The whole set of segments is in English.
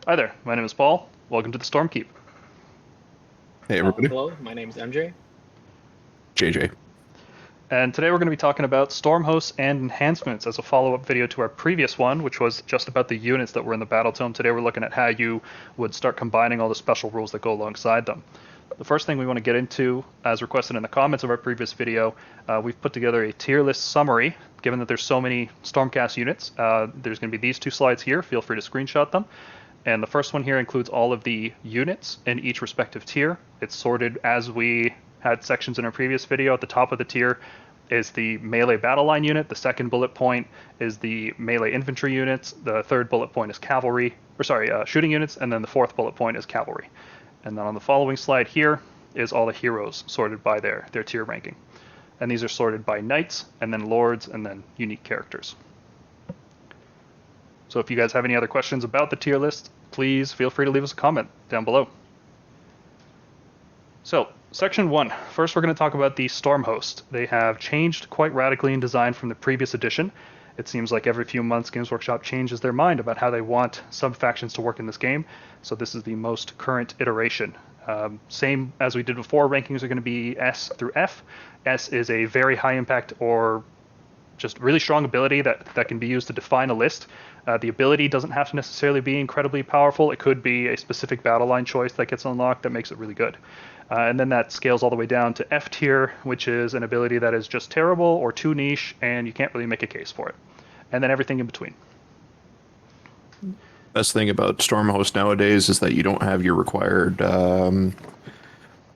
Hi there, my name is Paul. Welcome to the Stormkeep. Hey everybody, Hello, my name is MJ. JJ. And today we're going to be talking about Stormhosts and Enhancements as a follow-up video to our previous one, which was just about the units that were in the Battle Tome. Today we're looking at how you would start combining all the special rules that go alongside them. The first thing we want to get into, as requested in the comments of our previous video, we've put together a tier list summary. Given that there's so many Stormcast units, there's going to be these two slides here. Feel free to screenshot them. And the first one here includes all of the units in each respective tier. It's sorted as we had sections in our previous video. At the top of the tier is the melee battle line unit. The second bullet point is the melee infantry units. The third bullet point is shooting units. And then the fourth bullet point is cavalry. And then on the following slide here is all the heroes sorted by their tier ranking. And these are sorted by knights, and then lords, and then unique characters. So if you guys have any other questions about the tier list, please feel free to leave us a comment down below. So, section 1. First we're going to talk about the Stormhost. They have changed quite radically in design from the previous edition. It seems like every few months Games Workshop changes their mind about how they want sub-factions to work in this game. So this is the most current iteration. Same as we did before, rankings are going to be S through F. S is a very high impact or just really strong ability that can be used to define a list. The ability doesn't have to necessarily be incredibly powerful. It could be a specific battle line choice that gets unlocked that makes it really good. And then that scales all the way down to F tier, which is an ability that is just terrible or too niche, and you can't really make a case for it. And then everything in between. Best thing about Stormhost nowadays is that you don't have your required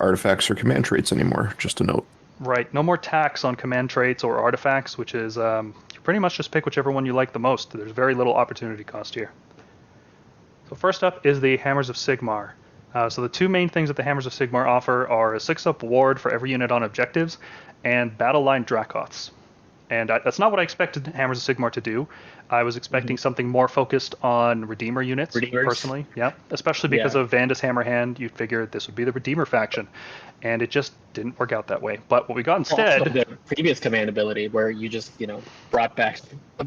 artifacts or command traits anymore. Just a note. Right. No more tax on command traits or artifacts, which is you pretty much just pick whichever one you like the most. There's very little opportunity cost here. So first up is the Hammers of Sigmar. So the two main things that the Hammers of Sigmar offer are a 6-up ward for every unit on objectives and battle line Dracoths. And that's not what I expected Hammers of Sigmar to do. I was expecting something more focused on Redeemer units, personally. Yeah, especially because of Vandus Hammerhand, you'd figure this would be the Redeemer faction. And it just didn't work out that way. But what we got instead... Also, the previous command ability where you just, brought back a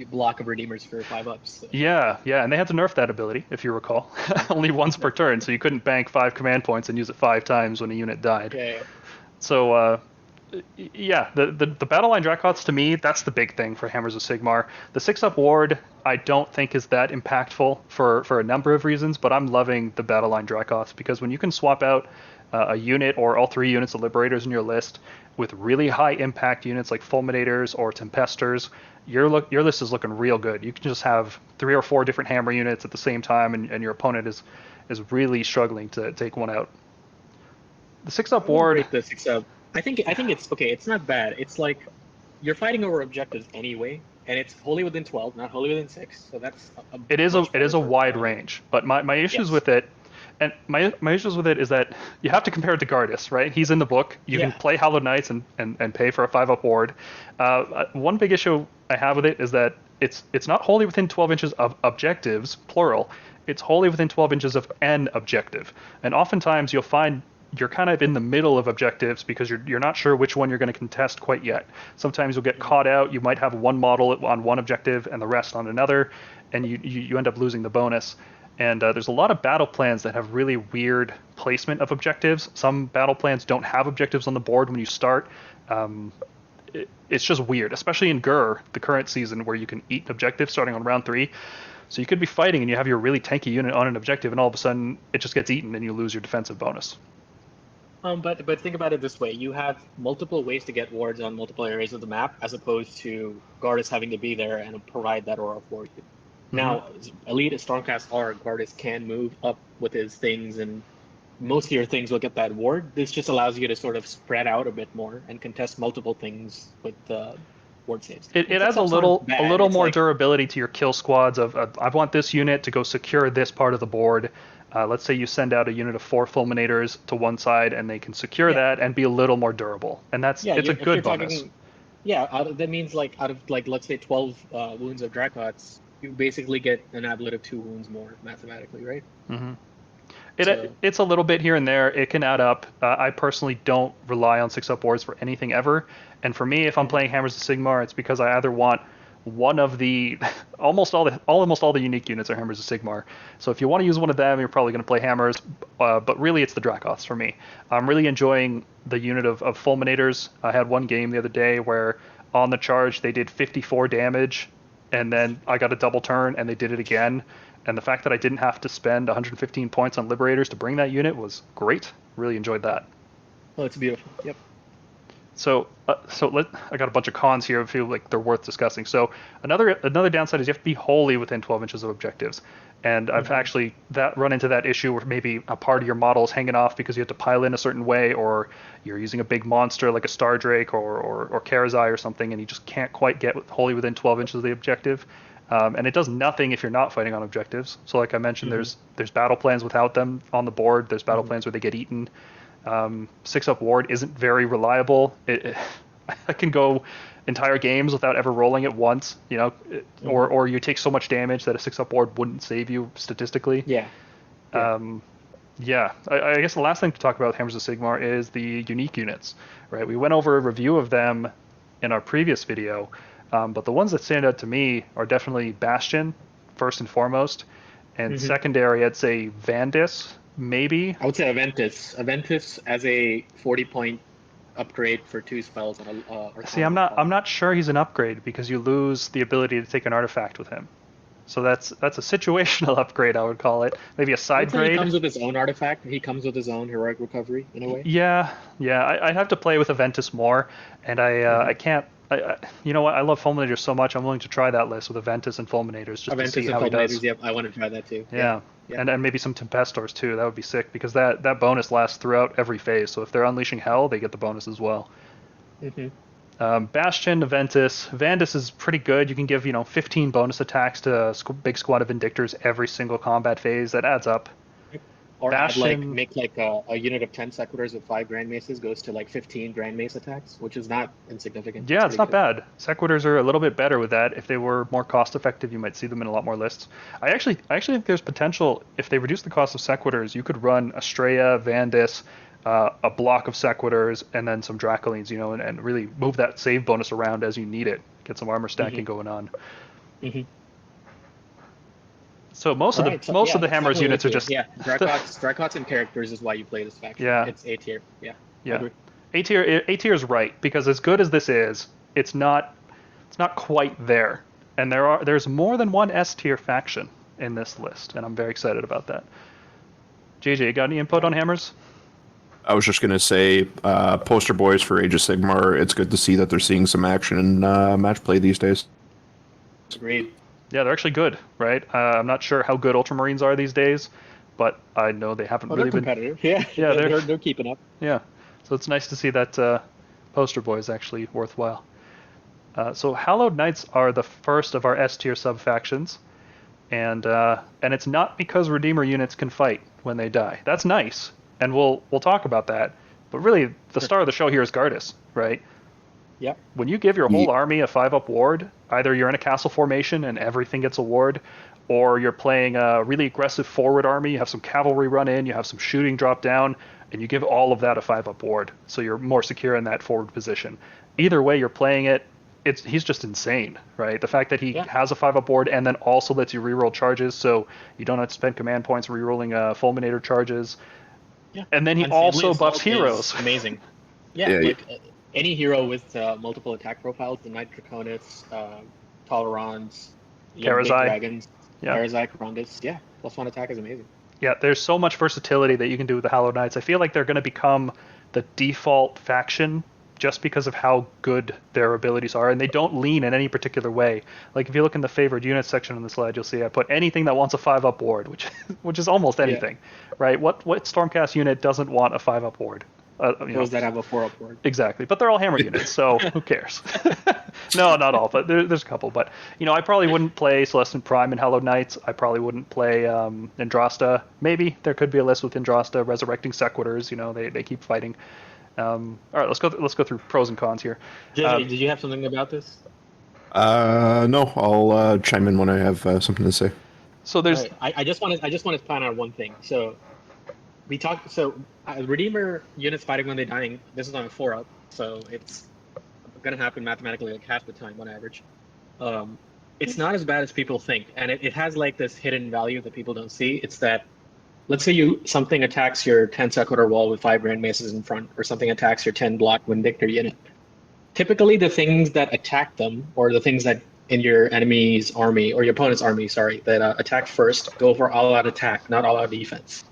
block of Redeemers for 5-ups. So. Yeah, and they had to nerf that ability, if you recall. Only once per turn, so you couldn't bank 5 command points and use it 5 times when a unit died. Yeah. So, the battle line Dracoths, to me, that's the big thing for Hammers of Sigmar. The 6-up ward, I don't think is that impactful for a number of reasons, but I'm loving the battle line Dracoths because when you can swap out a unit or all 3 units of Liberators in your list with really high impact units like Fulminators or Tempesters, your list is looking real good. You can just have 3 or 4 different hammer units at the same time, and your opponent is really struggling to take one out. The 6-up ward... The 6-up. I think it's okay. It's not bad. It's like you're fighting over objectives anyway, and it's wholly within 12, not wholly within 6. So that's it is a wide range. But my issues with it, and my issues with it is that you have to compare it to Gardas, right? He's in the book. You can play Hallowed Knights and pay for a 5-up ward. One big issue I have with it is that it's not wholly within 12 inches of objectives, plural. It's wholly within 12 inches of an objective, and oftentimes you'll find you're kind of in the middle of objectives because you're not sure which one you're going to contest quite yet. Sometimes you'll get caught out. You might have one model on one objective and the rest on another, and you end up losing the bonus. And there's a lot of battle plans that have really weird placement of objectives. Some battle plans don't have objectives on the board when you start. It's just weird, especially in Gur, the current season, where you can eat objectives starting on round 3. So you could be fighting and you have your really tanky unit on an objective, and all of a sudden it just gets eaten and you lose your defensive bonus. But think about it this way: you have multiple ways to get wards on multiple areas of the map, as opposed to Gardas having to be there and provide that aura for you. Mm-hmm. Now, Elite Stormcast or Gardas can move up with his things, and most of your things will get that ward. This just allows you to sort of spread out a bit more and contest multiple things with ward saves. It adds a little more durability to your kill squads. I want this unit to go secure this part of the board. Let's say you send out a unit of 4 Fulminators to one side, and they can secure that and be a little more durable, and it's a good bonus. That means out of let's say 12 wounds of Dracoths, you basically get an average of 2 wounds more mathematically, right? Mm-hmm. It's a little bit here and there. It can add up. I personally don't rely on 6-up wards for anything ever, and for me, if I'm playing Hammers of Sigmar, it's because I either want one of the almost all the unique units are Hammers of Sigmar. So if you want to use one of them, you're probably going to play Hammers. But really, it's the Dracoths for me. I'm really enjoying the unit of Fulminators. I had one game the other day where on the charge they did 54 damage, and then I got a double turn and they did it again. And the fact that I didn't have to spend 115 points on Liberators to bring that unit was great. Really enjoyed that. Oh, it's beautiful. Yep. So I got a bunch of cons here. I feel like they're worth discussing. So another downside is you have to be wholly within 12 inches of objectives. And I've actually run into that issue where maybe a part of your model is hanging off because you have to pile in a certain way, or you're using a big monster like a Star Drake or Karazai or something, and you just can't quite get wholly within 12 inches of the objective. And it does nothing if you're not fighting on objectives. So like I mentioned, there's battle plans without them on the board. There's battle plans where they get eaten. 6-up ward isn't very reliable. I can go entire games without ever rolling it once, or you take so much damage that a 6-up ward wouldn't save you statistically. Yeah. I guess the last thing to talk about with Hammers of Sigmar is the unique units, right? We went over a review of them in our previous video, but the ones that stand out to me are definitely Bastion, first and foremost, and secondary, I'd say Vandis, maybe. I would say Aventus. Aventus as a 40-point upgrade for 2 spells on a. See, I'm not sure he's an upgrade because you lose the ability to take an artifact with him. So that's a situational upgrade, I would call it. Maybe a side grade. He comes with his own artifact. He comes with his own heroic recovery in a way. Yeah. I'd have to play with Aventus more, and I can't. You know what? I love Fulminators so much. I'm willing to try that list with Aventus and Fulminators just to see how he does. Yep, I want to try that too. Yeah. And maybe some Tempest Lords too. That would be sick because that bonus lasts throughout every phase. So if they're unleashing hell, they get the bonus as well. Bastion, Aventus. Vandis is pretty good. You can give 15 bonus attacks to a big squad of Vindicators every single combat phase. That adds up. Or Bastion, make a unit of 10 Sequitors with 5 Grand Maces goes to 15 Grand Mace attacks, which is not insignificant. Yeah, it's not bad. Sequitors are a little bit better with that. If they were more cost effective, you might see them in a lot more lists. I actually think there's potential. If they reduce the cost of Sequitors, you could run Astrea, Vandis, a block of Sequitors, and then some Dracolines, and really move that save bonus around as you need it. Get some armor stacking going on. So most of the Hammers units are just Dracoths and characters is why you play this faction. Yeah, it's A tier. Yeah. A tier is right because as good as this is, it's not quite there. And there's more than one S tier faction in this list, and I'm very excited about that. JJ, you got any input on Hammers? I was just going to say, poster boys for Age of Sigmar, it's good to see that they're seeing some action in match play these days. Agreed. Yeah, they're actually good, right? I'm not sure how good Ultramarines are these days, but I know they haven't really been competitive. Yeah, they're keeping up. Yeah, so it's nice to see that poster boy is actually worthwhile. So Hallowed Knights are the first of our S tier sub factions, and it's not because Redeemer units can fight when they die. That's nice, and we'll talk about that. But really, the star of the show here is Gardas, right? Yep. When you give your whole army a 5-up ward, either you're in a castle formation and everything gets a ward, or you're playing a really aggressive forward army, you have some cavalry run in, you have some shooting drop down, and you give all of that a 5-up ward, so you're more secure in that forward position. Either way you're playing it, he's just insane, right? The fact that he has a 5-up ward and then also lets you reroll charges, so you don't have to spend command points rerolling Fulminator charges. Yeah. And then he also buffs heroes. Amazing. Yeah. Any hero with multiple attack profiles, the Knight Draconis, Tolerons, Karazai. Dragons, Karazai, Karandis, +1 attack is amazing. Yeah, there's so much versatility that you can do with the Hallowed Knights. I feel like they're going to become the default faction just because of how good their abilities are, and they don't lean in any particular way. Like if you look in the favored units section on the slide, you'll see I put anything that wants a 5-up ward, which is almost anything, right? What Stormcast unit doesn't want a 5-up ward? Those that have a 4-up ward. Exactly, but they're all hammer units, so who cares? No, not all, but there's a couple. But I probably wouldn't play Celestin Prime and Hallowed Knights. I probably wouldn't play Andrasta. Maybe there could be a list with Andrasta, Resurrecting Sequitors. They keep fighting. All right, let's go through pros and cons here. Did you have something about this? No, I'll chime in when I have something to say. So there's. Right. I just want to plan out one thing. So we talked. So Redeemer units fighting when they're dying. This is on a 4-up, so it's gonna happen mathematically like half the time on average. It's not as bad as people think, and it has like this hidden value that people don't see. It's that, let's say something attacks your 10 Sequitur wall with 5 Grand Maces in front, or something attacks your 10 block Vindictor unit. Typically, the things that attack them, or the things that in your enemy's army, or your opponent's army, sorry, that attack first, go for all-out attack, not all-out defense.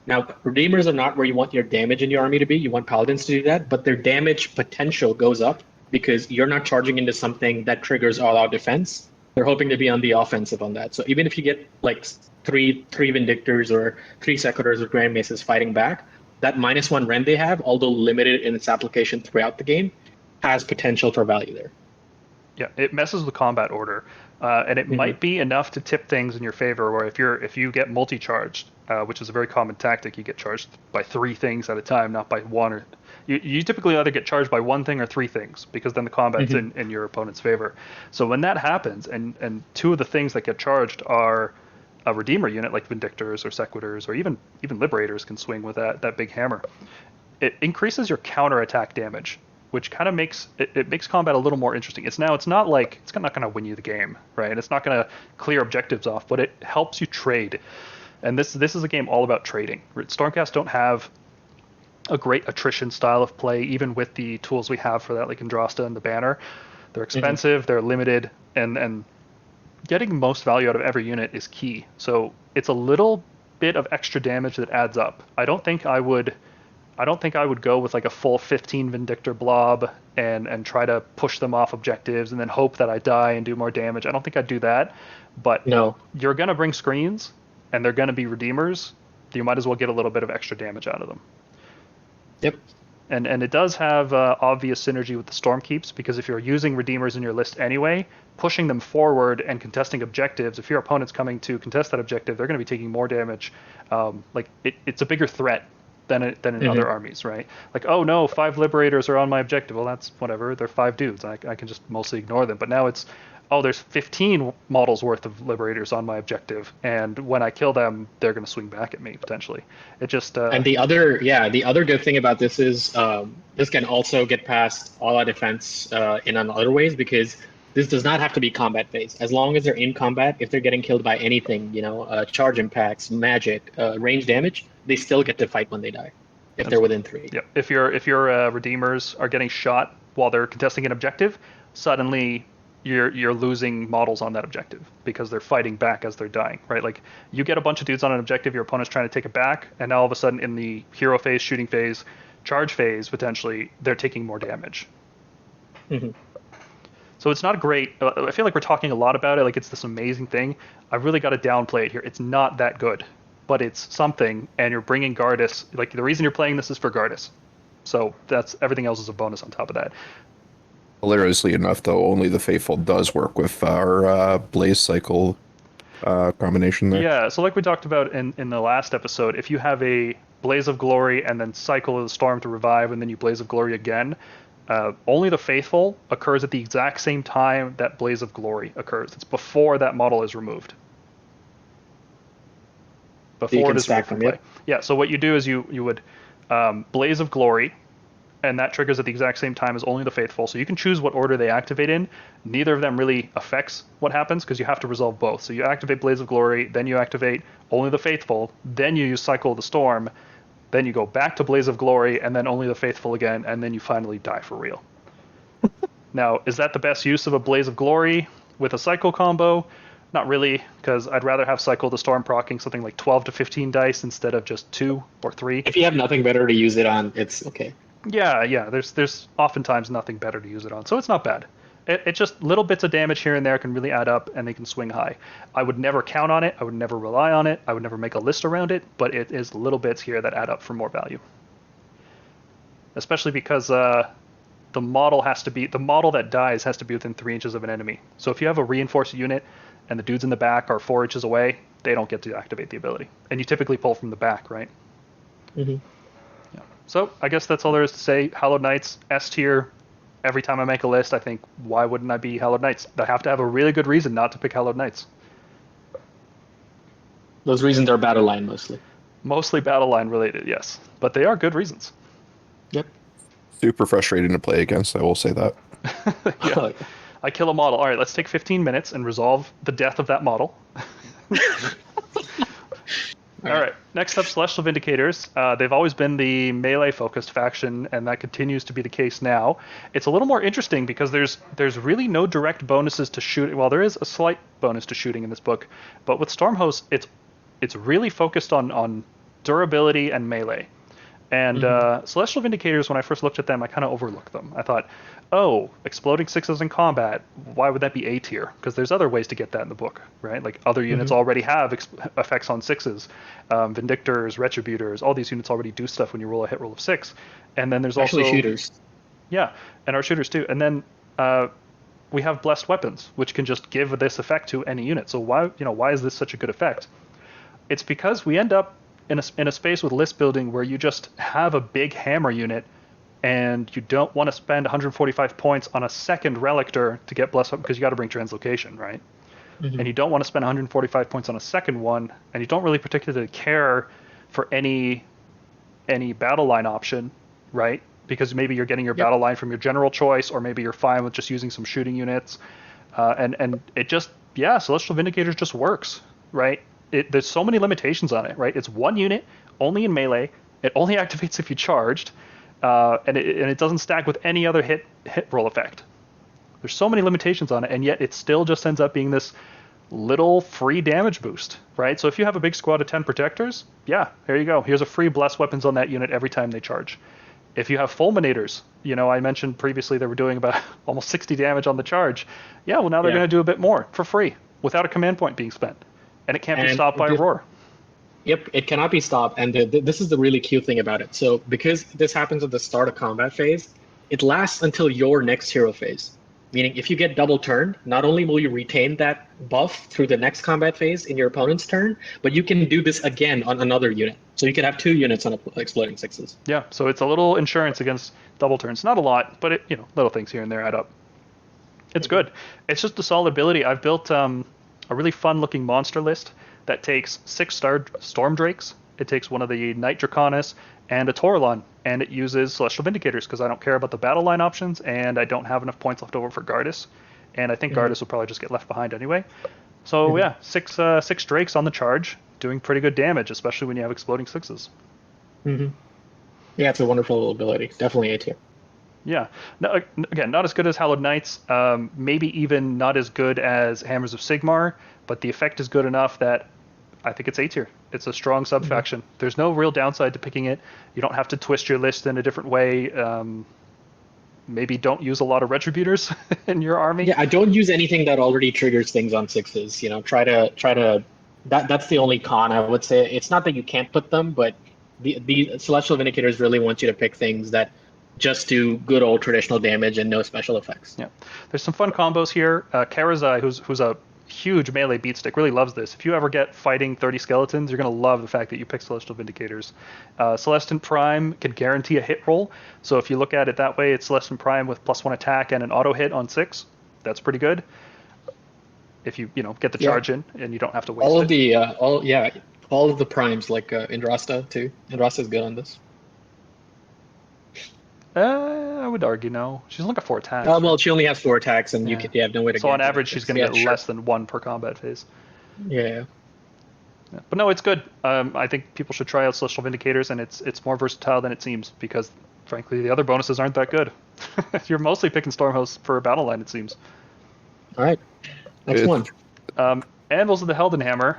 Now, Redeemers are not where you want your damage in your army to be. You want Paladins to do that, but their damage potential goes up because you're not charging into something that triggers all-out defense. They're hoping to be on the offensive on that. So even if you get like three Vindictors or 3 Sequiturs or Grand Maces fighting back, that -1 rend they have, although limited in its application throughout the game, has potential for value there. Yeah, it messes with combat order, and it might be enough to tip things in your favor. Where if you get multi-charged, which is a very common tactic, you get charged by 3 things at a time, not by 1 or. You typically either get charged by 1 thing or 3 things, because then the combat's in your opponent's favor. So when that happens, and 2 of the things that get charged are a Redeemer unit like Vindictors or Sequiturs, or even Liberators can swing with that big hammer. It increases your counterattack damage, which kind of makes it makes combat a little more interesting. It's not going to win you the game, right? It's not going to clear objectives off, but it helps you trade. And this is a game all about trading. Stormcast don't have a great attrition style of play, even with the tools we have for that, like Andrasta and the Banner. They're expensive, they're limited, and getting most value out of every unit is key. So it's a little bit of extra damage that adds up. I don't think I would go with like a full 15 Vindictor blob and try to push them off objectives and then hope that I die and do more damage. I don't think I'd do that. But no, you're going to bring screens, and they're going to be Redeemers. You might as well get a little bit of extra damage out of them. Yep. And it does have obvious synergy with the Stormkeeps, because if you're using Redeemers in your list anyway, pushing them forward and contesting objectives, if your opponent's coming to contest that objective, they're going to be taking more damage. It's a bigger threat than in other armies, right? Like, oh no, 5 Liberators are on my objective. Well, that's whatever. They're 5 dudes. I can just mostly ignore them. But now it's, oh, there's 15 models worth of Liberators on my objective, and when I kill them, they're going to swing back at me potentially. It just and the other good thing about this is this can also get past all-out defense in other ways, because this does not have to be combat phase. As long as they're in combat, if they're getting killed by anything, charge impacts, magic, range damage, they still get to fight when they die, if they're within 3. Yep. If your Redeemers are getting shot while they're contesting an objective, suddenly you're losing models on that objective because they're fighting back as they're dying, right? Like, you get a bunch of dudes on an objective, your opponent's trying to take it back, and now all of a sudden in the hero phase, shooting phase, charge phase, potentially, they're taking more damage. So it's not great. I feel like we're talking a lot about it, like it's this amazing thing. I've really got to downplay it here. It's not that good, but it's something, and you're bringing Gardas. Like, the reason you're playing this is for Gardas. So that's, everything else is a bonus on top of that. Hilariously enough, though, only the Faithful does work with our Blaze Cycle combination there. Yeah, so like we talked about in the last episode, if you have a Blaze of Glory and then Cycle of the Storm to revive, and then you Blaze of Glory again, only the Faithful occurs at the exact same time that Blaze of Glory occurs. It's before that model is removed. Before it is removed from play. Yeah, so what you do is you would Blaze of Glory, and that triggers at the exact same time as only the Faithful. So you can choose what order they activate in. Neither of them really affects what happens, because you have to resolve both. So you activate Blaze of Glory, then you activate only the Faithful, then you use Cycle of the Storm, then you go back to Blaze of Glory, and then only the Faithful again, and then you finally die for real. Now, is that the best use of a Blaze of Glory with a Cycle combo? Not really, because I'd rather have Cycle of the Storm proccing something like 12 to 15 dice instead of just 2 or 3. If you have nothing better to use it on, it's okay. Yeah. There's oftentimes nothing better to use it on, so it's not bad. It just, little bits of damage here and there can really add up, and they can swing high. I would never count on it. I would never rely on it. I would never make a list around it, but it is little bits here that add up for more value. Especially because the model that dies has to be within 3 inches of an enemy. So if you have a reinforced unit and the dudes in the back are 4 inches away, they don't get to activate the ability. And you typically pull from the back, right? So I guess that's all there is to say. Hallowed Knights, S tier. Every time I make a list, I think, why wouldn't I be Hallowed Knights? I have to have a really good reason not to pick Hallowed Knights. Those reasons are battle line mostly. Mostly battle line related, yes. But they are good reasons. Yep. Super frustrating to play against, I will say that. Yeah. I kill a model. All right, let's take 15 minutes and resolve the death of that model. All right. Next up, Celestial Vindicators. They've always been the melee-focused faction, and that continues to be the case now. It's a little more interesting because there's really no direct bonuses to shooting. Well, there is a slight bonus to shooting in this book, but with Stormhosts, it's really focused on durability and melee. And Celestial Vindicators, when I first looked at them, I kind of overlooked them. I thought, oh, exploding 6s in combat, why would that be A tier? Because there's other ways to get that in the book, right? Like other units already have effects on 6s. Vindicators, Retributors, all these units already do stuff when you roll a hit roll of 6. And then there's Actually also... shooters. Yeah, and our shooters too. And then we have Blessed Weapons, which can just give this effect to any unit. So why is this such a good effect? It's because we end up in a space with list building where you just have a big hammer unit and you don't want to spend 145 points on a second Relictor to get Blessed Weapon because you got to bring Translocation, right? And you don't want to spend 145 points on a second one, and you don't really particularly care for any battle line option, right? Because maybe you're getting your battle line from your general choice, or maybe you're fine with just using some shooting units. And it just, Celestial Vindicators just works, right? There's so many limitations on it, right? It's one unit, only in melee. It only activates if you charged, and it doesn't stack with any other hit roll effect. There's so many limitations on it, and yet it still just ends up being this little free damage boost, right? So if you have a big squad of 10 protectors, there you go. Here's a free Blessed Weapons on that unit every time they charge. If you have Fulminators, I mentioned previously they were doing about almost 60 damage on the charge. Now they're going to do a bit more for free without a command point being spent. And it can't be stopped by a roar. Yep, it cannot be stopped. And this is the really cute thing about it. So because this happens at the start of combat phase, it lasts until your next hero phase. Meaning if you get double turned, not only will you retain that buff through the next combat phase in your opponent's turn, but you can do this again on another unit. So you can have 2 units on exploding 6s. Yeah, so it's a little insurance against double turns. Not a lot, but little things here and there add up. It's good. It's just a solid ability. I've built a really fun-looking monster list that takes 6-star Storm Drakes. It takes one of the Night Draconis and a Taurolon, and it uses Celestial Vindicators because I don't care about the battle line options, and I don't have enough points left over for Gardas. And I think Gardas will probably just get left behind anyway. So six Drakes on the charge, doing pretty good damage, especially when you have exploding 6s. Yeah, it's a wonderful ability. Definitely A tier. Yeah. No, again, not as good as Hallowed Knights, maybe even not as good as Hammers of Sigmar, but the effect is good enough that I think it's A tier. It's a strong sub-faction. There's no real downside to picking it. You don't have to twist your list in a different way. Maybe don't use a lot of Retributors in your army. Yeah, I don't use anything that already triggers things on 6s. Try to. That's the only con I would say. It's not that you can't put them, but the Celestial Vindicators really want you to pick things that just do good old traditional damage and no special effects. Yeah, there's some fun combos here. Karazai, who's a huge melee beatstick, really loves this. If you ever get fighting 30 skeletons, you're going to love the fact that you pick Celestial Vindicators. Celestin Prime can guarantee a hit roll, so if you look at it that way, it's Celestin Prime with +1 attack and an auto hit on 6. That's pretty good. If you get the charge in and you don't have to waste all of the primes, like Indrasta too. Indrasta's good on this. I would argue no. She's only got 4 attacks. Well, she only has 4 attacks, and you have no way to. So on average, she's going to get less than 1 per combat phase. Yeah. But no, it's good. I think people should try out Celestial Vindicators, and it's more versatile than it seems because, frankly, the other bonuses aren't that good. You're mostly picking Stormhosts for a battle line, it seems. All right. Next one. Anvils of the Heldenhammer.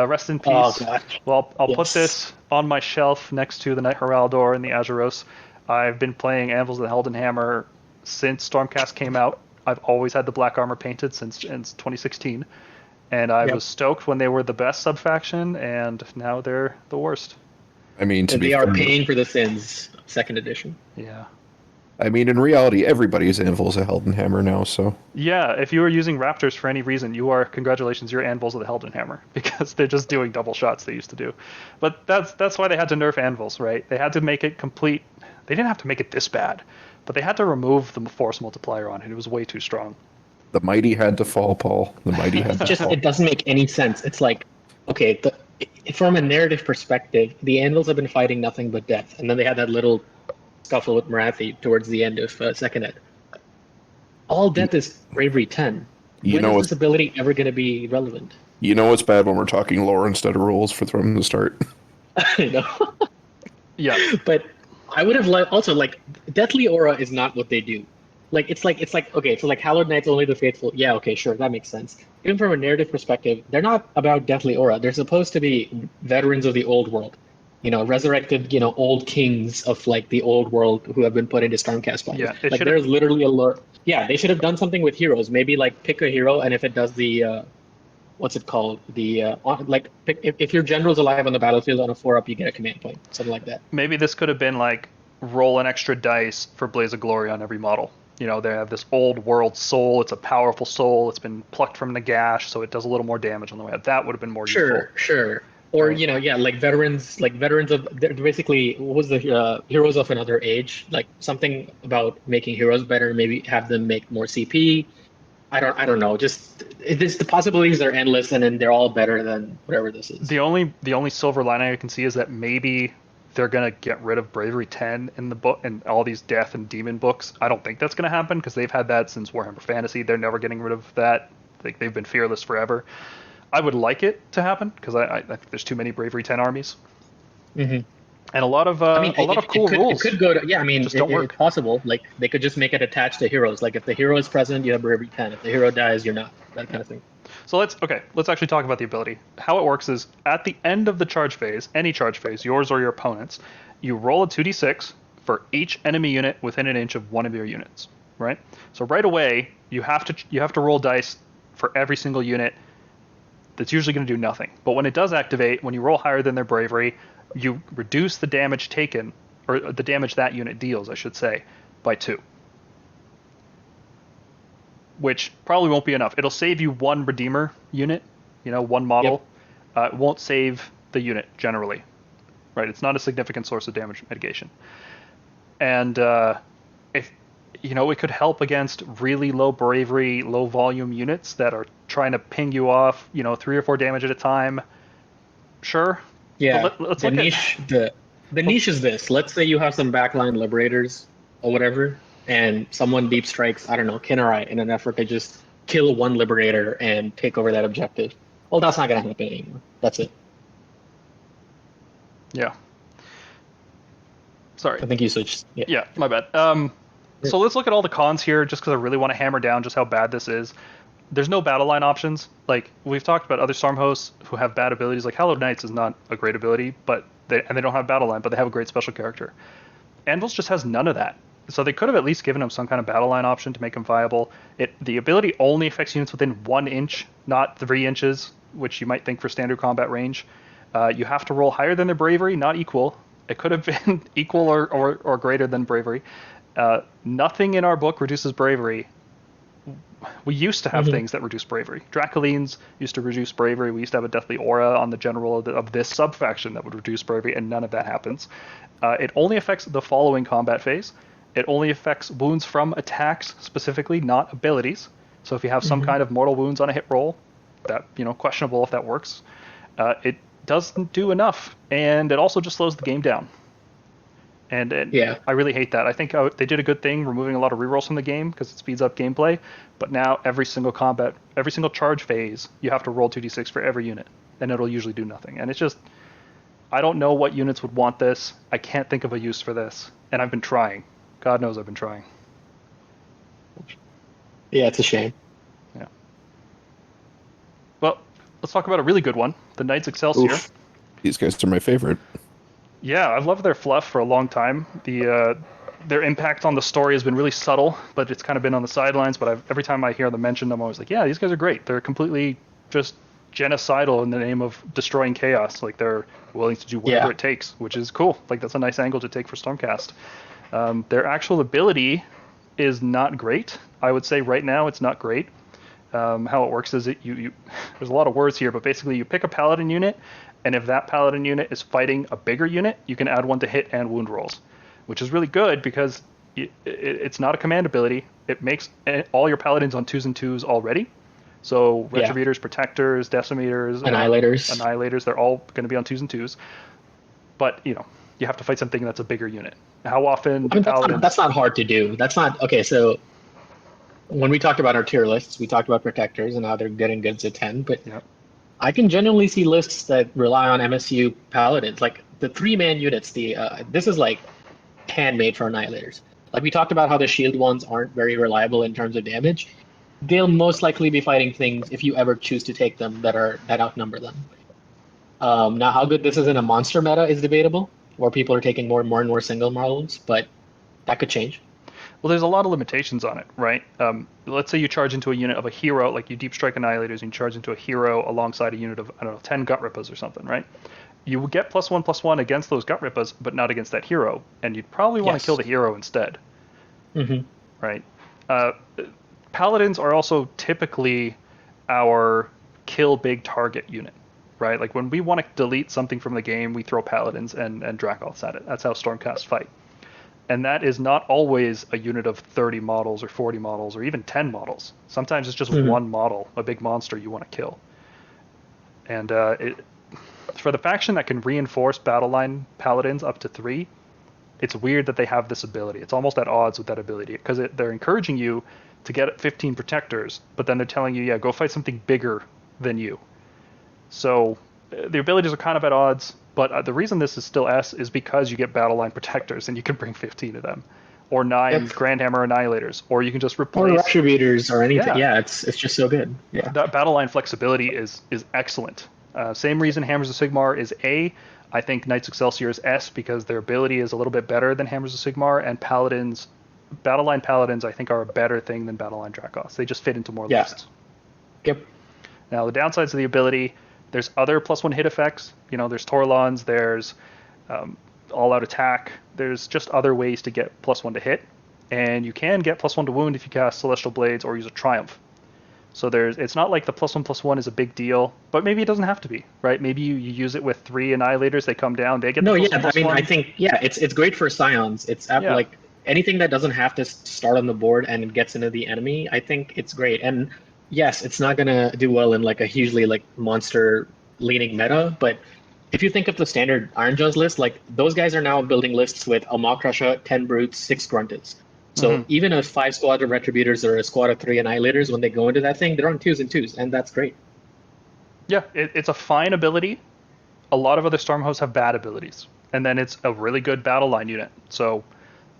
Rest in peace. Oh, God. Well, I'll put this on my shelf next to the Knight Heraldor and the Azuros. I've been playing Anvils of the Heldenhammer since Stormcast came out. I've always had the black armor painted since 2016, and I was stoked when they were the best sub-faction, and now they're the worst. I mean, they are paying for the sins. 2nd edition. Yeah. I mean, in reality, everybody's Anvils of Heldenhammer now, so... Yeah, if you were using Raptors for any reason, congratulations, you're Anvils of the Heldenhammer, because they're just doing double shots they used to do. But that's why they had to nerf Anvils, right? They had to make it complete... They didn't have to make it this bad, but they had to remove the force multiplier on it. It was way too strong. The mighty had to fall, Paul. The mighty had to fall. It doesn't make any sense. It's like, okay, from a narrative perspective, the Anvils have been fighting nothing but death, and then they had that little scuffle with Marathi towards the end of 2nd ed. all death is bravery 10. When is this ability ever going to be relevant? You know what's bad when we're talking lore instead of rules from the start. I know. Yeah. But I would have also Deathly Aura is not what they do. It's like okay, so like Hallowed Knights only the faithful. Yeah, okay, sure, that makes sense. Even from a narrative perspective, they're not about Deathly Aura. They're supposed to be veterans of the old world. Resurrected, old kings of like the old world who have been put into Stormcast files. Yeah, There's literally a lore. Yeah, they should have done something with heroes. Maybe like pick a hero, and if it does the what's it called? If your general's alive on the battlefield on a 4-up, you get a command point, something like that. Maybe this could have been like roll an extra dice for Blaze of Glory on every model. They have this old world soul. It's a powerful soul. It's been plucked from Nagash, so it does a little more damage on the way out. That would have been more useful. Sure. Or veterans of basically what was the heroes of another age, like something about making heroes better. Maybe have them make more CP. I don't know. Just the possibilities are endless, and then they're all better than whatever this is. The only silver lining I can see is that maybe they're gonna get rid of Bravery 10 in the book and all these Death and Demon books. I don't think that's gonna happen because they've had that since Warhammer Fantasy. They're never getting rid of that. They've been fearless forever. I would like it to happen because I think there's too many Bravery 10 armies. Mm-hmm. And a lot of cool rules. It could go to it's possible. Like they could just make it attached to heroes. Like if the hero is present, you have Bravery 10. If the hero dies, you're not. That kind of thing. So let's actually talk about the ability. How it works is at the end of the charge phase, any charge phase, yours or your opponent's, you roll a 2d6 for each enemy unit within an inch of one of your units. Right? So right away you have to roll dice for every single unit. That's usually going to do nothing. But when it does activate, when you roll higher than their bravery, you reduce the damage taken, or the damage that unit deals, I should say, by 2. Which probably won't be enough. It'll save you one Redeemer unit, one model. Yep. It won't save the unit generally. Right? It's not a significant source of damage mitigation. And if it could help against really low bravery, low volume units that are trying to ping you off, 3 or 4 damage at a time. Sure. Yeah. The niche is this. Let's say you have some backline liberators or whatever, and someone deep strikes, I don't know, Kinnerai in an effort to just kill one liberator and take over that objective. Well, that's not going to happen anymore. That's it. Yeah. Sorry. I think you switched. Yeah, my bad. So let's look at all the cons here, just because I really want to hammer down just how bad this is. There's no battle line options. Like, we've talked about other Stormhosts who have bad abilities. Like, Hallowed Knights is not a great ability, but they don't have battle line, but they have a great special character. Anvils just has none of that. So they could have at least given him some kind of battle line option to make him viable. The ability only affects units within 1 inch, not 3 inches, which you might think for standard combat range. You have to roll higher than their bravery, not equal. It could have been equal or greater than bravery. Nothing in our book reduces bravery. We used to have things that reduce bravery. Dracolines used to reduce bravery. We used to have a Deathly Aura on the general of this sub-faction that would reduce bravery, and none of that happens. It only affects the following combat phase. It only affects wounds from attacks specifically, not abilities. So if you have some kind of mortal wounds on a hit roll, that questionable if that works. It doesn't do enough, and it also just slows the game down. And I really hate that. I think they did a good thing removing a lot of rerolls from the game because it speeds up gameplay. But now every single charge phase, you have to roll 2d6 for every unit, and it'll usually do nothing. And it's just, I don't know what units would want this. I can't think of a use for this, and I've been trying. God knows I've been trying. Yeah, it's a shame. Yeah. Well, let's talk about a really good one. The Knights Excelsior. Oof. These guys are my favorite. Yeah, I've loved their fluff for a long time. Their impact on the story has been really subtle, but it's kind of been on the sidelines. But every time I hear them mentioned, I'm always like, yeah, these guys are great. They're completely just genocidal in the name of destroying chaos. Like, they're willing to do whatever it takes, which is cool. Like, that's a nice angle to take for Stormcast. Their actual ability is not great. I would say right now it's not great. How it works is there's a lot of words here, but basically you pick a paladin unit, and if that paladin unit is fighting a bigger unit, you can add 1 to hit and wound rolls, which is really good because it's not a command ability. It makes all your paladins on 2s and 2s already. So Retribuitors, Protectors, Decimators, Annihilators, they're all going to be on 2s and 2s. But, you have to fight something that's a bigger unit. How often that's not hard to do. That's not okay. So when we talked about our tier lists, we talked about protectors and how they're getting goods at 10, but Yep. I can genuinely see lists that rely on MSU paladins, like the 3-man units. This is like handmade for annihilators. Like we talked about how the shield ones aren't very reliable in terms of damage. They'll most likely be fighting things, if you ever choose to take them, that outnumber them. Now, how good this is in a monster meta is debatable, where people are taking more and more single models, but that could change. Well, there's a lot of limitations on it, right? Let's say you charge into a unit of a hero, like you deep strike annihilators, and you charge into a hero alongside a unit of, I don't know, 10 gut rippas or something, right? You would get +1/+1 against those gut rippas, but not against that hero, and you'd probably want to kill the hero instead, right? Paladins are also typically our kill big target unit, right? Like when we want to delete something from the game, we throw paladins and Dracoths at it. That's how Stormcast fight. And that is not always a unit of 30 models or 40 models or even 10 models. Sometimes it's just one model, a big monster you want to kill. And for the faction that can reinforce battle line paladins up to 3, it's weird that they have this ability. It's almost at odds with that ability because they're encouraging you to get 15 protectors, but then they're telling you, yeah, go fight something bigger than you. So the abilities are kind of at odds, but the reason this is still S is because you get battle line protectors and you can bring 15 of them, or 9 Grandhammer annihilators, or you can just replace or Retributors or anything. Yeah, it's just so good. Yeah, that battle line flexibility is excellent. Same reason Hammers of Sigmar is A. I think Knights Excelsior is S because their ability is a little bit better than Hammers of Sigmar, and Paladins, battle line Paladins, I think are a better thing than battle line Dracoths. They just fit into more lists. Yep. Now the downsides of the ability. There's other +1 hit effects. There's Torlons, there's all-out attack. There's just other ways to get +1 to hit. And you can get +1 to wound if you cast Celestial Blades or use a Triumph. So it's not like the +1/+1 is a big deal, but maybe it doesn't have to be, right? Maybe you use it with 3 annihilators, they come down, they get the +1/+1. I think, it's great for Scions. It's like anything that doesn't have to start on the board and it gets into the enemy, I think it's great. And yes, it's not going to do well in like a hugely like monster-leaning meta, but if you think of the standard Iron Jaws list, like those guys are now building lists with a Maw Crusher, 10 Brutes, 6 Gruntas. So even a 5 squad of Retributors or a squad of 3 Annihilators, when they go into that thing, they're on 2s and 2s, and that's great. Yeah, it's a fine ability. A lot of other Stormhosts have bad abilities, and then it's a really good battle line unit. So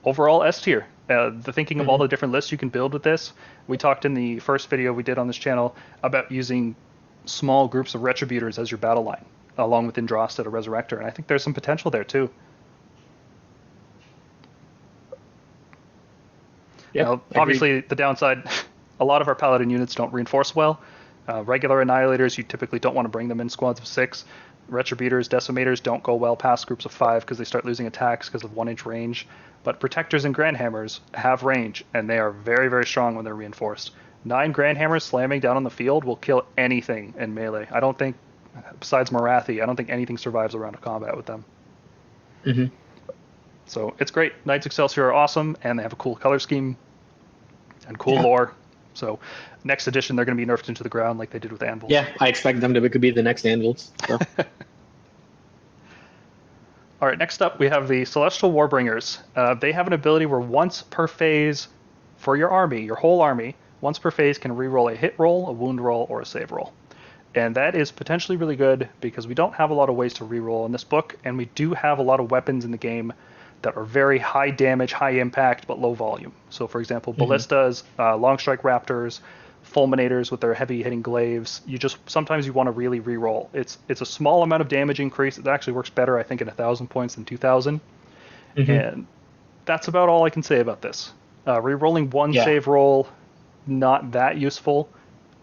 overall, S tier. The thinking of all the different lists you can build with this. We talked in the first video we did on this channel about using small groups of Retributors as your battle line, along with Indrasted or Resurrector, and I think there's some potential there too. Yeah, obviously the downside, a lot of our Paladin units don't reinforce well. Regular Annihilators, you typically don't want to bring them in squads of 6. Retributors, Decimators don't go well past groups of 5 because they start losing attacks because of 1-inch range. But Protectors and Grandhammers have range, and they are very, very strong when they're reinforced. 9 Grandhammers slamming down on the field will kill anything in melee. I don't think, besides Morathi, I don't think anything survives a round of combat with them. So it's great. Knights Excelsior are awesome, and they have a cool color scheme and cool lore. So next edition, they're going to be nerfed into the ground like they did with Anvils. Yeah, I expect them to be the next Anvils. So. All right, next up, we have the Celestial Warbringers. They have an ability where once per phase for your army, your whole army, once per phase can reroll a hit roll, a wound roll, or a save roll. And that is potentially really good because we don't have a lot of ways to reroll in this book, and we do have a lot of weapons in the game that are very high damage, high impact, but low volume. So, for example, Ballistas, Long Strike Raptors, Fulminators with their heavy hitting glaives. Sometimes you want to really reroll. It's a small amount of damage increase. It actually works better, I think, at 1,000 points than 2,000. And that's about all I can say about this. Rerolling one save roll, not that useful,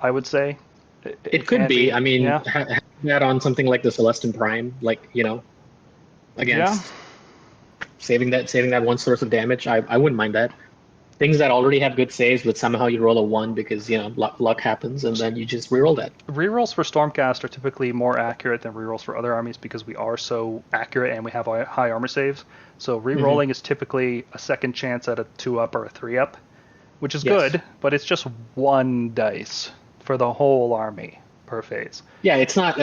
I would say. It could be. I mean, that on something like the Celestin Prime, against saving that one source of damage, I wouldn't mind that. Things that already have good saves, but somehow you roll a 1 because luck happens, and then you just reroll that. Rerolls for Stormcast are typically more accurate than rerolls for other armies because we are so accurate and we have high armor saves. So rerolling is typically a second chance at a 2-up or a 3-up, which is good, but it's just 1 dice for the whole army per phase. Yeah, it's not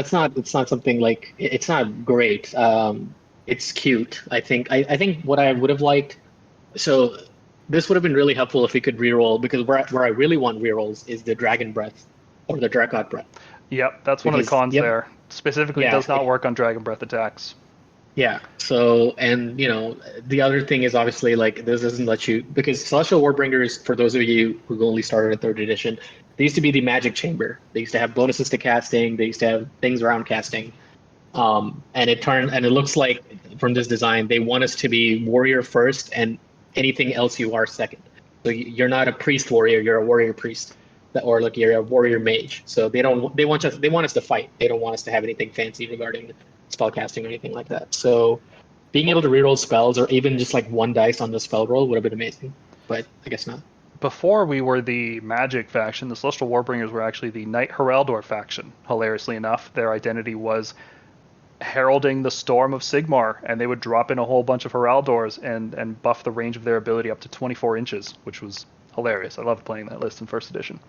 something like, it's not great. It's cute. I think what I would have liked, so this would have been really helpful if we could reroll, because where I really want rerolls is the Dragon Breath or the Drakot Breath. Yep, that's one of the cons there. Specifically, Yeah, does not work on Dragon Breath attacks. Yeah. So, and the other thing is obviously like this doesn't let you, because Celestial Warbringers, for those of you who only started at third edition, they used to be the magic chamber. They used to have bonuses to casting. They used to have things around casting. And it looks like from this design, they want us to be warrior first and anything else you are second. So you're not a priest warrior, you're a warrior priest, or like you're a warrior mage. So they want us to fight. They don't want us to have anything fancy regarding spellcasting or anything like that. So being able to reroll spells or even just like one dice on the spell roll would have been amazing, but I guess not. Before we were the Magic faction, the Celestial Warbringers were actually the Knight Heraldor faction. Hilariously enough, their identity was heralding the storm of Sigmar, and they would drop in a whole bunch of Heraldors and buff the range of their ability up to 24 inches, which was hilarious. I loved playing that list in first edition.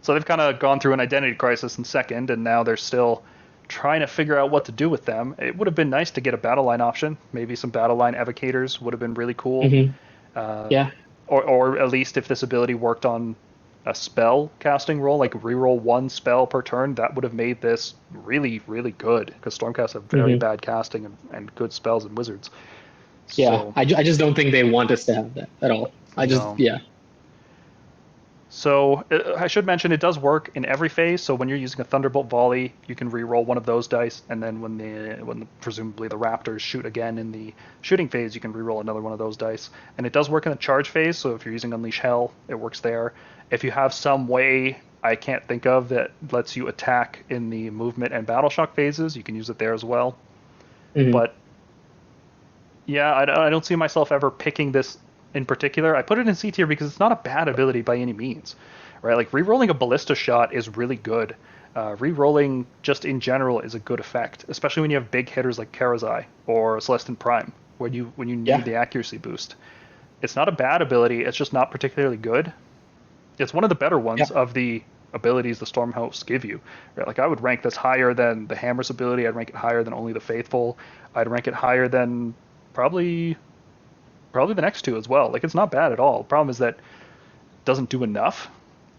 So they've kind of gone through an identity crisis in second, and now they're still trying to figure out what to do with them. It would have been nice to get a battle line option. Maybe some battle line evocators would have been really cool. Mm-hmm. Yeah. Or at least if this ability worked on a spell casting roll, like reroll one spell per turn, that would have made this really, really good, because Stormcast have very bad casting and good spells and wizards. Yeah, so, I just don't think they want us to have that at all. Yeah. So I should mention it does work in every phase. So when you're using a Thunderbolt volley, you can re-roll one of those dice, and then when presumably the Raptors shoot again in the shooting phase, you can re-roll another one of those dice. And it does work in the charge phase. So if you're using Unleash Hell, it works there. If you have some way I can't think of that lets you attack in the movement and battle shock phases, you can use it there as well. But yeah, I don't see myself ever picking this in particular. I put it in C tier because it's not a bad ability by any means, right? Like re-rolling a ballista shot is really good. Re-rolling just in general is a good effect, especially when you have big hitters like Karazai or Celestin Prime, when you need the accuracy boost. It's not a bad ability, it's just not particularly good. It's one of the better ones of the abilities the Stormhosts give you. Right? Like I would rank this higher than the Hammer's ability, I'd rank it higher than Only the Faithful, I'd rank it higher than probably the next two as well. Like it's not bad at all. The problem is that it doesn't do enough,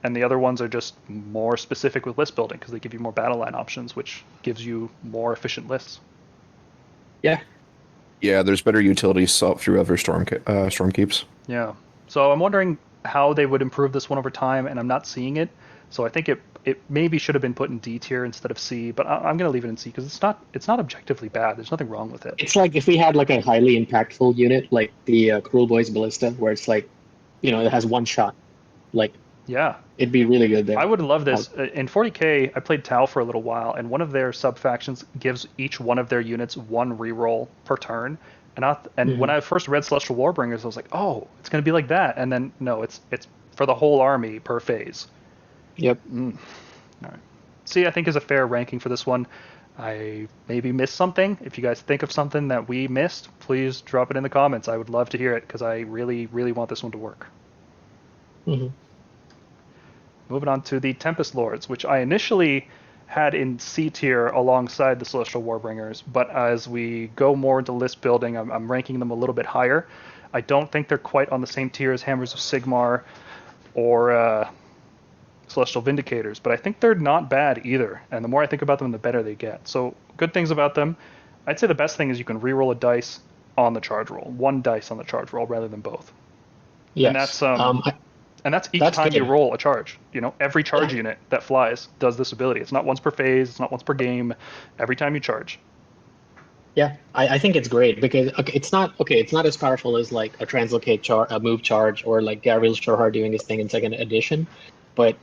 and the other ones are just more specific with list building because they give you more battle line options, which gives you more efficient lists. Yeah, there's better utilities through other Stormkeeps. Yeah. So I'm wondering how they would improve this one over time, and I'm not seeing it. So I think it maybe should have been put in D tier instead of C, but I'm going to leave it in C because it's not objectively bad. There's nothing wrong with it. It's like if we had like a highly impactful unit like the Cruel Boys Ballista, where it's like, it has one shot. Like, yeah, it'd be really good there. I would love this. In 40k, I played Tau for a little while, and one of their sub-factions gives each one of their units one reroll per turn. And when I first read Celestial Warbringers, I was like, oh, it's going to be like that. And then, no, it's for the whole army per phase. Yep. All right. C, I think, is a fair ranking for this one. I maybe missed something. If you guys think of something that we missed, please drop it in the comments. I would love to hear it because I really, really want this one to work. Moving on to the Tempest Lords, which I initially had in C tier alongside the Celestial Warbringers, but as we go more into list building, I'm ranking them a little bit higher. I don't think they're quite on the same tier as Hammers of Sigmar or Celestial Vindicators, but I think they're not bad either, and the more I think about them, the better they get. So good things about them. I'd say the best thing is you can re-roll a dice on the charge roll, one dice on the charge roll rather than both. Yes. And that's each time you roll a charge. Every charge unit that flies does this ability. It's not once per phase. It's not once per game. Every time you charge. Yeah, I think it's great because it's not as powerful as like a translocate a move charge or like Gabriel Shorehard doing his thing in second edition. But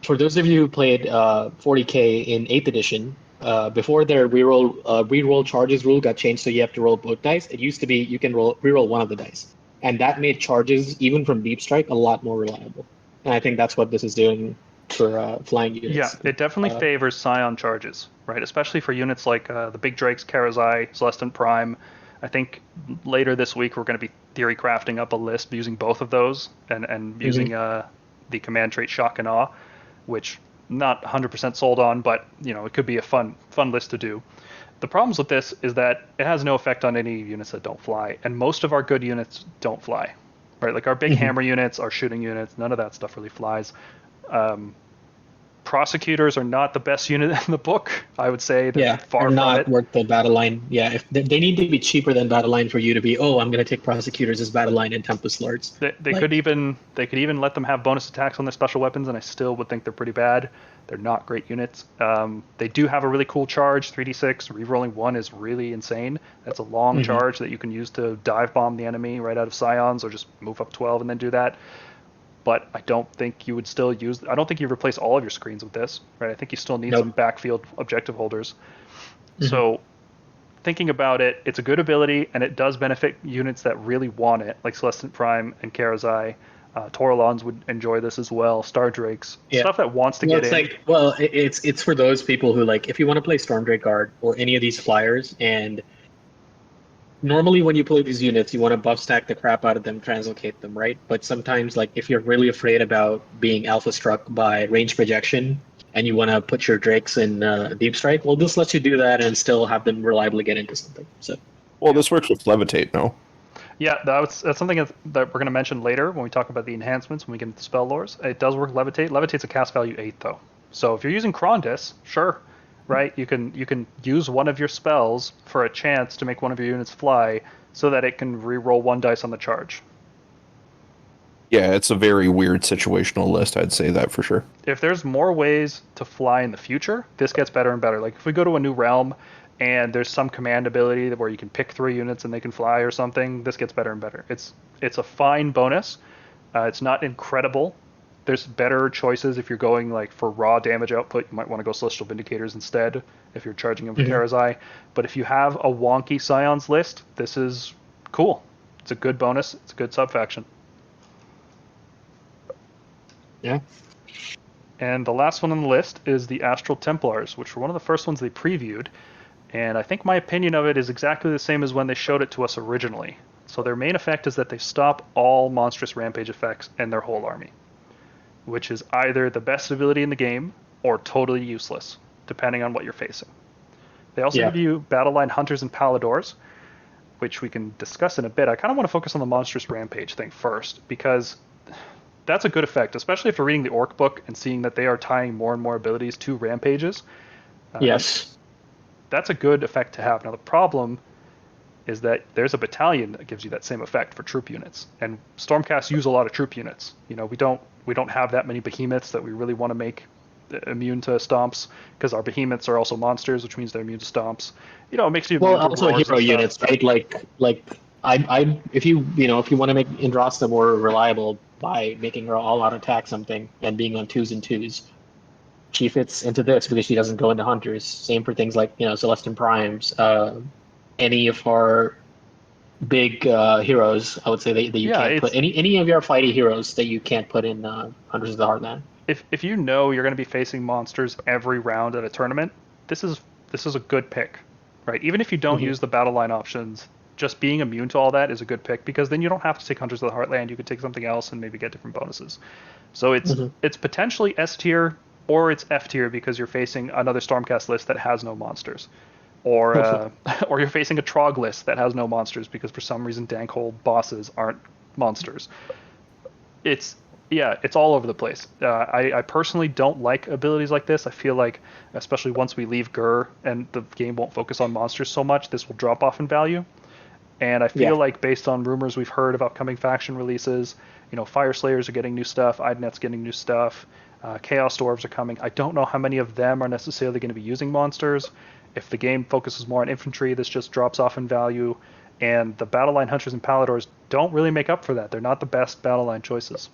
for those of you who played 40k in 8th edition, before their reroll charges rule got changed, so you have to roll both dice. It used to be you can reroll one of the dice. And that made charges, even from Deep Strike, a lot more reliable. And I think that's what this is doing for flying units. Yeah, it definitely favors Scion charges, right? Especially for units like the Big Drakes, Karazai, Celestin Prime. I think later this week we're going to be theory crafting up a list using both of those and using the command trait Shock and Awe, which not 100% sold on, but it could be a fun list to do. The problems with this is that it has no effect on any units that don't fly, and most of our good units don't fly. right? Like our big hammer units, our shooting units, none of that stuff really flies. Prosecutors are not the best unit in the book, I would say. They're far they're from not it. worth the battle line. Yeah, if they need to be cheaper than battle line for you to be, I'm going to take prosecutors as battle line and Tempest Lords. They could even let them have bonus attacks on their special weapons, and I still would think they're pretty bad. They're not great units. They do have a really cool charge, 3d6. Rerolling 1 is really insane. That's a long charge that you can use to dive bomb the enemy right out of Scions, or just move up 12 and then do that. But I don't think you would still use. I don't think you replace all of your screens with this, right? I think you still need some backfield objective holders. So, thinking about it, it's a good ability, and it does benefit units that really want it, like Celestant Prime and Karazai. Toralons would enjoy this as well. Star Drakes, stuff that wants to get in. It's for those people who, like, if you want to play Stormdrake Guard or any of these flyers, and normally when you play these units, you want to buff stack the crap out of them, translocate them, right? But sometimes, like, if you're really afraid about being alpha struck by range projection and you want to put your Drakes in Deep Strike, well, this lets you do that and still have them reliably get into something. So, well, this works with Levitate, no? Yeah, that's something that we're going to mention later when we talk about the enhancements, when we get into spell lores. It does work Levitate. Levitate's a cast value 8, though. So if you're using Krondys, sure, right? You can use one of your spells for a chance to make one of your units fly so that it can re-roll 1 dice on the charge. Yeah, it's a very weird situational list, I'd say that for sure. If there's more ways to fly in the future, this gets better and better. Like if we go to a new realm and there's some command ability where you can pick 3 units and they can fly or something, this gets better and better. It's a fine bonus. It's not incredible. There's better choices if you're going like for raw damage output. You might want to go Celestial Vindicators instead if you're charging them with Karazai. But if you have a wonky Scions list, this is cool. It's a good bonus. It's a good subfaction. Yeah. And the last one on the list is the Astral Templars, which were one of the first ones they previewed. And I think my opinion of it is exactly the same as when they showed it to us originally. So their main effect is that they stop all monstrous rampage effects in their whole army, which is either the best ability in the game or totally useless, depending on what you're facing. They also give you battle line hunters and paladors, which we can discuss in a bit. I kind of want to focus on the monstrous rampage thing first, because that's a good effect, especially if you're reading the Orc book and seeing that they are tying more and more abilities to rampages. Yes. That's a good effect to have. Now, the problem is that there's a battalion that gives you that same effect for troop units, and Stormcast use a lot of troop units. You know, we don't have that many behemoths that we really want to make immune to stomps, because our behemoths are also monsters, which means they're immune to stomps. You know, it makes you immune to also hero units, right? Like I if you want to make Indrasta more reliable by making her all out attack something and being on 2s and 2s, she fits into this because she doesn't go into hunters. Same for things like, Celestin Primes, any of our big heroes. I would say that you can't put any of your fighty heroes that you can't put in Hunters of the Heartland. If you know you're going to be facing monsters every round at a tournament, this is a good pick, right? Even if you don't use the battle line options, just being immune to all that is a good pick, because then you don't have to take Hunters of the Heartland. You could take something else and maybe get different bonuses. So it's potentially S tier, or it's F tier because you're facing another Stormcast list that has no monsters, or or you're facing a Trog list that has no monsters because for some reason Dankhold bosses aren't monsters. It's all over the place. I personally don't like abilities like this. I feel like, especially once we leave Gur and the game won't focus on monsters so much, this will drop off in value. And I feel like, based on rumors we've heard of upcoming faction releases, Fire Slayers are getting new stuff, Idnet's getting new stuff, Chaos Dwarves are coming. I don't know how many of them are necessarily going to be using monsters. If the game focuses more on infantry, this just drops off in value. And the battle line hunters and paladors don't really make up for that. They're not the best battle line choices.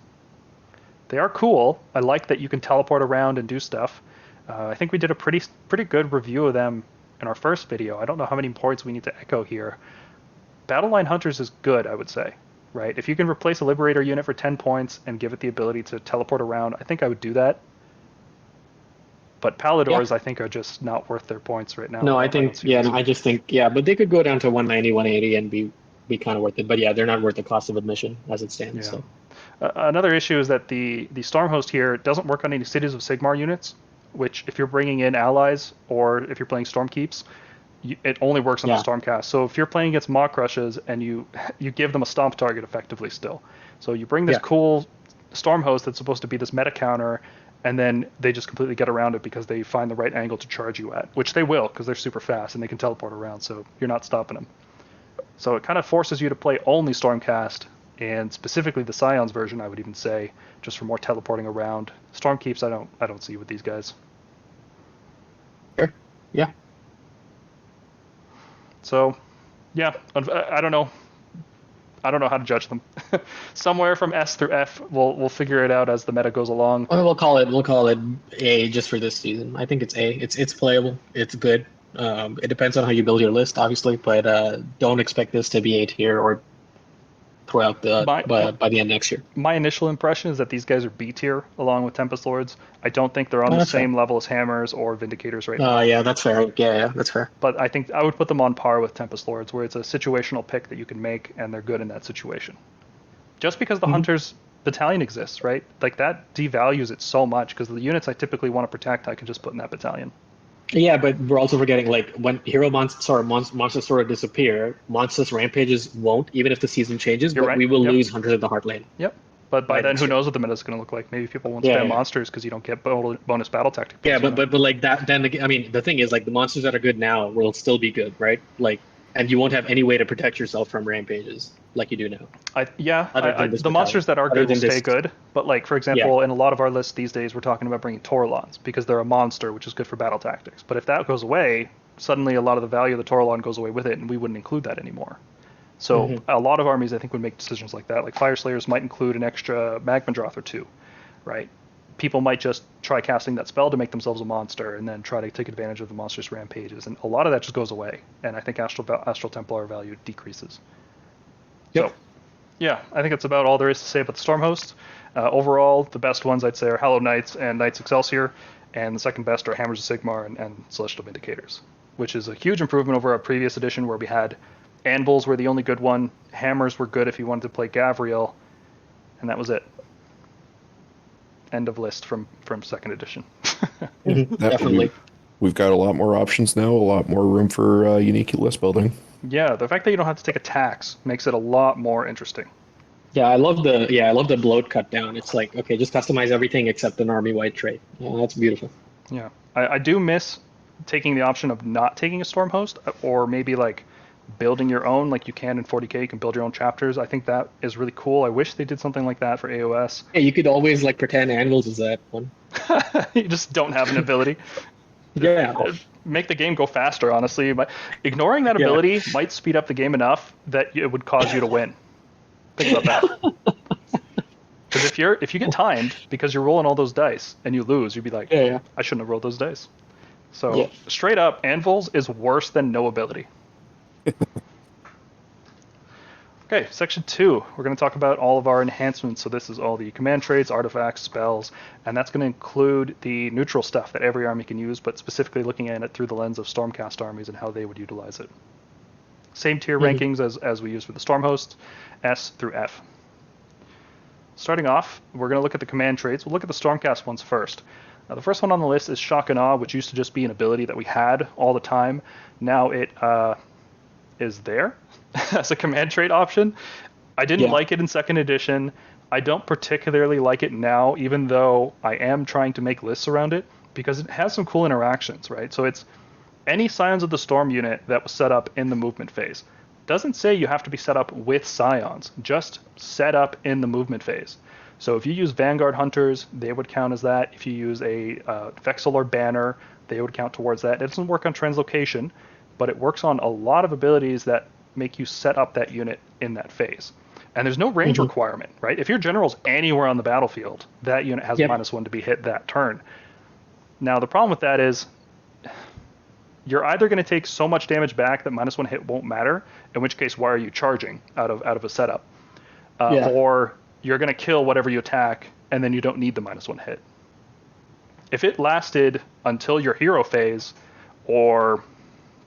They are cool. I like that you can teleport around and do stuff. I think we did a pretty good review of them in our first video. I don't know how many points we need to echo here. Battle line hunters is good, I would say, right? If you can replace a Liberator unit for 10 points and give it the ability to teleport around, I think I would do that. But Paladors, I think, are just not worth their points right now. No, I think, I just think, but they could go down to 190, 180 and be kind of worth it. But they're not worth the cost of admission as it stands. So. Another issue is that the Stormhost here doesn't work on any Cities of Sigmar units, which if you're bringing in allies or if you're playing Stormkeeps, it only works on the Stormcast. So if you're playing against Maw Crushes and you give them a stomp target effectively still. So you bring this cool Stormhost that's supposed to be this meta counter, and then they just completely get around it because they find the right angle to charge you at, which they will because they're super fast and they can teleport around, so you're not stopping them. So it kind of forces you to play only Stormcast, and specifically the Scions version, I would even say, just for more teleporting around. Stormkeeps, I don't see with these guys. Sure. Yeah. So, yeah, I don't know. I don't know how to judge them. Somewhere from S through F, we'll figure it out as the meta goes along. We'll call it A just for this season. I think it's A. It's playable. It's good. It depends on how you build your list, obviously, but don't expect this to be A tier or throughout by the end next year. My initial impression is that these guys are B tier along with Tempest Lords. I don't think they're on the same level as Hammers or Vindicators right now. Yeah, that's fair. Yeah, that's fair. But I think I would put them on par with Tempest Lords, where it's a situational pick that you can make, and they're good in that situation. Just because the Hunters battalion exists, right? Like, that devalues it so much, because the units I typically want to protect, I can just put in that battalion. Yeah, but we're also forgetting, like, when monsters sort of disappear, monsters rampages won't, even if the season changes, but we will lose Hunters in the Heart Lane. Yep. But by then, who knows what the meta's going to look like? Maybe people won't spam monsters because you don't get bonus battle tactic. Yeah, but like that, then, I mean, the thing is, like, the monsters that are good now will still be good, right? Like, and you won't have any way to protect yourself from rampages like you do now. The monsters that are good will stay good. But, like, for example, in a lot of our lists these days, we're talking about bringing Taurolans because they're a monster, which is good for battle tactics. But if that goes away, suddenly a lot of the value of the Taurolan goes away with it, and we wouldn't include that anymore. So a lot of armies, I think, would make decisions like that. Like, Fire Slayers might include an extra Magmadroth or two, right? People might just try casting that spell to make themselves a monster and then try to take advantage of the monster's rampages. And a lot of that just goes away. And I think Astral Templar value decreases. Yep. So, yeah, I think that's about all there is to say about the Stormhosts. Overall, the best ones I'd say are Hallowed Knights and Knights Excelsior. And the second best are Hammers of Sigmar and Celestial Vindicators, which is a huge improvement over our previous edition where we had Anvils were the only good one. Hammers were good if you wanted to play Gavriel. And that was it. End of list from second edition. Definitely. We've got a lot more options now, a lot more room for unique list building. Yeah, the fact that you don't have to take a tax makes it a lot more interesting. Yeah, I love the bloat cut down. It's like, okay, just customize everything except an army-wide trait. Yeah, that's beautiful. Yeah, I do miss taking the option of not taking a Stormhost, or maybe like building your own, like you can in 40k. You can build your own chapters. I think that is really cool. I wish they did something like that for AOS. Yeah, you could always like pretend Anvils is that one. You just don't have an ability. Yeah. Make the game go faster, honestly. But ignoring that ability might speed up the game enough that it would cause you to win. Think about that. Because if you get timed because you're rolling all those dice and you lose, you'd be like, I shouldn't have rolled those dice. So straight up, Anvils is worse than no ability. Okay, section 2. We're going to talk about all of our enhancements. So this is all the command traits, artifacts, spells, and that's going to include the neutral stuff that every army can use, but specifically looking at it through the lens of Stormcast armies and how they would utilize it. Same tier rankings as we use for the Stormhosts, S through F. Starting off, we're going to look at the command traits. We'll look at the Stormcast ones first. Now, the first one on the list is Shock and Awe, which used to just be an ability that we had all the time. Now it is there as a command trait option. I didn't like it in second edition. I don't particularly like it now, even though I am trying to make lists around it, because it has some cool interactions, right? So it's any Scions of the Storm unit that was set up in the movement phase. Doesn't say you have to be set up with Scions, just set up in the movement phase. So if you use Vanguard Hunters, they would count as that. If you use a Vexillor Banner, they would count towards that. It doesn't work on translocation, but it works on a lot of abilities that make you set up that unit in that phase. And there's no range requirement, right? If your general's anywhere on the battlefield, that unit has -1 to be hit that turn. Now, the problem with that is you're either going to take so much damage back that -1 hit won't matter, in which case, why are you charging out of a setup? Or you're going to kill whatever you attack, and then you don't need the -1 hit. If it lasted until your hero phase, or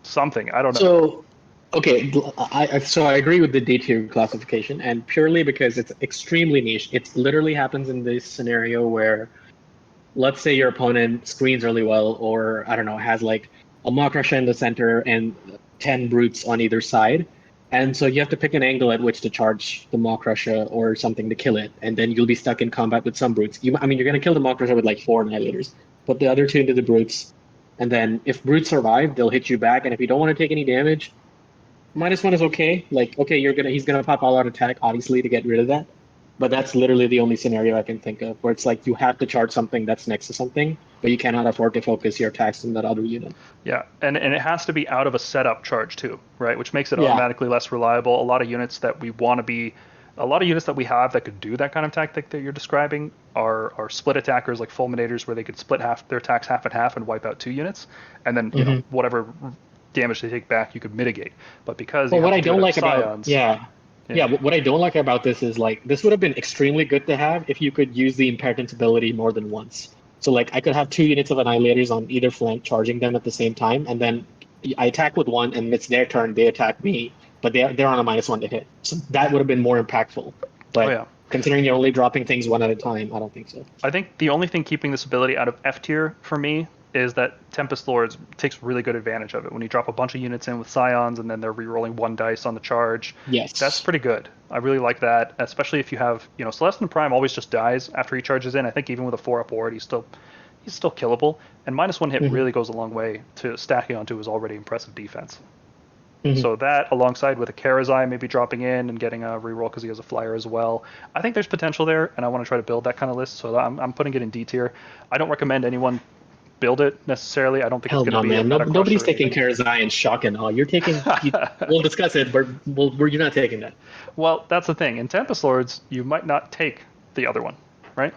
something, I don't know. So, okay, I agree with the D tier classification, and purely because it's extremely niche. It literally happens in this scenario where, let's say your opponent screens really well, or I don't know, has like a Maw Crusher in the center, and 10 brutes on either side. And so you have to pick an angle at which to charge the Maw Crusher or something to kill it, and then you'll be stuck in combat with some brutes. You're going to kill the Maw Crusher with like 4 Annihilators. Put the other 2 into the brutes, and then if brutes survive, they'll hit you back. And if you don't want to take any damage, -1 is okay. Like, okay, he's gonna pop all out attack, obviously, to get rid of that. But that's literally the only scenario I can think of where it's like you have to charge something that's next to something, but you cannot afford to focus your attacks on that other unit. Yeah, and it has to be out of a setup charge too, right? Which makes it automatically less reliable. A lot of units that we have that could do that kind of tactic that you're describing are split attackers like Fulminators, where they could split their attacks half and half and wipe out 2 units, and then you know whatever damage they take back you could mitigate. But because what I don't like about what I don't like about this is like this would have been extremely good to have if you could use the Impertinence ability more than once. So like I could have 2 units of Annihilators on either flank charging them at the same time, and then I attack with one and it's their turn, they attack me, but they're on a -1 to hit. So that would have been more impactful. But considering you're only dropping things one at a time, I don't think so. I think the only thing keeping this ability out of F tier for me is that Tempest Lords takes really good advantage of it. When you drop a bunch of units in with Scions and then they're re-rolling 1 dice on the charge, that's pretty good. I really like that, especially if you have, Celestin Prime always just dies after he charges in. I think even with a 4-up ward, he's still killable. And -1 hit really goes a long way to stacking onto his already impressive defense. So that, alongside with a Karazai maybe dropping in and getting a reroll because he has a flyer as well, I think there's potential there, and I want to try to build that kind of list. So I'm putting it in D tier. I don't recommend anyone build it necessarily. I don't think it's going to be man. Nobody's taking Karazai and Shock and Awe. You're taking. We'll discuss it, but you're not taking that. Well, that's the thing. In Tempest Lords, you might not take the other one, right?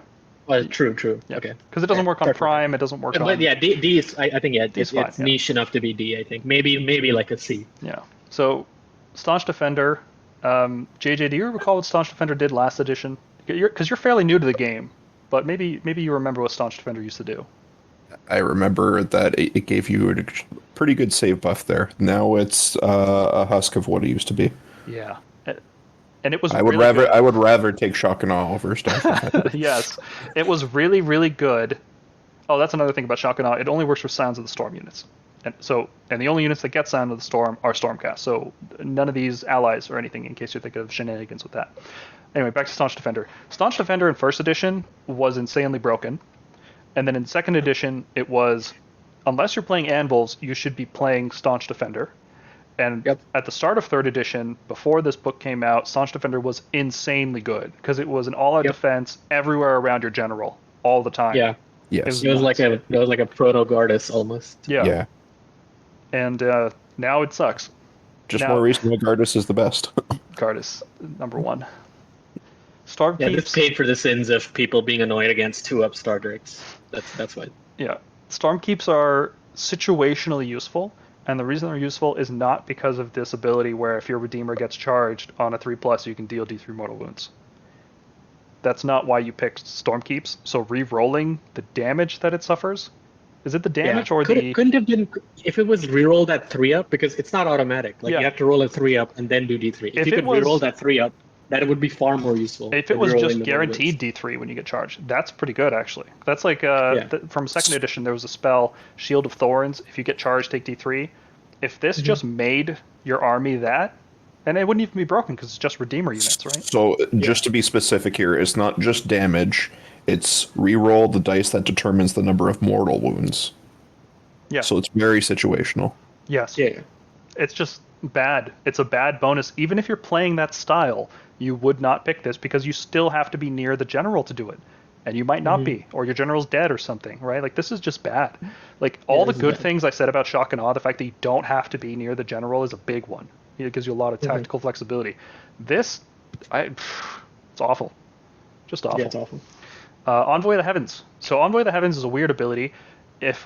True. Yeah. Okay. Because it doesn't work on Prime. It doesn't work on. But yeah, D is. I think it's niche enough to be D. I think maybe like a C. Yeah. So, Staunch Defender. JJ, do you recall what Staunch Defender did last edition? Because you're fairly new to the game, but maybe you remember what Staunch Defender used to do. I remember that it gave you a pretty good save buff there. Now it's a husk of what it used to be. Yeah, and it was. I would rather take Shock and Awe over Staunch. Yes, it was really, really good. Oh, that's another thing about Shock and Awe. It only works for Sounds of the Storm units, and the only units that get Sound of the Storm are Stormcast. So none of these allies or anything. In case you're thinking of shenanigans with that. Anyway, back to Staunch Defender. Staunch Defender in first edition was insanely broken. And then in second edition, it was, unless you're playing Anvils, you should be playing Staunch Defender. And at the start of third edition, before this book came out, Staunch Defender was insanely good because it was an all-out defense everywhere around your general all the time. Yeah. Yes. It was like a proto Gardas almost. Yeah. And now it sucks. More recently, Gardas is the best. Gardas, number 1. Stormkeep. Yeah, this paid for the sins of people being annoyed against 2-up Star Drakes. That's why. Yeah. Stormkeeps are situationally useful, and the reason they're useful is not because of this ability where if your Redeemer gets charged on a 3+, you can deal D3 mortal wounds. That's not why you picked Stormkeeps. So re-rolling the damage that it suffers, is it the damage or the... Couldn't have been if it was re-rolled at 3-up, because it's not automatic. Like you have to roll a 3-up and then do D3. If you could re-roll that 3-up, that would be far more useful. If it was just guaranteed D3 when you get charged, that's pretty good, actually. That's like, from second edition, there was a spell, Shield of Thorns. If you get charged, take D3. If this just made your army that, and it wouldn't even be broken because it's just Redeemer units, right? So, just to be specific here, it's not just damage, it's re-roll the dice that determines the number of mortal wounds. Yeah. So it's very situational. Yes. Yeah. It's just bad. It's a bad bonus. Even if you're playing that style, you would not pick this because you still have to be near the general to do it. And you might not be, or your general's dead or something, right? Like, this is just bad. Like, all the good things I said about Shock and Awe, the fact that you don't have to be near the general is a big one. It gives you a lot of tactical flexibility. This, it's awful. Just awful. Yeah, it's awful. Envoy of the Heavens. So Envoy of the Heavens is a weird ability. If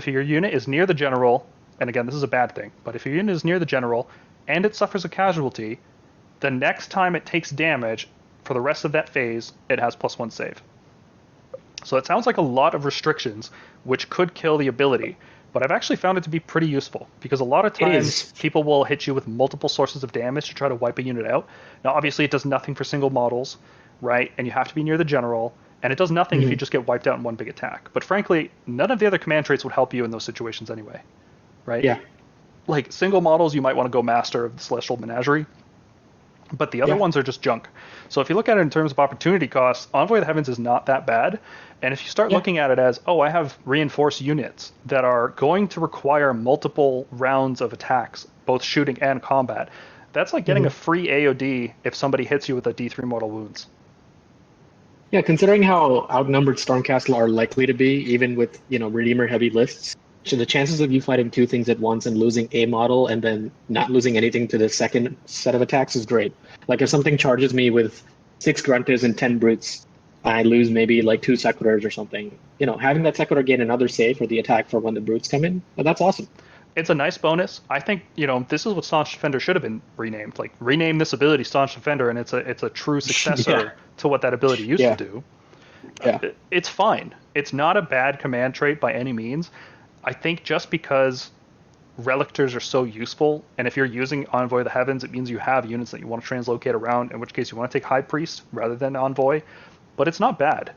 your unit is near the general, and again, this is a bad thing, but if your unit is near the general and it suffers a casualty, the next time it takes damage for the rest of that phase, it has +1 save. So it sounds like a lot of restrictions, which could kill the ability, but I've actually found it to be pretty useful because a lot of times people will hit you with multiple sources of damage to try to wipe a unit out. Now, obviously, it does nothing for single models, right? And you have to be near the general, and it does nothing if you just get wiped out in one big attack. But frankly, none of the other command traits would help you in those situations anyway. right? Yeah. Like single models, you might want to go Master of the Celestial Menagerie, but the other ones are just junk. So if you look at it in terms of opportunity costs, Envoy of the Heavens is not that bad. And if you start looking at it as, oh, I have reinforced units that are going to require multiple rounds of attacks, both shooting and combat, that's like getting a free AOD if somebody hits you with a D3 mortal wounds. Yeah, considering how outnumbered Stormcast are likely to be, even with, Redeemer heavy lists, so the chances of you fighting two things at once and losing a model and then not losing anything to the second set of attacks is great. Like if something charges me with 6 Gruntas and 10 Brutes, I lose maybe like 2 Sequitors or something. Having that Sequitor gain another save for the attack for when the Brutes come in, that's awesome. It's a nice bonus. I think, this is what Staunch Defender should have been renamed. Like, rename this ability Staunch Defender, and it's a true successor to what that ability used to do. Yeah. It's fine. It's not a bad command trait by any means. I think just because Relictors are so useful, and if you're using Envoy of the Heavens, it means you have units that you want to translocate around, in which case you want to take High Priest rather than Envoy, but it's not bad.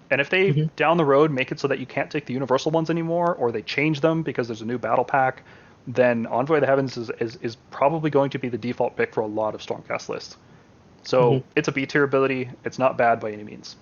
And if they, down the road, make it so that you can't take the universal ones anymore, or they change them because there's a new battle pack, then Envoy of the Heavens is probably going to be the default pick for a lot of Stormcast lists. So it's a B-tier ability. It's not bad by any means.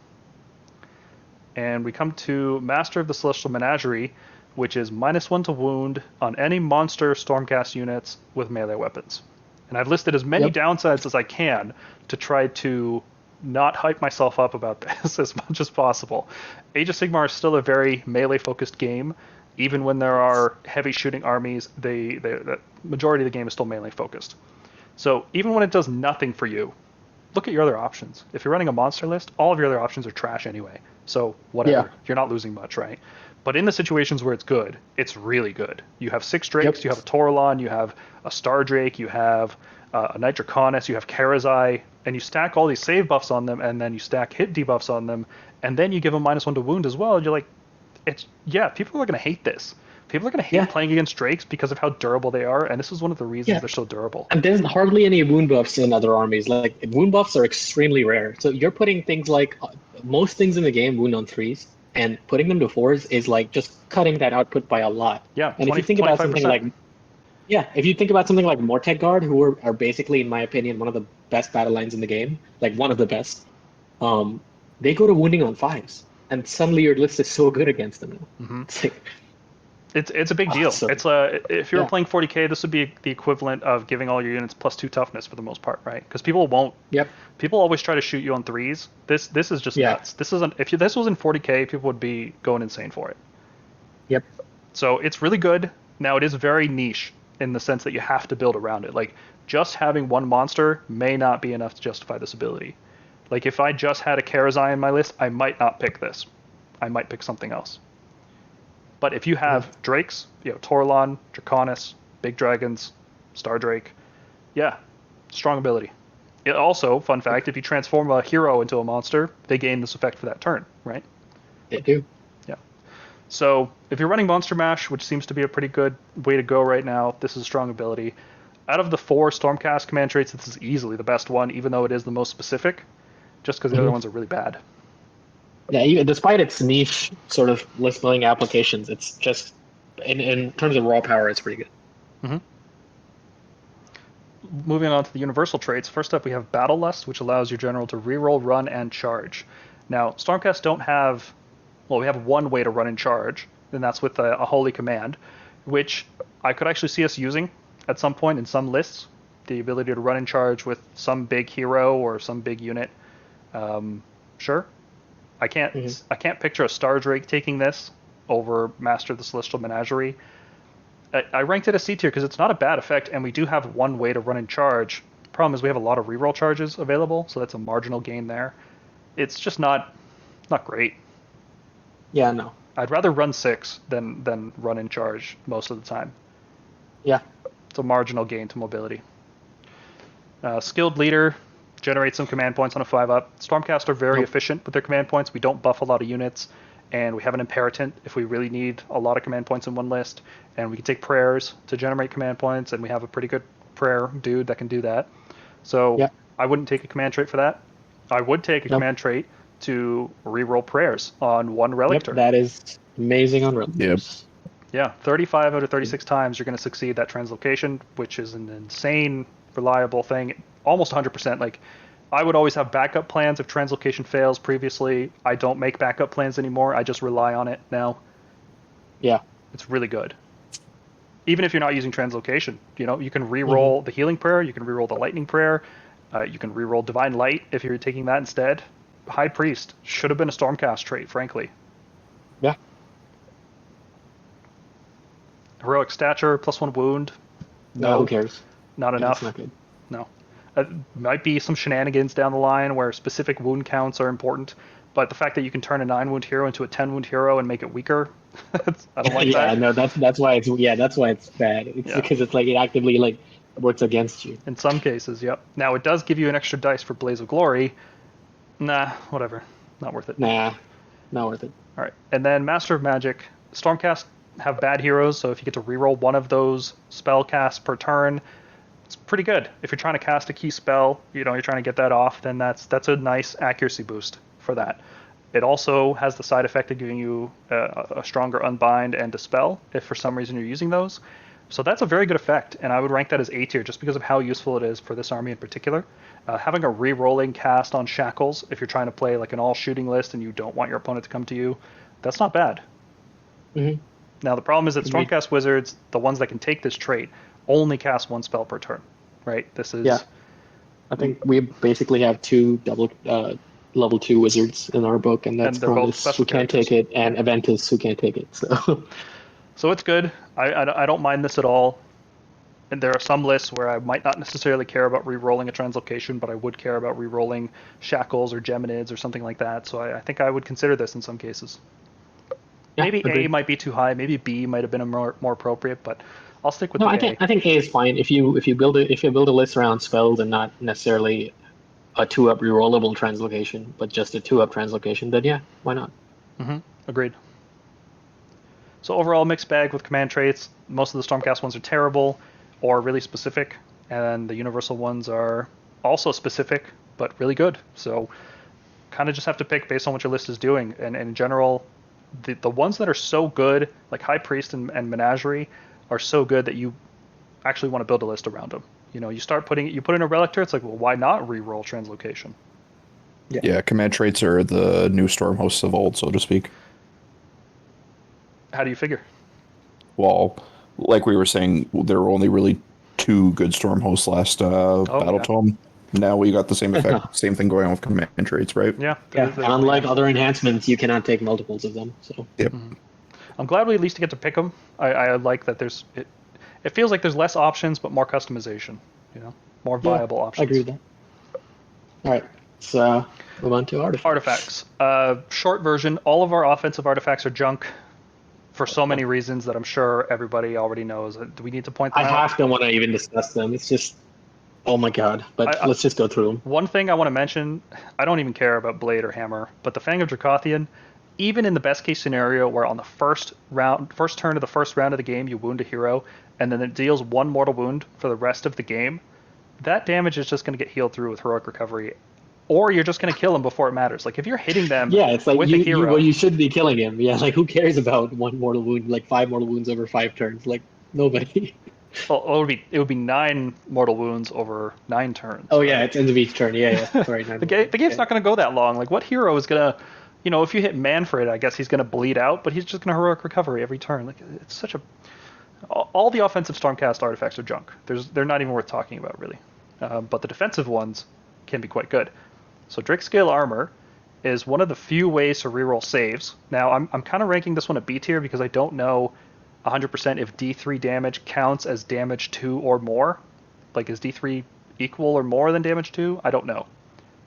And we come to Master of the Celestial Menagerie, which is -1 to wound on any monster Stormcast units with melee weapons. And I've listed as many downsides as I can to try to not hype myself up about this as much as possible. Age of Sigmar is still a very melee-focused game. Even when there are heavy shooting armies, the majority of the game is still melee-focused. So even when it does nothing for you, look at your other options. If you're running a monster list, all of your other options are trash anyway. So whatever, you're not losing much, right? But in the situations where it's good, it's really good. You have 6 Drakes, you have a Taurolon, you have a Star Drake, you have a Knight Draconis, you have Karazai, and you stack all these save buffs on them, and then you stack hit debuffs on them, and then you give them -1 to wound as well, and you're like, people are going to hate this. People are going to hate playing against Drakes because of how durable they are, and this is one of the reasons they're so durable. And there's hardly any wound buffs in other armies. Like, wound buffs are extremely rare. So you're putting things like, most things in the game wound on 3s, and putting them to 4s is like just cutting that output by a lot. Yeah, and if you think about something like, Mortec Guard, who are basically, in my opinion, one of the best battle lines in the game, like one of the best, they go to wounding on 5s, and suddenly your list is so good against them now. It's like, it's a big deal. Awesome. It's if you're playing 40k, this would be the equivalent of giving all your units +2 toughness for the most part, right? Because people won't. People always try to shoot you on 3s. This is just nuts. This isn't. If this was in 40k, people would be going insane for it. So it's really good. Now it is very niche in the sense that you have to build around it. Like, just having one monster may not be enough to justify this ability. Like, if I just had a Karazai in my list, I might not pick this. I might pick something else. But if you have Drakes, Taurolon, Draconis, Big Dragons, Star Drake, strong ability. It also, fun fact, if you transform a hero into a monster, they gain this effect for that turn, right? They do. So if you're running Monster Mash, which seems to be a pretty good way to go right now, this is a strong ability. Out of the 4 Stormcast command traits, this is easily the best one, even though it is the most specific, just because the other ones are really bad. Yeah, despite its niche sort of list building applications, it's just, in terms of raw power, it's pretty good. Moving on to the universal traits, first up we have Battle Lust, which allows your general to reroll, run, and charge. Now, Stormcast don't have... Well, we have one way to run and charge, and that's with a Holy Command, which I could actually see us using at some point in some lists, the ability to run and charge with some big hero or some big unit. Sure. I can't picture a Star Drake taking this over Master of the Celestial Menagerie. I ranked it as C tier because it's not a bad effect, and we do have one way to run and charge. Problem is we have a lot of reroll charges available, so that's a marginal gain there. It's just not great. Yeah, no. I'd rather run 6 than run and charge most of the time. Yeah. It's a marginal gain to mobility. Skilled Leader generates some command points on a 5-up. Stormcast are very efficient with their command points. We don't buff a lot of units, and we have an Imperatant if we really need a lot of command points in one list, and we can take Prayers to generate command points, and we have a pretty good prayer dude that can do that. So I wouldn't take a command trait for that. I would take a command trait to reroll Prayers on one Relictor. That is amazing on Relictors. Yeah, 35 out of 36 times you're going to succeed that translocation, which is an insane reliable thing. Almost 100%. Like, I would always have backup plans if translocation fails previously. I don't make backup plans anymore. I just rely on it now. Yeah. It's really good. Even if you're not using translocation, you can re-roll the healing prayer, you can re-roll the lightning prayer, you can re-roll divine light if you're taking that instead. High priest should have been a Stormcast trait, frankly. Yeah. Heroic stature, +1 wound. No, who cares? Not enough. That's not good. No. Might be some shenanigans down the line where specific wound counts are important, but the fact that you can turn a 9-wound hero into a 10-wound hero and make it weaker, I don't like that. Yeah, no, that's why it's bad. It's because it's like it actively like works against you. In some cases, yep. Now it does give you an extra dice for Blaze of Glory. Nah, whatever. Not worth it. Nah, not worth it. All right, and then Master of Magic. Stormcast have bad heroes, so if you get to reroll one of those spell casts per turn, it's pretty good. If you're trying to cast a key spell, you're trying to get that off, then that's a nice accuracy boost for that. It also has the side effect of giving you a stronger Unbind and Dispel if for some reason you're using those. So that's a very good effect, and I would rank that as A tier just because of how useful it is for this army in particular. Having a re-rolling cast on Shackles if you're trying to play like an all-shooting list and you don't want your opponent to come to you, that's not bad. Mm-hmm. Now the problem is that Stormcast Wizards, the ones that can take this trait, only cast one spell per turn, right? This is... Yeah. I think we basically have two double level 2 wizards in our book, and that's Cronus, who can't take it, and Aventus, who can't take it. So it's good. I don't mind this at all. And there are some lists where I might not necessarily care about re-rolling a translocation, but I would care about re-rolling Shackles or Geminids or something like that. So I think I would consider this in some cases. Yeah, maybe agreed. A might be too high. Maybe B might have been more appropriate, but I'll stick with A. I think A is fine. If you build a list around spells and not necessarily a 2-up rerollable translocation, but just a 2-up translocation, then yeah, why not? Mm-hmm. Agreed. So overall, mixed bag with command traits. Most of the Stormcast ones are terrible or really specific, and the universal ones are also specific but really good. So kind of just have to pick based on what your list is doing. And in general, the ones that are so good, like High Priest and Menagerie, are so good that you actually want to build a list around them. You put in a Relictor, it's like, well, why not re-roll translocation? Yeah, command traits are the new Stormhosts of old, so to speak. How do you figure? Well, like we were saying, there were only really 2 good Stormhosts last Battle Tome. Now we got the same effect, same thing going on with command traits, right? Yeah. And unlike other enhancements, you cannot take multiples of them. So. Yep. Mm-hmm. I'm glad we at least get to pick them. I like that it feels like there's less options, but more customization, more viable options. I agree with that. All right, so move on to artifacts. Short version, all of our offensive artifacts are junk for so many reasons that I'm sure everybody already knows. Do we need to point them out? I half don't want to even discuss them. It's just, oh my god, but let's just go through them. One thing I want to mention, I don't even care about Blade or Hammer, but the Fang of Dracothian, even in the best case scenario where on the first turn of the first round of the game you wound a hero and then it deals 1 mortal wound for the rest of the game, that damage is just going to get healed through with heroic recovery, or you're just going to kill them before it matters. Like if you're hitting them it's like with a hero, you should be killing him. Yeah, like who cares about 1 mortal wound, like 5 mortal wounds over 5 turns? Like nobody. Well, it would be 9 mortal wounds over 9 turns. Oh yeah, it's end of each turn. Yeah. Sorry, the game's not going to go that long. Like what hero is going to, if you hit Manfred, I guess he's going to bleed out, but he's just going to heroic recovery every turn. Like it's such a. All the offensive Stormcast artifacts are junk. They're not even worth talking about really, but the defensive ones can be quite good. So Drakescale Armor is one of the few ways to reroll saves. Now I'm kind of ranking this one a B tier because I don't know 100% if D3 damage counts as damage 2 or more. Like is D3 equal or more than damage 2? I don't know.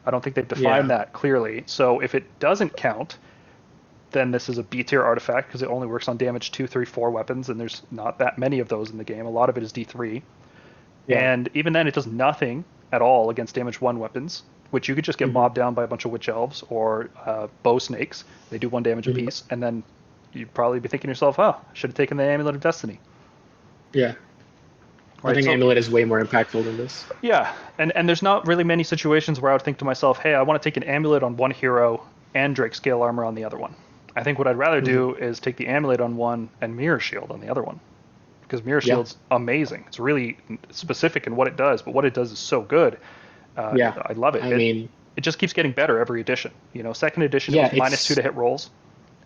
I don't think they've defined that clearly. So if it doesn't count, then this is a B tier artifact because it only works on damage 2, 3, 4 weapons, and there's not that many of those in the game. A lot of it is D3. Yeah. And even then it does nothing at all against damage 1 weapons, which you could just get mobbed down by a bunch of witch elves or bow snakes. They do 1 damage apiece, and then you'd probably be thinking to yourself, I should have taken the Amulet of Destiny. Yeah. Right, I think Amulet is way more impactful than this. Yeah, and there's not really many situations where I would think to myself, hey, I want to take an Amulet on one hero and Drakescale Armor on the other one. I think what I'd rather do is take the Amulet on one and Mirror Shield on the other one. Because Mirror Shield's amazing. It's really specific in what it does, but what it does is so good. I love it. It just keeps getting better every edition. Second edition it was -2 to hit rolls,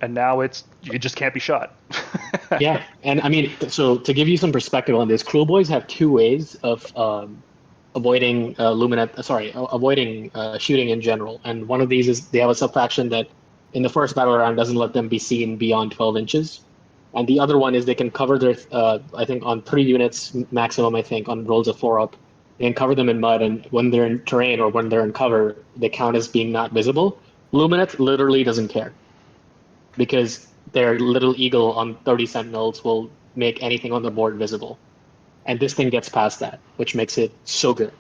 and now you just can't be shot. Yeah, and so to give you some perspective on this, Cruel Boys have 2 ways of avoiding avoiding shooting in general. And one of these is they have a sub-faction that in the first battle round doesn't let them be seen beyond 12 inches. And the other one is they can cover their, I think on 3 units maximum, on rolls of 4 up, they can cover them in mud, and when they're in terrain or when they're in cover, they count as being not visible. Lumineth literally doesn't care, because their little eagle on 30 sentinels will make anything on the board visible. And this thing gets past that, which makes it so good.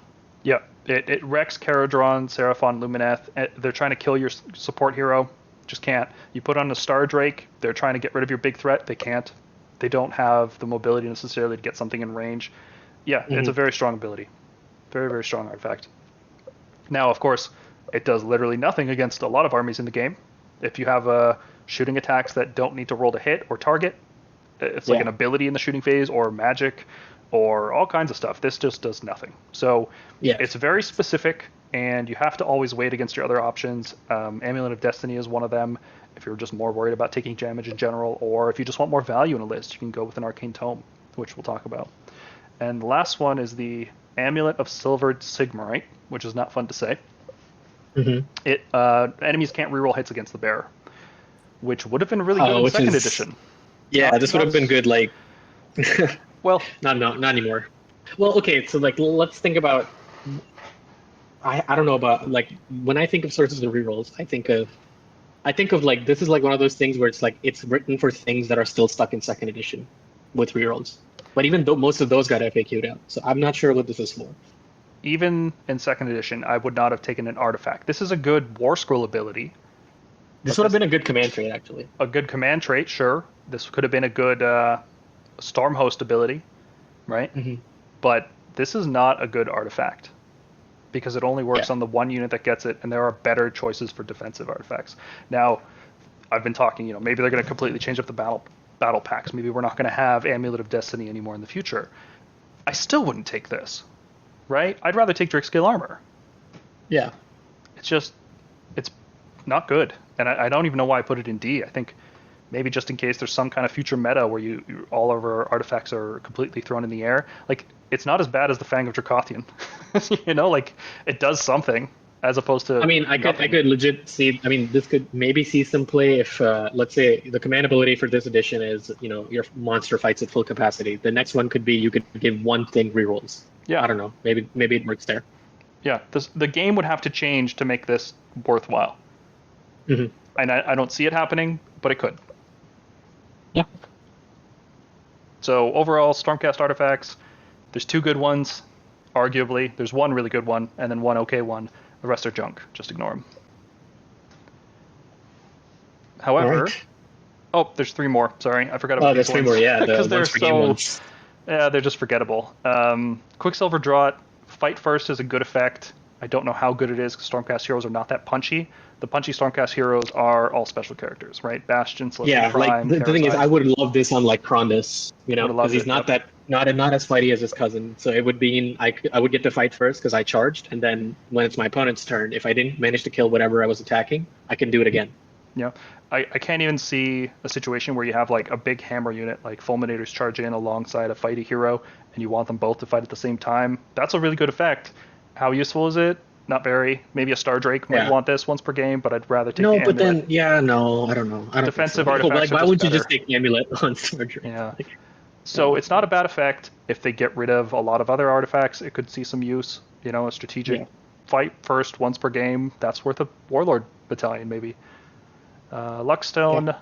Yeah, it wrecks Caradron, Seraphon, Lumineth. They're trying to kill your support hero. Just can't. You put on a Star Drake, they're trying to get rid of your big threat. They can't. They don't have the mobility necessarily to get something in range. Yeah, it's a very strong ability. Very, very strong artifact. Now, of course, it does literally nothing against a lot of armies in the game. If you have shooting attacks that don't need to roll to hit or target, it's like an ability in the shooting phase or magic or all kinds of stuff. This just does nothing. So it's very specific, and you have to always wait against your other options. Amulet of Destiny is one of them, if you're just more worried about taking damage in general, or if you just want more value in a list, you can go with an Arcane Tome, which we'll talk about. And the last one is the Amulet of Silvered Sigmar, which is not fun to say. Enemies can't reroll hits against the bearer, which would have been really good in second edition. Yeah, this would have been good, well, not anymore. Well, okay, so let's think about. I don't know about when I think of sources of rerolls, I think of this is one of those things where it's written for things that are still stuck in second edition with rerolls. But even though most of those got FAQ'd out, so I'm not sure what this is for. Even in second edition, I would not have taken an artifact. This is a good War Scroll ability. This would have been a good command trait, actually. A good command trait, sure. This could have been a good Stormhost ability, right? But this is not a good artifact, because it only works on the one unit that gets it, and there are better choices for defensive artifacts. Now, I've been talking, maybe they're going to completely change up the battle packs. Maybe we're not going to have Amulet of Destiny anymore in the future. I still wouldn't take this, right? I'd rather take Drake-Scale Armor. Yeah. It's not good. And I don't even know why I put it in D. I think maybe just in case there's some kind of future meta where all of our artifacts are completely thrown in the air. It's not as bad as the Fang of Dracothian. It does something as opposed to. I could legit see. This could maybe see some play if, let's say, the command ability for this edition is, your monster fights at full capacity. The next one could be you could give one thing rerolls. Yeah. I don't know. Maybe it works there. Yeah. The game would have to change to make this worthwhile. And I don't see it happening, but it could. Yeah. So overall, Stormcast artifacts, there's 2 good ones, arguably. There's 1 really good one, and then 1 okay one. The rest are junk. Just ignore them. However, there's 3 more. Sorry, I forgot about these ones. There's 3 more, yeah. Because they're just forgettable. Quicksilver Draught, Fight First is a good effect. I don't know how good it is because Stormcast heroes are not that punchy. The punchy Stormcast heroes are all special characters, right? Bastion, Celestial Prime. The thing is, I would love this on Krondus, because he's not as fighty as his cousin. So it would mean I would get to fight first because I charged, and then when it's my opponent's turn, if I didn't manage to kill whatever I was attacking, I can do it again. Yeah, I can't even see a situation where you have a big hammer unit like Fulminators charge in alongside a fighty hero, and you want them both to fight at the same time. That's a really good effect. How useful is it? Not very. Maybe a Star Drake might want this once per game, but I'd rather take the Amulet. But then, I don't know. I don't Defensive artifacts why would you just take the Amulet on Star Drake? Yeah. So it's not a bad effect. If they get rid of a lot of other artifacts, it could see some use. A strategic fight first once per game. That's worth a Warlord battalion, maybe. Luckstone. Yeah.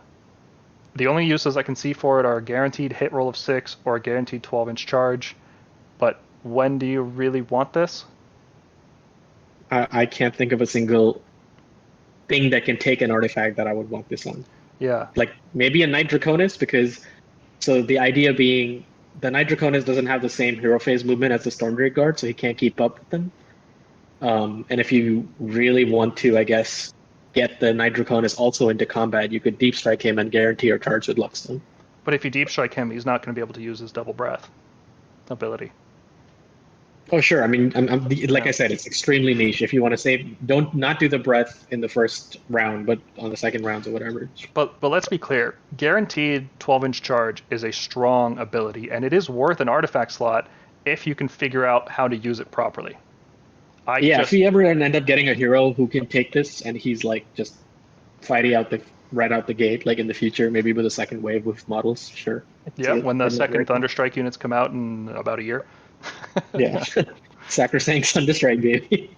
The only uses I can see for it are a guaranteed hit roll of 6 or a guaranteed 12-inch charge. But when do you really want this? I can't think of a single thing that can take an artifact that I would want this on. Yeah. Maybe a Knight Draconis, because the idea being the Knight Draconis doesn't have the same hero phase movement as the Stormdrake Guard, so he can't keep up with them. And if you really want to, I guess, get the Night Draconis also into combat, you could Deep Strike him and guarantee your charge with Luckstone. But if you Deep Strike him, he's not going to be able to use his Double Breath ability. Oh, sure. I mean, like I said, it's extremely niche. If you want to save, not do the breath in the first round, but on the second rounds or whatever. But let's be clear. Guaranteed 12-inch charge is a strong ability, and it is worth an artifact slot if you can figure out how to use it properly. If you ever end up getting a hero who can take this, and he's like just fighting right out the gate, like in the future, maybe with a second wave with models, sure. Yeah, when the second Thunderstrike units come out in about a year. Yeah. Sacrosanct Thunderstrike, baby.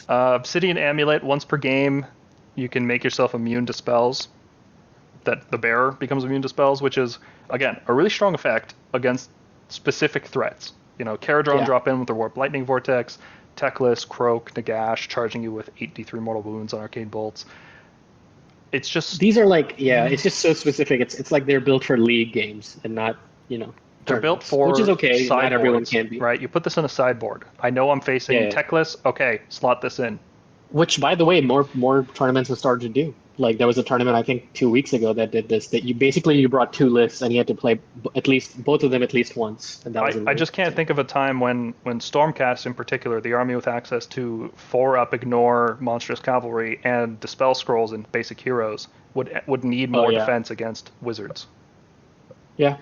Obsidian Amulet, once per game, you can make yourself immune to spells. That the bearer becomes immune to spells, which is, again, a really strong effect against specific threats. Caradron drop in with the Warp Lightning Vortex, Teclis, Croak, Nagash, charging you with 8d3 mortal wounds on Arcane Bolts. It's just... These are like, it's just so specific. It's like they're built for League games and not, They're built for which is okay. Not everyone can be. Right, you put this in a sideboard. I know I'm facing Teclis. Okay, slot this in. Which, by the way, more tournaments have started to do. Like there was a tournament I think 2 weeks ago that did this. That you brought two lists and you had to play both of them at least once. And that was I just can't think of a time when Stormcast in particular, the army with access to 4-up ignore monstrous cavalry and dispel scrolls and basic heroes would need more defense against wizards. Yeah.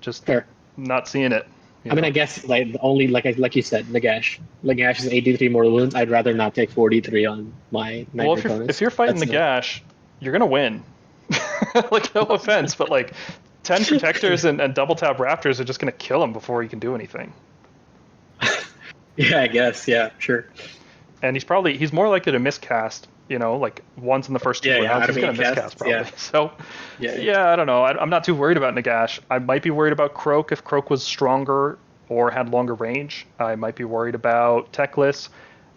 Just fair. Not seeing it. I mean, I guess only like you said, Nagash. Nagash is 83 mortal wounds. I'd rather not take 43 on my Night Draconis. Well, if you're fighting Nagash, you're gonna win. Like, no offense, but like 10 protectors and double tap raptors are just gonna kill him before he can do anything. Yeah, I guess. Yeah, sure. And he's more likely to miscast. Like once in the first 2 rounds, he's gonna miscast probably. Yeah. So, I don't know. I'm not too worried about Nagash. I might be worried about Croak if Croak was stronger or had longer range. I might be worried about Teclis.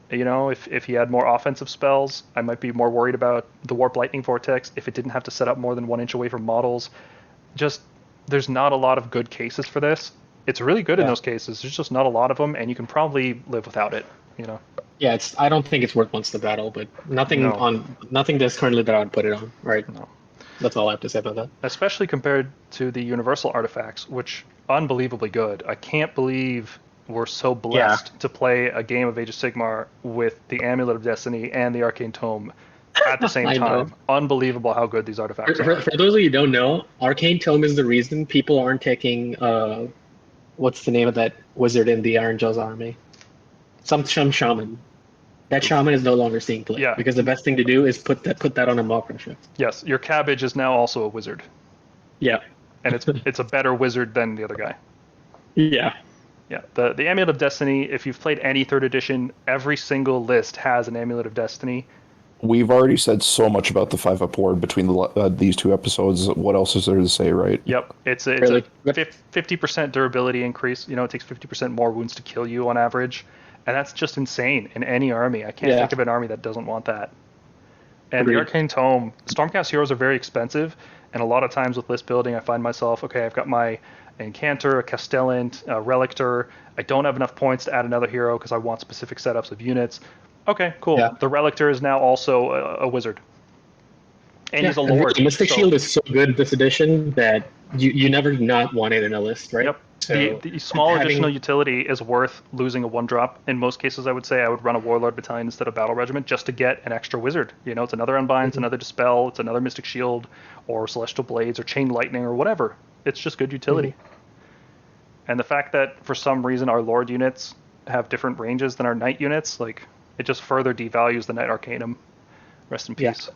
If he had more offensive spells. I might be more worried about the Warp Lightning Vortex if it didn't have to set up more than 1 inch away from models. Just there's not a lot of good cases for this. It's really good in those cases. There's just not a lot of them, and you can probably live without it. Yeah, I don't think it's worth once the battle, but nothing that's currently that I would put it on. Right. No. That's all I have to say about that. Especially compared to the Universal Artifacts, which unbelievably good. I can't believe we're so blessed to play a game of Age of Sigmar with the Amulet of Destiny and the Arcane Tome at the same time. Unbelievable how good these artifacts are. For those of you who don't know, Arcane Tome is the reason people aren't taking what's the name of that wizard in the Iron Jaws army? Some shaman. That shaman is no longer seeing play. Yeah. Because the best thing to do is put that on a mock shift. Yes, your cabbage is now also a wizard. Yeah. And it's a better wizard than the other guy. Yeah. Yeah. The Amulet of Destiny, if you've played any 3rd edition, every single list has an Amulet of Destiny. We've already said so much about the 5-up ward between these 2 episodes. What else is there to say, right? Yep. It's a 50% durability increase. It takes 50% more wounds to kill you on average. And that's just insane in any army. I can't think of an army that doesn't want that. And Agreed. The Arcane Tome, Stormcast heroes are very expensive, and a lot of times with list building, I find myself, okay, I've got my Incantor, a Castellant, a Relictor. I don't have enough points to add another hero because I want specific setups of units. Okay, cool. Yeah. The Relictor is now also a wizard. And he's a lord. Mystic Shield is so good this edition that you never not want it in a list, right? Yep. So the small additional utility is worth losing a 1-drop. In most cases, I would say I would run a Warlord Battalion instead of Battle Regiment just to get an extra wizard. It's another Unbind, it's another Dispel, it's another Mystic Shield, or Celestial Blades, or Chain Lightning, or whatever. It's just good utility. And the fact that for some reason our Lord units have different ranges than our Knight units, it just further devalues the Knight Arcanum. Rest in peace.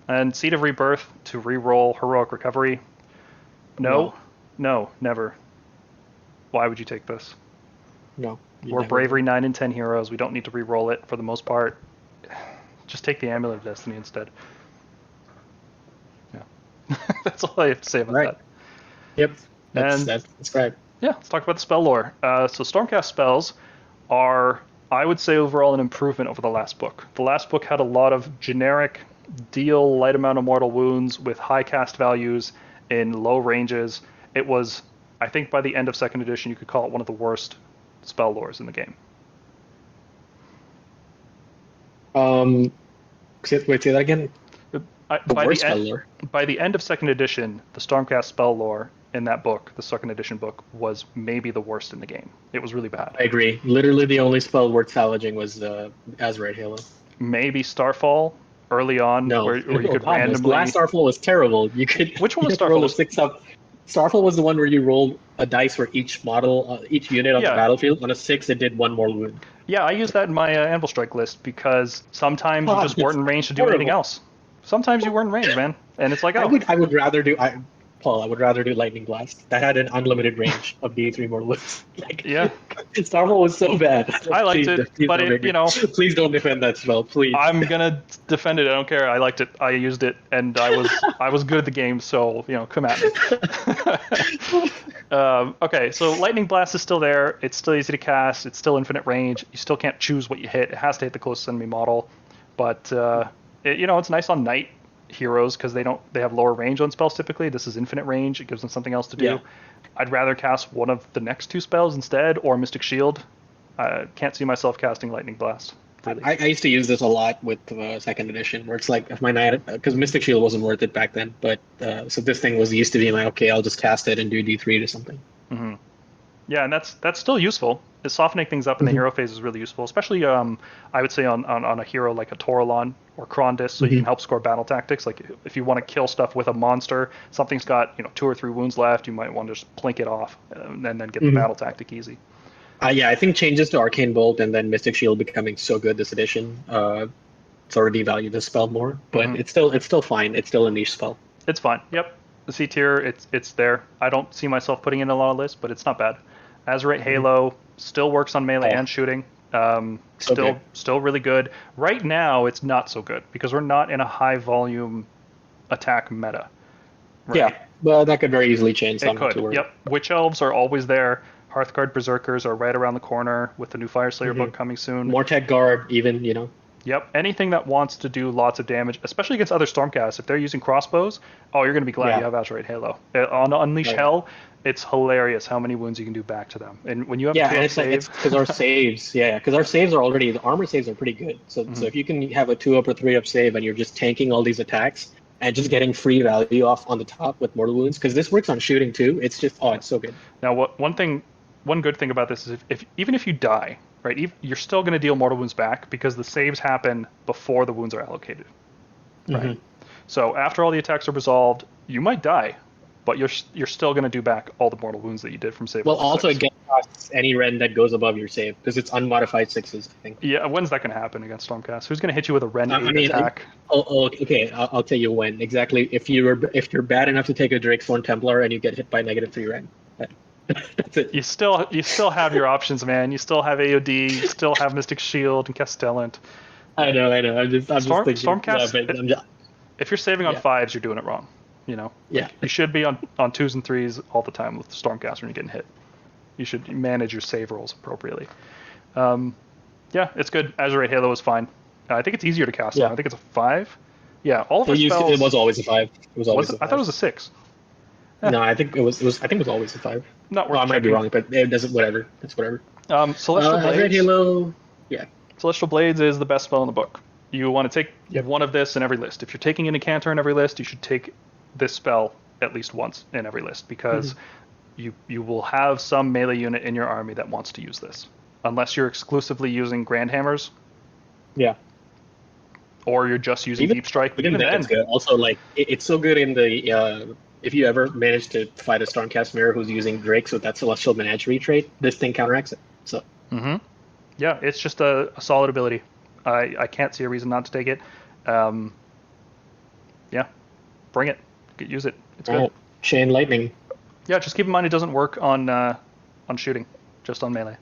And Seed of Rebirth to reroll Heroic Recovery. No, never. Why would you take this? No. We're Bravery 9 and 10 heroes. We don't need to re-roll it for the most part. Just take the Amulet of Destiny instead. Yeah. That's all I have to say about that. Yep. That's right. Yeah, let's talk about the spell lore. So Stormcast spells are, I would say, overall an improvement over the last book. The last book had a lot of generic deal light amount of mortal wounds with high cast values in low ranges. It was, I think by the end of 2nd edition, you could call it one of the worst spell lores in the game. Say that again. By the end of second edition, the Stormcast spell lore in that book, the second edition book, was maybe the worst in the game. It was really bad. I agree. Literally, the only spell worth salvaging was Azerite Halo. Maybe Starfall early on, where you could randomly. Last Starfall was terrible. You could. Which one was Starfall? Roll a 6 up. Starfall was the one where you rolled a dice for each model, each unit on the battlefield. On a 6, it did 1 more wound. Yeah, I used that in my Anvil Strike list because sometimes you just weren't in range to do anything else. Sometimes you weren't in range, man, and it's like, I would rather do Lightning Blast. That had an unlimited range of D3 more wounds. Yeah, Starfall was so bad. I liked it, but please don't defend that spell, please. I'm gonna defend it. I don't care. I liked it. I used it, and I was good at the game. So come at me. Okay, so Lightning Blast is still there. It's still easy to cast. It's still infinite range. You still can't choose what you hit. It has to hit the closest enemy model, but it's nice on Knight heroes because they have lower range on spells typically. This is infinite range. It gives them something else to do. Yeah. I'd rather cast one of the next 2 spells instead, or Mystic Shield. Can't see myself casting Lightning Blast. Really. I used to use this a lot with second edition, where it's like if my Knight, because Mystic Shield wasn't worth it back then, but so this thing used to be okay, I'll just cast it and do D3 to something. Mm-hmm. Yeah, and that's still useful. Softening things up in the hero phase is really useful, especially I would say on a hero like a Toralon or Krondys, so you can help score battle tactics. Like if you want to kill stuff with a monster, something's got 2 or 3 wounds left, you might want to just plink it off and then get the battle tactic easy. Yeah, I think changes to Arcane Bolt and then Mystic Shield becoming so good this edition sort of devalue this spell more, but it's still fine. It's still a niche spell. It's fine. Yep, the C tier, it's there. I don't see myself putting it in a lot of lists, but it's not bad. Azerite Halo still works on melee and shooting. Still really good. Right now, it's not so good because we're not in a high volume attack meta. Right? Yeah, but that could very easily change. It could. Yep. Witch Elves are always there. Hearthguard Berserkers are right around the corner with the new Fireslayer book coming soon. Mortec Guard, even, Yep. Anything that wants to do lots of damage, especially against other Stormcasts, if they're using crossbows, you're going to be glad you have Azerite Halo. On Unleash Hell, it's hilarious how many wounds you can do back to them. And when you have and it's because our saves, because our saves are already, the armor saves are pretty good. So if you can have a 2-up or 3-up save and you're just tanking all these attacks and just getting free value off on the top with mortal wounds, because this works on shooting too. It's just, it's so good. Now, one good thing about this is even if you die, right, you're still going to deal mortal wounds back because the saves happen before the wounds are allocated. Right. So after all the attacks are resolved, you might die, but you're still going to do back all the mortal wounds that you did from save. Well, also it gets past any rend that goes above your save because it's unmodified 6s, I think. Yeah, when's that going to happen against Stormcast? Who's going to hit you with a rend attack? Okay. I'll tell you when exactly. If you're bad enough to take a Drakesworn Templar and you get hit by -3 rend. That's it. You still have your options, man. You still have AOD. You still have Mystic Shield and Castellant. I know. I'm just thinking. Stormcast. If you're saving on 5s, you're doing it wrong. Yeah. You should be on 2s and 3s all the time with Stormcast when you're getting hit. You should manage your save rolls appropriately. Yeah, it's good. Azerite Halo is fine. I think it's easier to cast. I think it's a 5. Yeah, all of our spells. It was always a 5. It was always. I thought it was a 6. No, I think it was. I think it was always a 5. Not worth I might be wrong, but it doesn't. Whatever. It's whatever. Celestial Blades. Halo. Yeah. Celestial Blades is the best spell in the book. You want to take one of this in every list. If you're taking an Incantor in every list, you should take this spell at least once in every list because you will have some melee unit in your army that wants to use this, unless you're exclusively using Grand Hammers. Yeah. Or you're just using Deep Strike. Even then, it's good. Also, it's so good in the if you ever manage to fight a Stormcast mirror who's using Drakes with that Celestial Menagerie trait, this thing counteracts it. So. Yeah, it's just a solid ability. I can't see a reason not to take it. Yeah, bring it. Use it. It's good. Chain Lightning. Yeah, just keep in mind it doesn't work on shooting, just on melee.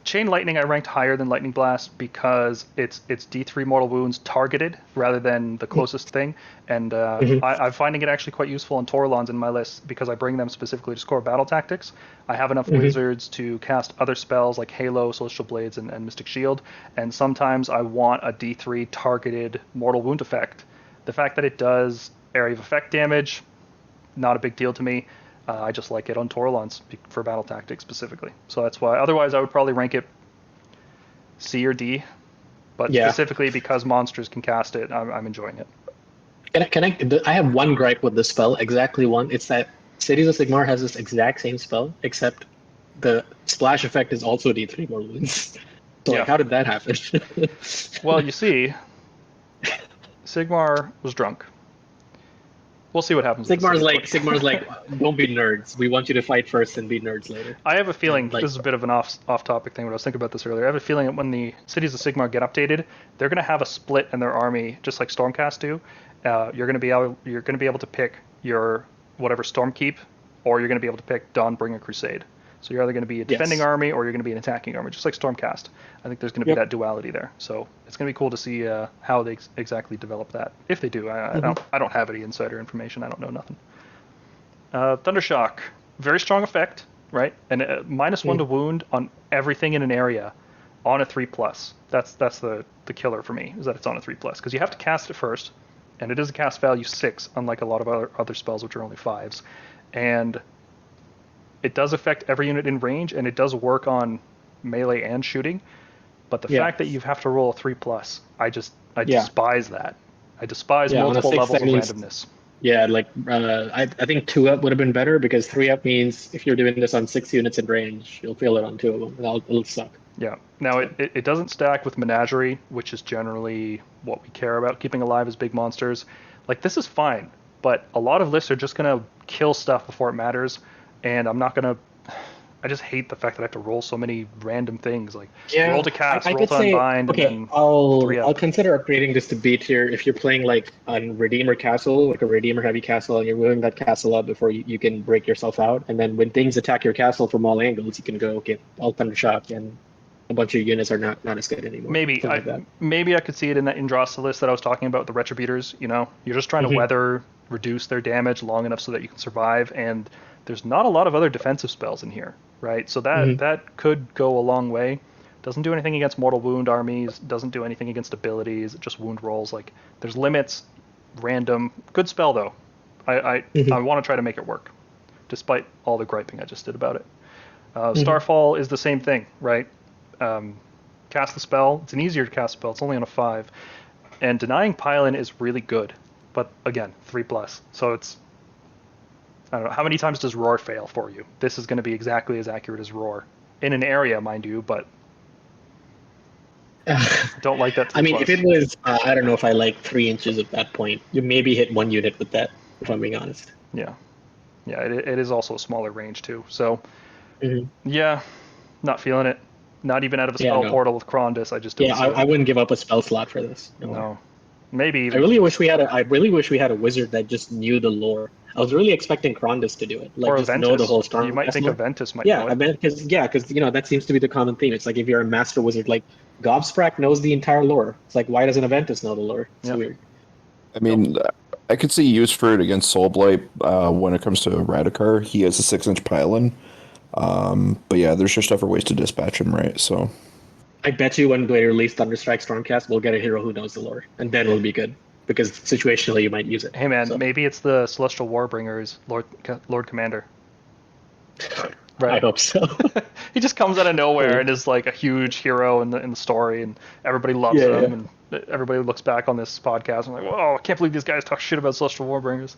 Chain Lightning I ranked higher than Lightning Blast because it's D3 mortal wounds targeted rather than the closest thing, and I'm finding it actually quite useful on Toralons in my list because I bring them specifically to score battle tactics. I have enough wizards to cast other spells like Halo, Celestial Blades, and Mystic Shield, and sometimes I want a D3 targeted mortal wound effect. The fact that it does area of effect damage, not a big deal to me. I just like it on Toralons for battle tactics specifically. So that's why. Otherwise, I would probably rank it C or D. But specifically because monsters can cast it, I'm enjoying it. I have one gripe with this spell, exactly one. It's that Cities of Sigmar has this exact same spell, except the splash effect is also D3 more wounds. So like, how did that happen? Well, you see, Sigmar was drunk. We'll see what happens. Sigmar's like, don't be nerds. We want you to fight first and be nerds later. I have a feeling, this is a bit of an off-topic thing, but I was thinking about this earlier. I have a feeling that when the Cities of Sigmar get updated, they're going to have a split in their army, just like Stormcast do. You're going to be able to pick your whatever Stormkeep, or you're going to be able to pick Dawnbringer Crusade. So you're either going to be a defending army or you're going to be an attacking army, just like Stormcast. I think there's going to be that duality there. So it's going to be cool to see how they exactly develop that, if they do. I don't have any insider information. I don't know nothing. Thundershock, very strong effect, right? And -1 to wound on everything in an area on a 3+. That's the killer for me, is that it's on a 3+, because you have to cast it first, and it is a cast value 6, unlike a lot of other spells which are only 5s. And it does affect every unit in range, and it does work on melee and shooting. But the fact that you have to roll a 3+, I despise that. I despise multiple levels of randomness. Yeah, like I think 2-up would have been better, because 3-up means if you're doing this on 6 units in range, you'll feel it on 2 of them, and it'll suck. Yeah. Now it doesn't stack with Menagerie, which is generally what we care about, keeping alive as big monsters. Like, this is fine, but a lot of lists are just gonna kill stuff before it matters. And I'm not going to... I just hate the fact that I have to roll so many random things. Like, roll to cast, roll to unbind, okay, and then I'll consider upgrading this to B tier if you're playing, like, on Redeemer Castle, like a Redeemer-heavy castle, and you're moving that castle up before you can break yourself out. And then when things attack your castle from all angles, you can go, okay, I'll Thundershock, and a bunch of units are not as good anymore. Maybe I could see it in that Indrasta list that I was talking about, the Retributors, you know? You're just trying to reduce their damage long enough so that you can survive, and... there's not a lot of other defensive spells in here, right? So that could go a long way. Doesn't do anything against mortal wound armies, doesn't do anything against abilities, just wound rolls. Like, there's limits, random. Good spell, though. I want to try to make it work, despite all the griping I just did about it. Starfall is the same thing, right? Cast the spell. It's an easier to cast spell. It's only on a 5. And Denying Pylon is really good. But, again, 3+. So it's... I don't know, how many times does Roar fail for you? This is going to be exactly as accurate as Roar. In an area, mind you, but... don't like that 3+. I mean, if it was, I don't know if I like 3 inches at that point. You maybe hit 1 unit with that, if I'm being honest. Yeah. Yeah, it is also a smaller range, too. So, yeah, not feeling it. Not even out of a spell portal with Krondys. I just don't see I wouldn't give up a spell slot for this. No. Maybe. I really wish we had a wizard that just knew the lore. I was really expecting Krondys to do it, like, or just Aventus. know the whole Storm. You might think Aventus might know it. because that seems to be the common theme. It's like, if you're a master wizard, like Gobsprak knows the entire lore. It's like, why doesn't Aventus know the lore? It's weird. I mean, I could see use for it against Soulblight when it comes to Radikar. He has a 6-inch pylon, but yeah, there's just other ways to dispatch him, right? So I bet you when they release Thunderstrike Stormcast, we'll get a hero who knows the lore, and then we'll be good. Because situationally you might use it. Hey man, maybe it's the Celestial Warbringers Lord Commander. Right. I hope so. He just comes out of nowhere and is like a huge hero in the story, and everybody loves him, and everybody looks back on this podcast and like, whoa, I can't believe these guys talk shit about Celestial Warbringers.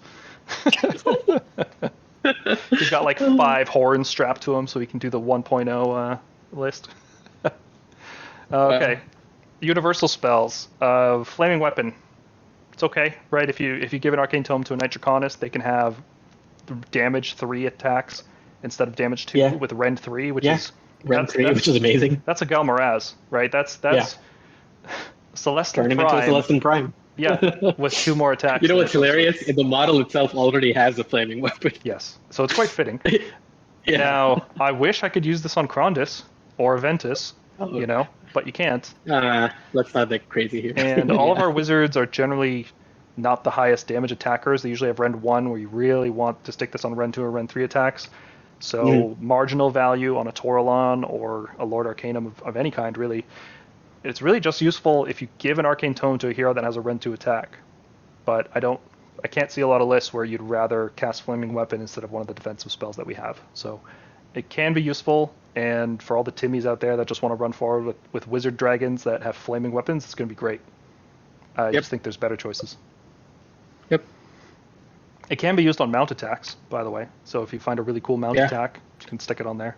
He's got like 5 horns strapped to him so he can do the 1.0 list. Okay. Universal spells. Flaming Weapon. It's okay, right? If you give an Arcane Tome to a Knight Draconis, they can have damage 3 attacks instead of damage 2 with Rend 3, which is Rend 3, which is amazing. That's a Galmaraz, right? That's Celestin Turn him Prime. into a Celestin Prime. Yeah, with 2 more attacks. You know what's hilarious? The model itself already has a flaming weapon. Yes, so it's quite fitting. Now, I wish I could use this on Krondys or Aventus, but you can't. Let's not get crazy here. And all of our wizards are generally not the highest damage attackers. They usually have Rend 1, where you really want to stick this on Rend 2 or Rend 3 attacks. So marginal value on a Toralon or a Lord Arcanum of any kind, really. It's really just useful if you give an Arcane Tome to a hero that has a Rend 2 attack. But I can't see a lot of lists where you'd rather cast Flaming Weapon instead of one of the defensive spells that we have. So it can be useful. And for all the Timmies out there that just want to run forward with wizard dragons that have flaming weapons, it's going to be great. I just think there's better choices. Yep. It can be used on mount attacks, by the way. So if you find a really cool mount attack, you can stick it on there.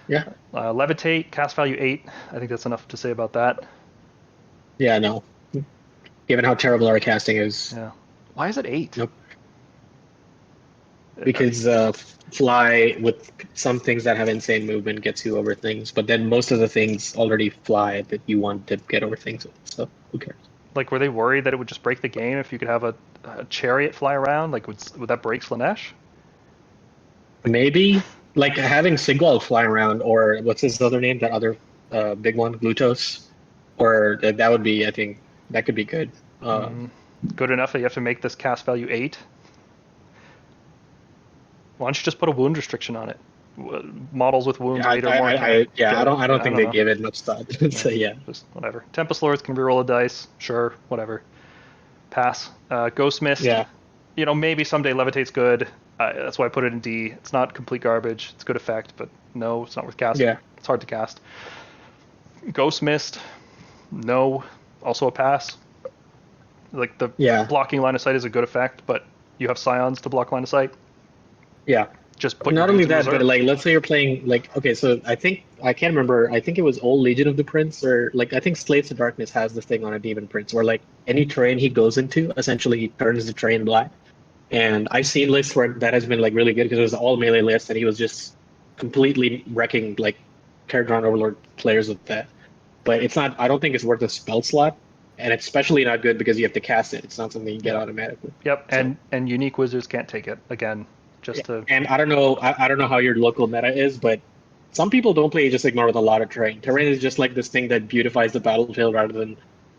Yeah. Levitate, cast value 8. I think that's enough to say about that. Yeah, no. Given how terrible our casting is. Yeah. Why is it 8? Nope. Because fly with some things that have insane movement gets you over things, but then most of the things already fly that you want to get over things with, so who cares? Like, were they worried that it would just break the game if you could have a chariot fly around? Like, would that break Slanesh? Maybe. Like, having Sigwald fly around, or what's his other name, that other big one, Glutos? Or that would be, I think, that could be good. Good enough that you have to make this cast value 8? Why don't you just put a wound restriction on it? Models with wounds 8 or more. I don't think they give it much thought. So just whatever. Tempest Lords can reroll a dice. Sure, whatever. Pass. Ghost Mist. Yeah. You know, maybe someday Levitate's good. That's why I put it in D. It's not complete garbage. It's good effect, but no, it's not worth casting. Yeah. It's hard to cast. Ghost Mist. No. Also a pass. Like, the blocking line of sight is a good effect, but you have Scions to block line of sight. Yeah. Just put not only that, but like, let's say you're playing, like, okay, so I can't remember, I think it was old Legion of the Prince, or like, I think Slaves of Darkness has this thing on a Demon Prince where, like, any terrain he goes into, essentially he turns the terrain black. And I've seen lists where that has been like really good because it was all melee lists and he was just completely wrecking like Terradron Overlord players with that. But it's not, I don't think it's worth a spell slot. And it's especially not good because you have to cast it. It's not something you get automatically. Yep, so. And unique wizards can't take it again. And I don't know how your local meta is, but some people don't play Age of Sigmar with a lot of terrain. Terrain is just like this thing that beautifies the battlefield rather than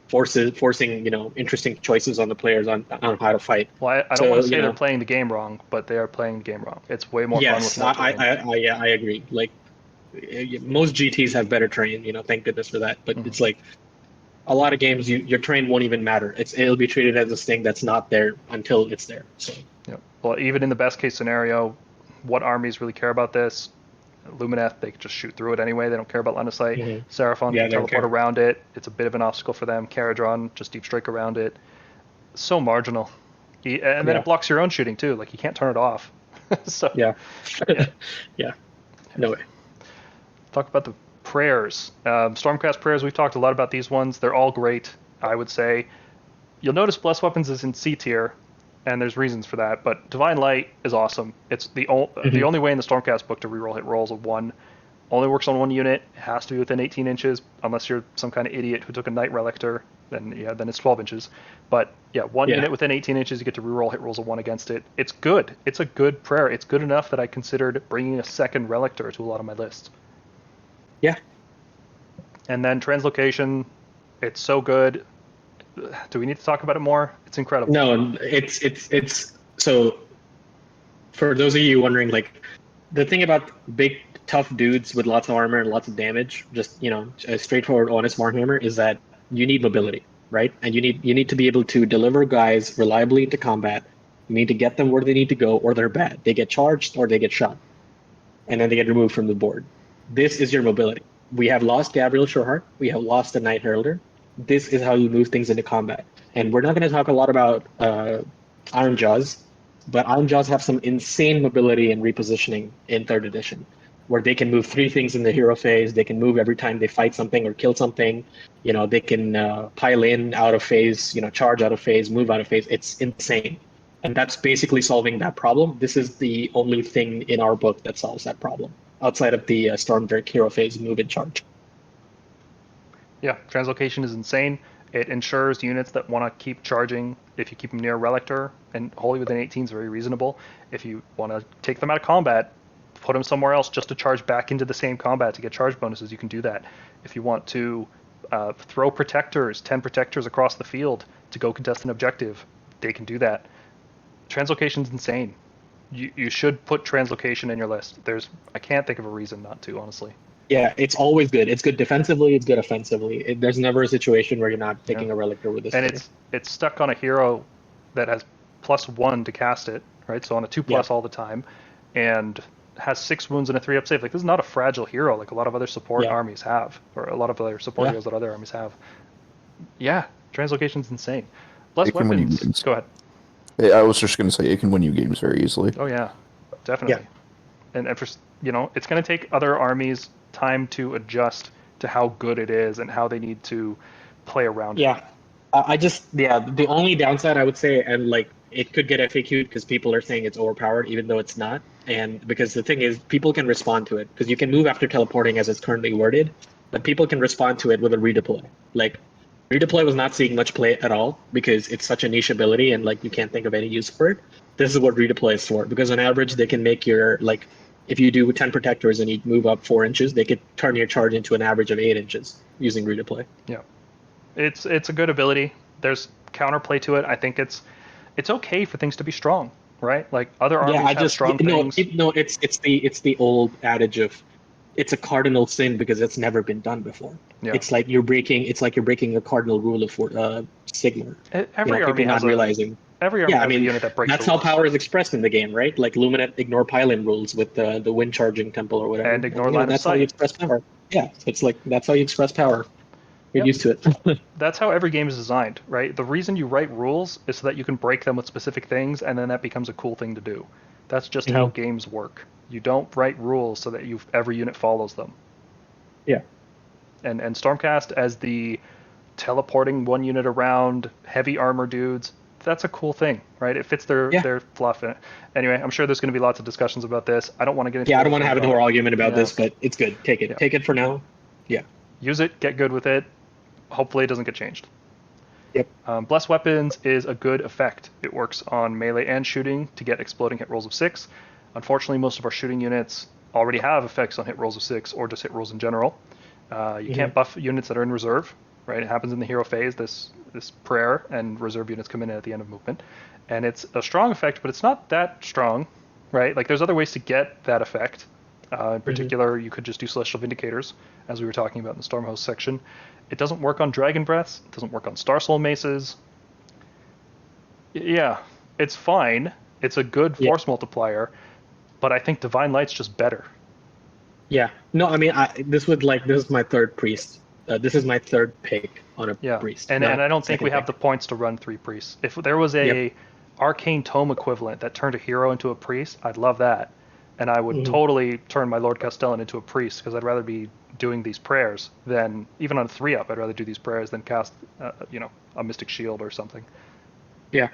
forcing interesting choices on the players on how to fight. Well, I don't want to say they're playing the game wrong, but they are playing the game wrong. It's way more fun with more terrain. I agree. Like, most GTs have better terrain. Thank goodness for that. But it's like a lot of games, your terrain won't even matter. It'll be treated as this thing that's not there until it's there. So. Yep. Well, even in the best case scenario, what armies really care about this? Lumineth, they can just shoot through it anyway. They don't care about line of sight. Mm-hmm. Seraphon can teleport around it. It's a bit of an obstacle for them. Caradron, just deep strike around it. So marginal. And then it blocks your own shooting too. Like, you can't turn it off. So yeah. No way. Talk about the prayers. Stormcast prayers, we've talked a lot about these ones. They're all great, I would say. You'll notice Blessed Weapons is in C tier, and there's reasons for that, but Divine Light is awesome. It's the only way in the Stormcast book to reroll hit rolls of 1. Only works on 1 unit. It has to be within 18 inches, unless you're some kind of idiot who took a Knight Relictor. Then it's 12 inches. But yeah, 1 unit within 18 inches, you get to reroll hit rolls of 1 against it. It's good. It's a good prayer. It's good enough that I considered bringing a second Relictor to a lot of my lists. Yeah. And then Translocation, it's so good. Do we need to talk about it more? It's incredible. No, it's so. For those of you wondering, like, the thing about big tough dudes with lots of armor and lots of damage, just a straightforward honest Warhammer, is that you need mobility, right? And you need to be able to deliver guys reliably into combat. You need to get them where they need to go, or they're bad. They get charged or they get shot, and then they get removed from the board. This is your mobility. We have lost Gabriel Shoreheart. We have lost the Knight Heralder. This is how you move things into combat. And we're not going to talk a lot about Iron Jaws, but Iron Jaws have some insane mobility and repositioning in 3rd edition, where they can move 3 things in the hero phase. They can move every time they fight something or kill something. They can pile in out of phase, charge out of phase, move out of phase. It's insane. And that's basically solving that problem. This is the only thing in our book that solves that problem, outside of the Stormdrake hero phase move and charge. Yeah, Translocation is insane. It ensures units that want to keep charging, if you keep them near Relictor, and wholly within 18 is very reasonable. If you want to take them out of combat, put them somewhere else just to charge back into the same combat to get charge bonuses, you can do that. If you want to throw protectors, 10 protectors across the field to go contest an objective, they can do that. Translocation's insane. You should put Translocation in your list. I can't think of a reason not to, honestly. Yeah, it's always good. It's good defensively. It's good offensively. There's never a situation where you're not taking a Relictor with this. And it's stuck on a hero that has +1 to cast it, right? So on a 2+ all the time, and has 6 wounds and a 3-up save. Like, this is not a fragile hero like a lot of other support armies have, or a lot of other support heroes that other armies have. Yeah, translocation's insane. Blessed It can win you weapons. games. Go ahead. I was just going to say, it can win you games very easily. Oh yeah, definitely. And for, it's going to take other armies time to adjust to how good it is and how they need to play around it. The only downside I would say, and like it could get FAQ'd because people are saying it's overpowered, even though it's not. And because the thing is, people can respond to it because you can move after teleporting as it's currently worded, but people can respond to it with a redeploy. Like, redeploy was not seeing much play at all because it's such a niche ability and like you can't think of any use for it. This is what redeploy is for, because on average they can make your, like, if you do 10 protectors and you move up 4 inches, they could turn your charge into an average of 8 inches using redeploy. Yeah, it's a good ability. There's counterplay to it. I think it's okay for things to be strong, right? Like other armies have strong things. It's the old adage of it's a cardinal sin because it's never been done before. Yeah. It's like you're breaking a cardinal rule of Sigmar. Every army has Every army has a unit that breaks. That's how power is expressed in the game, right? Like Luminate ignore pylon rules with the wind charging temple or whatever. And ignore line of sight. That's how you express power. Yeah, it's like that's how you express power. Get used to it. That's how every game is designed, right? The reason you write rules is so that you can break them with specific things, and then that becomes a cool thing to do. That's just how games work. You don't write rules so that every unit follows them. Yeah. And Stormcast as the teleporting one unit around heavy armor dudes, that's a cool thing, right? It fits their fluff in it. Anyway, I'm sure there's going to be lots of discussions about this. I don't want to get into I don't want to have a whole argument about this, but it's good. Take it. Yeah. Take it for now. Yeah. Use it, get good with it. Hopefully it doesn't get changed. Yep. Blessed Weapons is a good effect. It works on melee and shooting to get exploding hit rolls of 6. Unfortunately, most of our shooting units already have effects on hit rolls of 6 or just hit rolls in general. You can't buff units that are in reserve, right? It happens in the hero phase, this prayer, and reserve units come in at the end of movement. And it's a strong effect, but it's not that strong, right? Like, there's other ways to get that effect. In particular, you could just do Celestial Vindicators, as we were talking about in the Stormhost section. It doesn't work on Dragon Breaths. It doesn't work on Star Soul Maces. Yeah, it's fine. It's a good force multiplier, but I think Divine Light's just better. Yeah. No, I mean, this is my third priest. This is my third pick on a priest. And I don't think we have the points to run 3 priests. If there was a Arcane Tome equivalent that turned a hero into a priest, I'd love that. And I would totally turn my Lord Castellan into a priest, because I'd rather be doing these prayers than, even on a 3-up, I'd rather do these prayers than cast, a Mystic Shield or something. Yeah.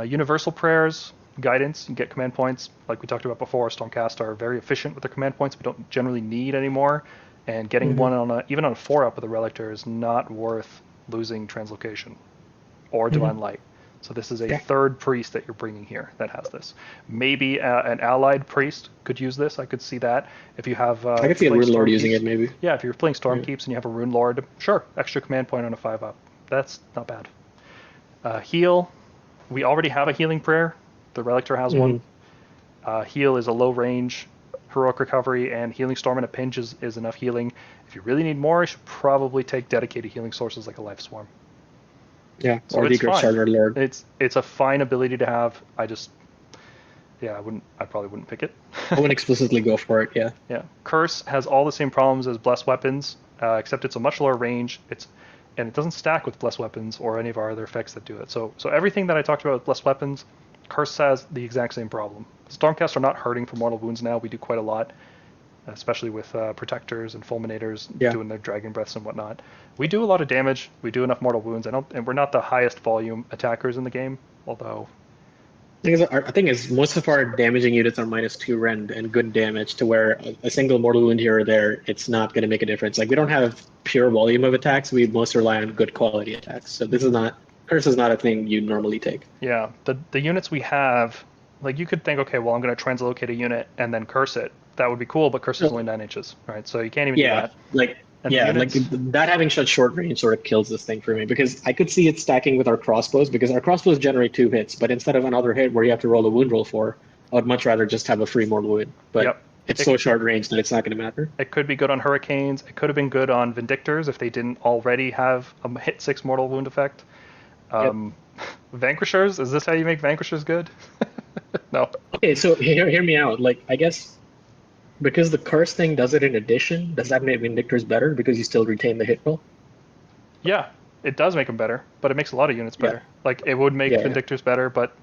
Universal prayers, guidance, you get command points. Like we talked about before, Stormcast are very efficient with their command points. We don't generally need any more. And getting one even on a 4-up with a Relictor is not worth losing Translocation or Divine Light. So this is a third priest that you're bringing here that has this. Maybe an allied priest could use this. I could see that. If you have... I could see a Rune Lord using it, maybe. Yeah, if you're playing Stormkeeps and you have a Rune Lord, sure, extra command point on a 5-up. That's not bad. Heal. We already have a healing prayer. The Relictor has one. Heal is a low range heroic recovery, and Healing Storm and a pinch is enough healing. If you really need more, you should probably take dedicated healing sources like a Life Swarm. Yeah, so or the Charter Lord. It's a fine ability to have. I probably wouldn't pick it. I wouldn't explicitly go for it, yeah. Yeah. Curse has all the same problems as Blessed Weapons, except it's a much lower range. And it doesn't stack with Blessed Weapons or any of our other effects that do it. So everything that I talked about with Blessed Weapons, Curse has the exact same problem. Stormcast are not hurting from mortal wounds now. We do quite a lot, especially with Protectors and Fulminators doing their Dragon Breaths and whatnot. We do a lot of damage. We do enough mortal wounds. And we're not the highest volume attackers in the game, although... I think is most of our damaging units are -2 rend and good damage, to where a single mortal wound here or there, it's not going to make a difference. Like, we don't have pure volume of attacks. We most rely on good quality attacks. So Curse is not a thing you normally take. Yeah, the units we have, like, you could think, okay, well, I'm going to translocate a unit and then curse it. That would be cool, but curse is only 9 inches, right? So you can't even do that. That having such short range sort of kills this thing for me, because I could see it stacking with our crossbows, because our crossbows generate 2 hits, but instead of another hit where you have to roll a wound roll for, I would much rather just have a free mortal wound. But it's so short range that it's not going to matter. It could be good on Hurricanes. It could have been good on Vindicators if they didn't already have a hit 6 mortal wound effect. Vanquishers, is this how you make Vanquishers good? No. Okay, so hear me out. Like, I guess because the curse thing does it in addition, does that make Vindictors better because you still retain the hit roll? Yeah, it does make them better, but it makes a lot of units Yeah. better. Like, it would make Yeah, yeah. Vindictors better, but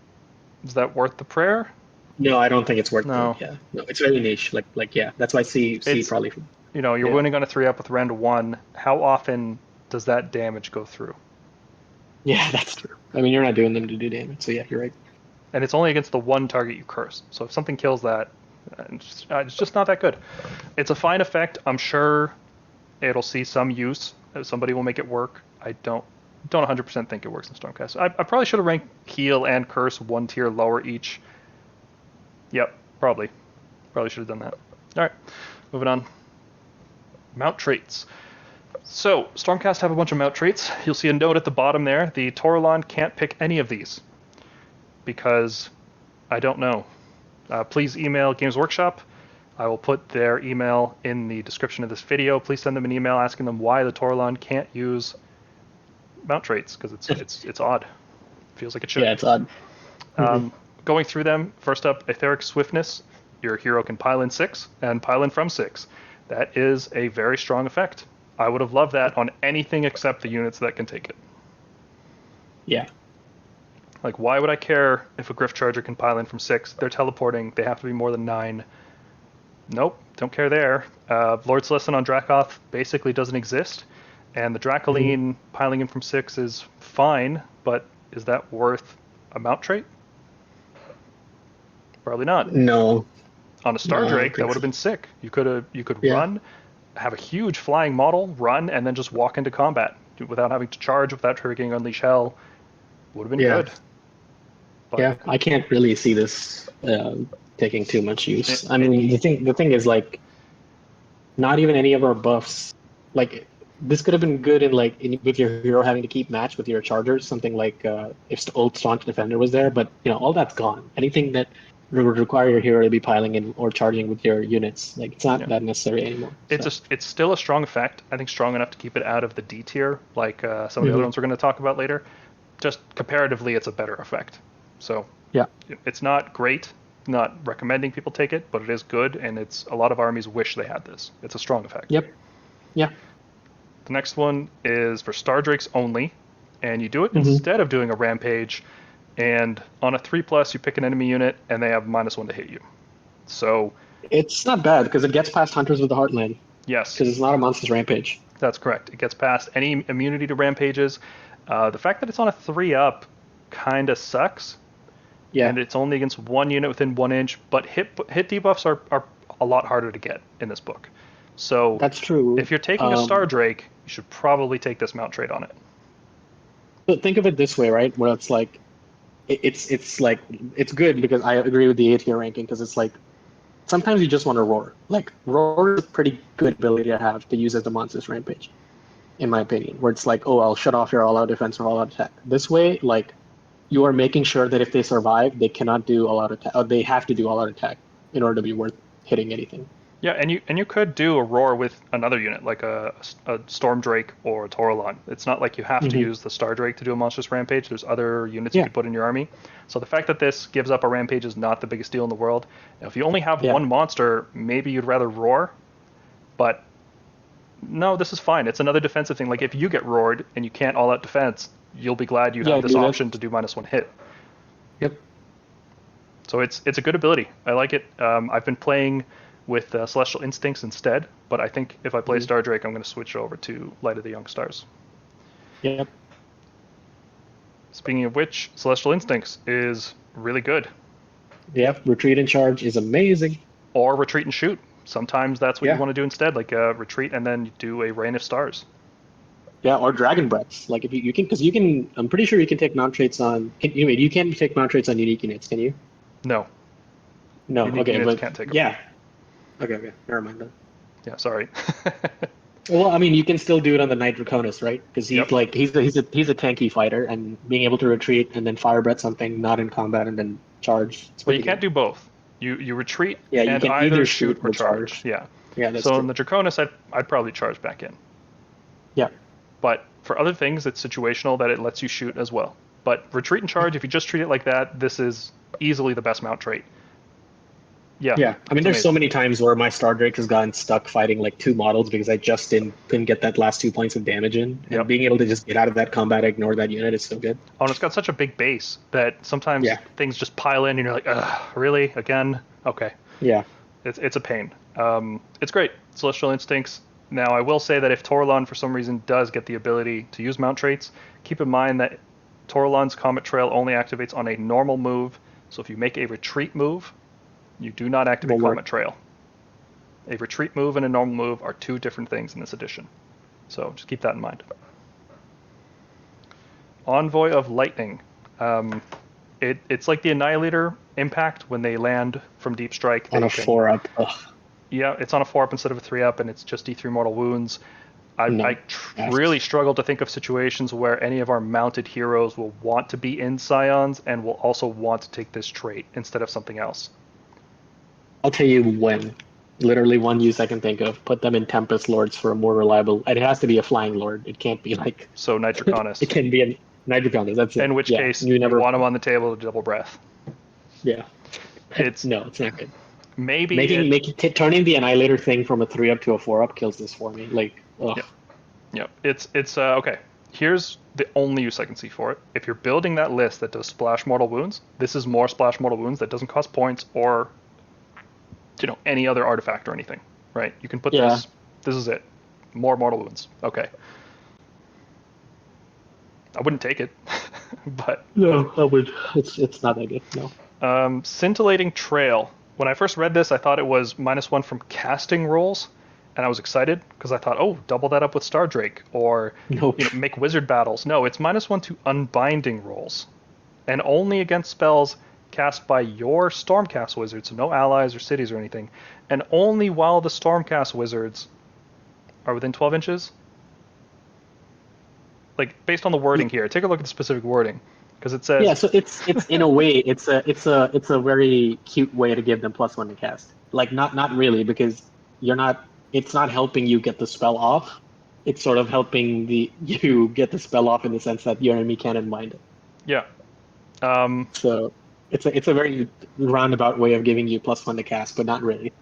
is that worth the prayer? No, I don't think it's worth it. No. Yeah, no, it's very niche. Like yeah, that's why C It's, probably. you're Yeah, winning on a 3-up with Rend 1. How often does that damage go through? yeah, that's true. I mean, you're not doing them to do damage, so yeah, you're right. And it's only against the one target you curse. So if something kills that, it's just not that good. It's a fine effect. I'm sure it'll see some use. Somebody will make it work. I don't 100% think it works in Stormcast. I probably should have ranked heal and curse one tier lower each. Yep, probably should have done that. All right, moving on. Mount traits. So Stormcast have a bunch of mount traits. You'll see a note at the bottom there. The Toralon can't pick any of these because I don't know. Please email Games Workshop. I will put their email in the description of this video. Please send them an email asking them why the Toralon can't use mount traits, because it's odd. Feels like it should. Yeah, it's odd. Going through them, first up, Etheric Swiftness. Your hero can pile in 6 and pile in from 6. That is a very strong effect. I would have loved that on anything except the units that can take it. Yeah. Like, why would I care if a Griff Charger can pile in from 6? They're teleporting. They have to be more than 9. Nope, don't care there. Lord Celestin on Dracoth basically doesn't exist. And the Dracoline piling in from 6 is fine, but is that worth a mount trait? Probably not. No. On a Star Drake, that would have been sick. You could run, have a huge flying model, run, and then just walk into combat without having to charge, without triggering Unleash Hell. Would have been good. But yeah, I can't really see this taking too much use. I mean, the thing is, like, not even any of our buffs. Like, this could have been good with your hero having to keep match with your chargers. Something like if old Staunch Defender was there, but all that's gone. Anything that would require your hero to be piling in or charging with your units, like, it's not that necessary anymore. It's still a strong effect. I think strong enough to keep it out of the D tier, like some of the other ones we're going to talk about later. Just comparatively, it's a better effect. So yeah, it's not great. Not recommending people take it, but it is good, and it's a lot of armies wish they had this. It's a strong effect. Yep. Yeah. The next one is for Star Drakes only, and you do it instead of doing a Rampage, and on a 3+, you pick an enemy unit, and they have -1 to hit you. So it's not bad, because it gets past Hunters with the Heartland. Yes. Because it's not a Monster's Rampage. That's correct. It gets past any immunity to Rampages. The fact that it's on a 3-up kind of sucks. Yeah. And it's only against one unit within 1 inch, but hit debuffs are a lot harder to get in this book. So that's true. If you're taking a Star Drake, you should probably take this mount trait on it. But think of it this way, right? Where it's like, it's good because I agree with the A tier ranking, because it's like sometimes you just want to roar. Like, roar is a pretty good ability to have to use as the Monster's Rampage, in my opinion. Where it's like, oh, I'll shut off your all-out defense or all-out attack. This way, like, you are making sure that if they survive, they cannot do all-out attack. They have to do all-out attack in order to be worth hitting anything. Yeah, and you could do a roar with another unit, like a Storm Drake or a Toralon. It's not like you have to use the Star Drake to do a Monstrous Rampage. There's other units you can put in your army. So the fact that this gives up a Rampage is not the biggest deal in the world. Now, if you only have one monster, maybe you'd rather roar. But no, this is fine. It's another defensive thing. Like, if you get roared and you can't all-out defense, you'll be glad you have this option to do -1 hit. Yep. So it's a good ability. I like it. I've been playing with Celestial Instincts instead, but I think if I play Star Drake, I'm going to switch over to Light of the Young Stars. Yep. Speaking of which, Celestial Instincts is really good. Yep, Retreat and Charge is amazing. Or Retreat and Shoot. Sometimes that's what you want to do instead, like retreat and then do a Rain of Stars. Yeah, or Dragon Breaths. Like, if you can, because you can, I'm pretty sure you can take mount traits on. You can't take mount traits on unique units, can you? No. No. Unique okay, units but can't take them. yeah. Okay, never mind then. Yeah, sorry. Well, I mean, you can still do it on the Knight Draconis, right? Because he's like he's a tanky fighter, and being able to retreat and then fire breath something not in combat and then charge. Well, you can't do both. You retreat you and can either shoot or charge. Yeah. Yeah, that's so true. in the Draconis, I'd probably charge back in. Yeah. But for other things, it's situational that it lets you shoot as well. But retreat and charge, if you just treat it like that, this is easily the best mount trait. Yeah. Yeah, I mean, it's there's so amazing. many times where my Star Drake has gotten stuck fighting like 2 models because I just couldn't get that last 2 points of damage in, and Yep. being able to just get out of that combat, ignore that unit is so good. Oh, and it's got such a big base that sometimes Yeah. things just pile in, and you're like, ugh, really? Again? Okay. Yeah, It's a pain. It's great. Celestial Instincts. Now, I will say that if Toralon, for some reason, does get the ability to use mount traits, keep in mind that Toralon's Comet Trail only activates on a normal move. So if you make a retreat move, you do not activate Comet Trail. A retreat move and a normal move are 2 different things in this edition. So just keep that in mind. Envoy of Lightning. It's like the Annihilator impact when they land from Deep Strike. on a 4-up. Yeah, it's on a 4-up instead of a 3-up, and it's just D3 mortal wounds. I really struggle to think of situations where any of our mounted heroes will want to be in Scions and will also want to take this trait instead of something else. I'll tell you when. Literally one use I can think of. Put them in Tempest Lords for a more reliable. It has to be a flying lord. It can't be like. So Nitroconus. It can be a Nitroconus. That's it. In which case, you want them on the table to double breath. Yeah. It's no, it's not good. Maybe turning the Annihilator thing from a 3-up to a 4-up kills this for me. Like, ugh. Yep. It's okay. Here's the only use I can see for it. If you're building that list that does splash mortal wounds, this is more splash mortal wounds that doesn't cost points or any other artifact or anything, right? You can put this is it. More mortal wounds. Okay. I wouldn't take it, but no, I would. It's not that good. No. Scintillating Trail. When I first read this, I thought it was -1 from casting rolls, and I was excited because I thought, oh, double that up with Star Drake or make wizard battles. No, it's -1 to unbinding rolls, and only against spells cast by your Stormcast wizards, so no allies or cities or anything, and only while the Stormcast wizards are within 12 inches. Like, based on the wording here, take a look at the specific wording, because it says... Yeah, so it's in a way, it's a very cute way to give them +1 to cast. Like, not really, because it's not helping you get the spell off. It's sort of helping you get the spell off in the sense that your enemy can't unbind it. Yeah. So it's a very roundabout way of giving you +1 to cast, but not really.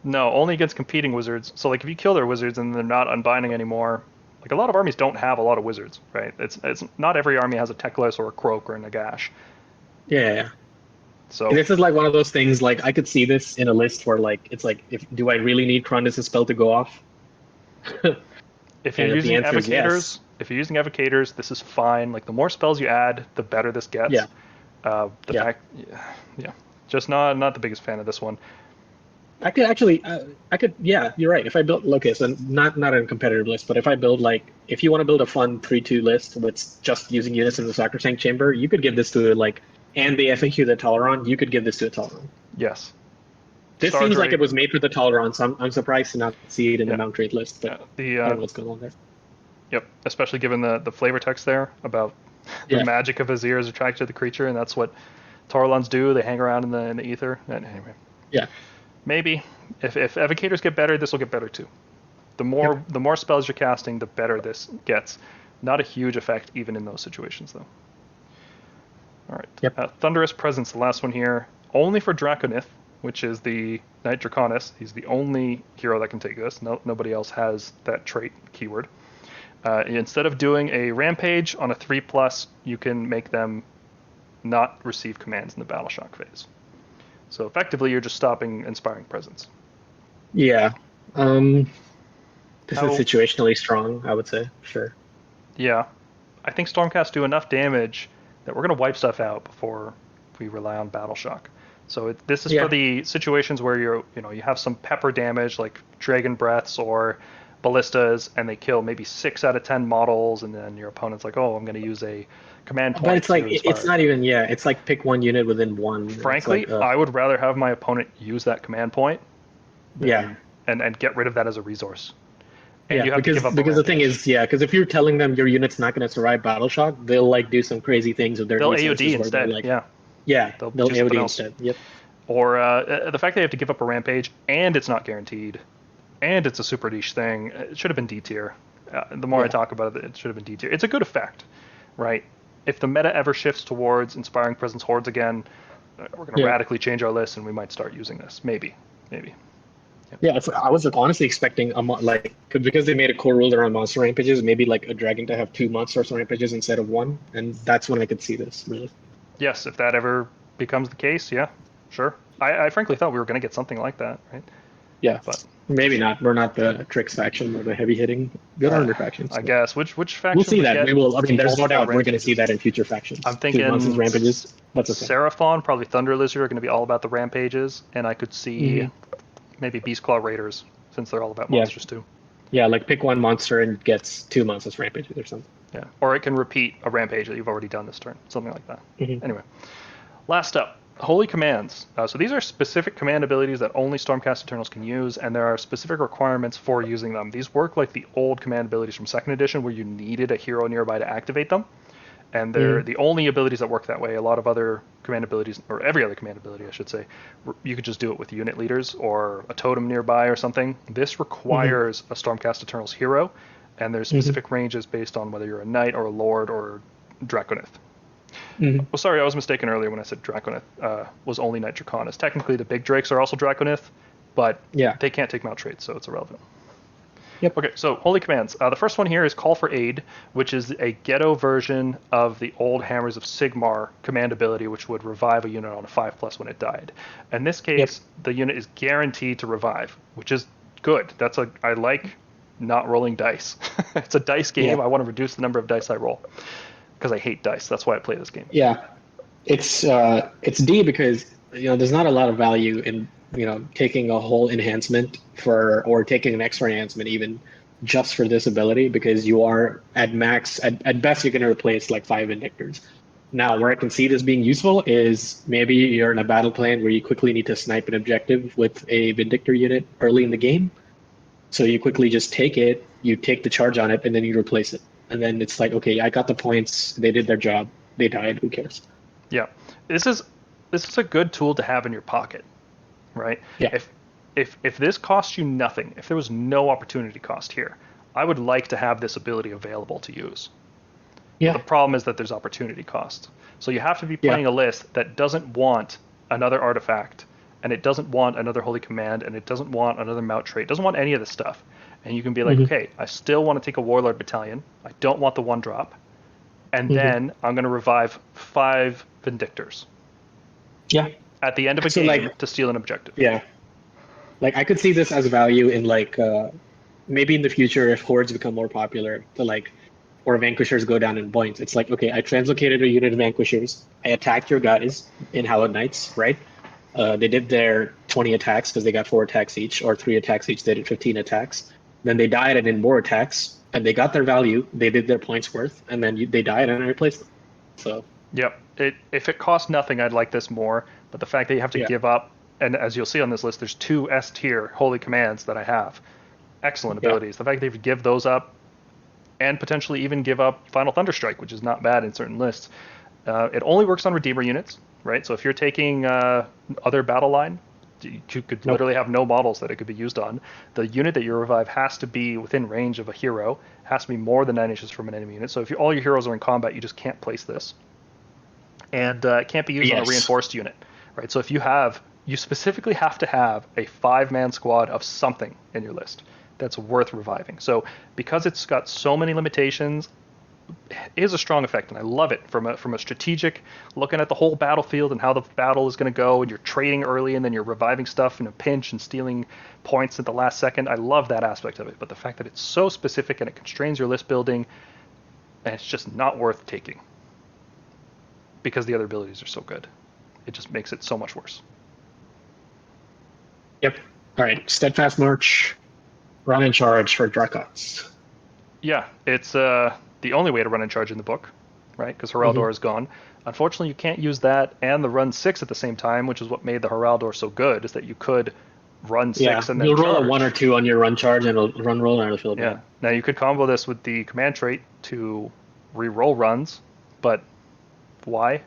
No, only against competing wizards. So, like, if you kill their wizards and they're not unbinding anymore, like, a lot of armies don't have a lot of wizards, right? It's not every army has a Teclis or a Croak or a Nagash. Yeah. So this is like one of those things. Like, I could see this in a list where, like, it's like, do I really need Krondus' spell to go off? If you're using Evocators, this is fine. Like, the more spells you add, the better this gets. Yeah. Just not the biggest fan of this one. I could, yeah, you're right. If I build, okay, so not a competitive list, but if I build, like, if you want to build a fun 3-2 list with just using units in the Sacrosanct Chamber, you could give this to, like, and the FAQ the Toleron, you could give this to a Toleron. Yes. This seems like it was made for the Toleron, so I'm surprised to not see it in the mount trade list, but I don't know what's going on there. Yep, especially given the flavor text there about the magic of his ears attracted to the creature, and that's what Toralons do. They hang around in the ether. And anyway. Yeah. Maybe if Evocators get better, this will get better too. The more spells you're casting, the better this gets. Not a huge effect even in those situations though. All right. Yep. Thunderous Presence, the last one here, only for Draconith, which is the Knight Draconis. He's the only hero that can take this. Nobody else has that trait keyword. Instead of doing a rampage on a 3+, you can make them not receive commands in the Battle Shock phase. So effectively, you're just stopping Inspiring Presence. Yeah. This is situationally strong, I would say. Sure. Yeah. I think Stormcast do enough damage that we're going to wipe stuff out before we rely on Battle Shock. So this is for the situations where you have some pepper damage, like Dragon Breaths or Ballistas, and they kill maybe 6 out of 10 models, and then your opponent's like, oh, I'm going to use a command point. But it's like, it's not even, it's like pick one unit within one. Frankly, like, I would rather have my opponent use that command point and get rid of that as a resource. And you have to give up because the thing is, because if you're telling them your unit's not going to survive Battle Shock, they'll like do some crazy things with their resources. They'll AOD instead, like, they'll AOD instead. Yep. Or the fact they have to give up a rampage, and it's not guaranteed, and it's a super niche thing. It should have been D tier. The more I talk about it, it should have been D tier. It's a good effect, right? If the meta ever shifts towards Inspiring Presence Hordes again, we're going to radically change our list, and we might start using this. Maybe. Yeah, I was honestly expecting because they made a core rule around monster rampages, maybe like a dragon to have 2 monster rampages instead of 1, and that's when I could see this really. Yes, if that ever becomes the case, yeah, sure. I frankly thought we were going to get something like that, right? Yeah, but maybe not. We're not the tricks faction or the heavy hitting good armor factions. I guess which faction? We'll see that. We will. I mean, there's no doubt we're going to see rampages? that in future factions. I'm thinking 2 monsters rampages. That's okay. Seraphon, probably Thunder Lizard are going to be all about the rampages, and I could see maybe Beastclaw Raiders, since they're all about monsters too. Yeah, like pick 1 monster and gets 2 monsters rampages or something. Yeah, or it can repeat a rampage that you've already done this turn, something like that. Anyway, last up, Holy Commands. So these are specific command abilities that only Stormcast Eternals can use, and there are specific requirements for using them. These work like the old command abilities from 2nd edition, where you needed a hero nearby to activate them. And they're the only abilities that work that way. A lot of other command abilities, or every other command ability, I should say, you could just do it with unit leaders or a totem nearby or something. This requires a Stormcast Eternals hero, and there's specific ranges based on whether you're a knight or a lord or Draconith. Well, sorry, I was mistaken earlier when I said Draconith was only Knight Draconis. Technically, the big Drakes are also Draconith, but they can't take mount traits, so it's irrelevant. Yep. Okay, so Holy Commands. The first one here is Call for Aid, which is a ghetto version of the old Hammers of Sigmar command ability, which would revive a unit on a 5+ when it died. In this case, the unit is guaranteed to revive, which is good. I like not rolling dice. It's a dice game. I want to reduce the number of dice I roll because I hate dice. That's why I play this game. Yeah, it's D because there's not a lot of value in taking a whole enhancement or taking an extra enhancement even just for this ability, because you are at max at best you're going to replace like 5 Vindicators. Now, where I can see this being useful is maybe you're in a battle plan where you quickly need to snipe an objective with a Vindictor unit early in the game. So you quickly just take it, you take the charge on it, and then you replace it. And then it's like, okay, I got the points, they did their job, they died, who cares? Yeah. This is a good tool to have in your pocket, right? Yeah. If this costs you nothing, if there was no opportunity cost here, I would like to have this ability available to use. Yeah. The problem is that there's opportunity cost. So you have to be playing a list that doesn't want another artifact, and it doesn't want another holy command, and it doesn't want another mount trait, it doesn't want any of this stuff. And you can be like, okay, I still want to take a Warlord Battalion, I don't want the 1-drop, and then I'm going to revive 5 Vindictors. Yeah. At the end of a game to steal an objective. Yeah. Like, I could see this as value in maybe in the future if hordes become more popular, or vanquishers go down in points. It's like, okay, I translocated a unit of vanquishers. I attacked your guys in Hallowed Knights, right? They did their 20 attacks because they got 4 attacks each, or 3 attacks each. They did 15 attacks. Then they died and did more attacks, and they got their value. They did their points worth, and then they died and I replaced them. So. Yep. If it costs nothing, I'd like this more. But the fact that you have to give up, and as you'll see on this list, there's 2 S tier holy commands that I have. Excellent abilities. The fact that you give those up, and potentially even give up Final Thunderstrike, which is not bad in certain lists. It only works on Redeemer units, right? So if you're taking other battle line, you could literally have no models that it could be used on. The unit that you revive has to be within range of a hero, has to be more than 9 inches from an enemy unit. So if all your heroes are in combat, you just can't place this. And it can't be used on a reinforced unit, right? So if you specifically have to have a 5-man squad of something in your list that's worth reviving. So because it's got so many limitations, it is a strong effect, and I love it from a strategic, looking at the whole battlefield and how the battle is going to go, and you're trading early, and then you're reviving stuff in a pinch and stealing points at the last second. I love that aspect of it, but the fact that it's so specific and it constrains your list building, and it's just not worth taking because the other abilities are so good. It just makes it so much worse. Yep. All right. Steadfast March. Run in charge for Dracons. Yeah, it's the only way to run in charge in the book, right? Because Heraldor is gone. Unfortunately, you can't use that and the run 6 at the same time, which is what made the Heraldor so good, is that you could run 6 and then you'll charge. roll a 1 or 2 on your run charge and it'll run roll and it'll feel bad. Now you could combo this with the command trait to re-roll runs, but why?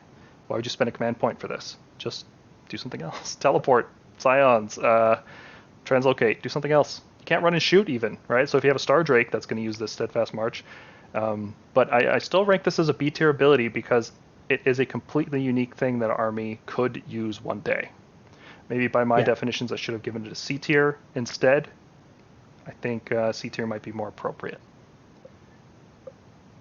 Why would you spend a command point for this? Just do something else. Teleport, Scions, translocate, do something else. You can't run and shoot even, right? So if you have a Star Drake, that's going to use this Steadfast March. But I still rank this as a B tier ability because it is a completely unique thing that an army could use one day. Maybe by my definitions, I should have given it a C tier instead. I think C tier might be more appropriate.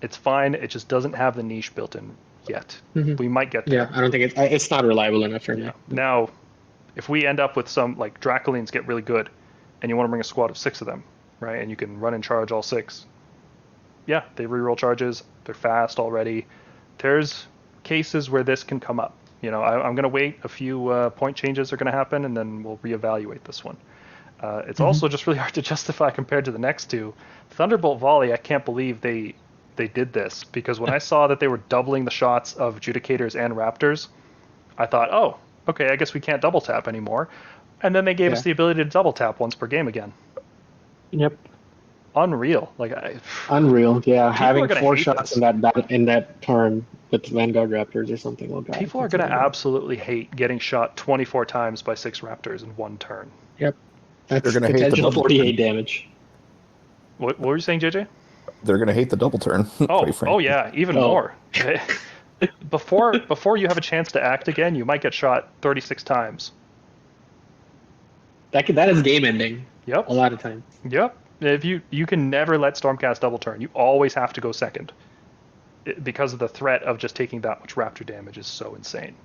It's fine. It just doesn't have the niche built in yet. We might get there. Yeah, I don't think it's not reliable enough for me. Now, if we end up with some, like, Dracolines get really good, and you want to bring a squad of 6 of them, right, and you can run and charge all 6, yeah, they reroll charges, they're fast already. There's cases where this can come up. You know, I'm going to wait, a few point changes are going to happen, and then we'll reevaluate this one. It's also just really hard to justify compared to the next two. Thunderbolt Volley, I can't believe they did this, because when I saw that they were doubling the shots of Vindicators and Raptors, I thought, oh, okay, I guess we can't double tap anymore. And then they gave us the ability to double tap once per game again. Yep. Unreal. Unreal, yeah. Having 4 this. shots in that turn with Vanguard Raptors or something like that. People are going to absolutely hate getting shot 24 times by 6 Raptors in one turn. Yep. That's They're going to hate the double 48 damage. What were you saying, JJ? They're going to hate the double turn. Oh yeah, even more. Before you have a chance to act again, you might get shot 36 times. That is game ending. Yep. A lot of times. Yep. If you can never let Stormcast double turn. You always have to go second, because of the threat of just taking that much Raptor damage is so insane.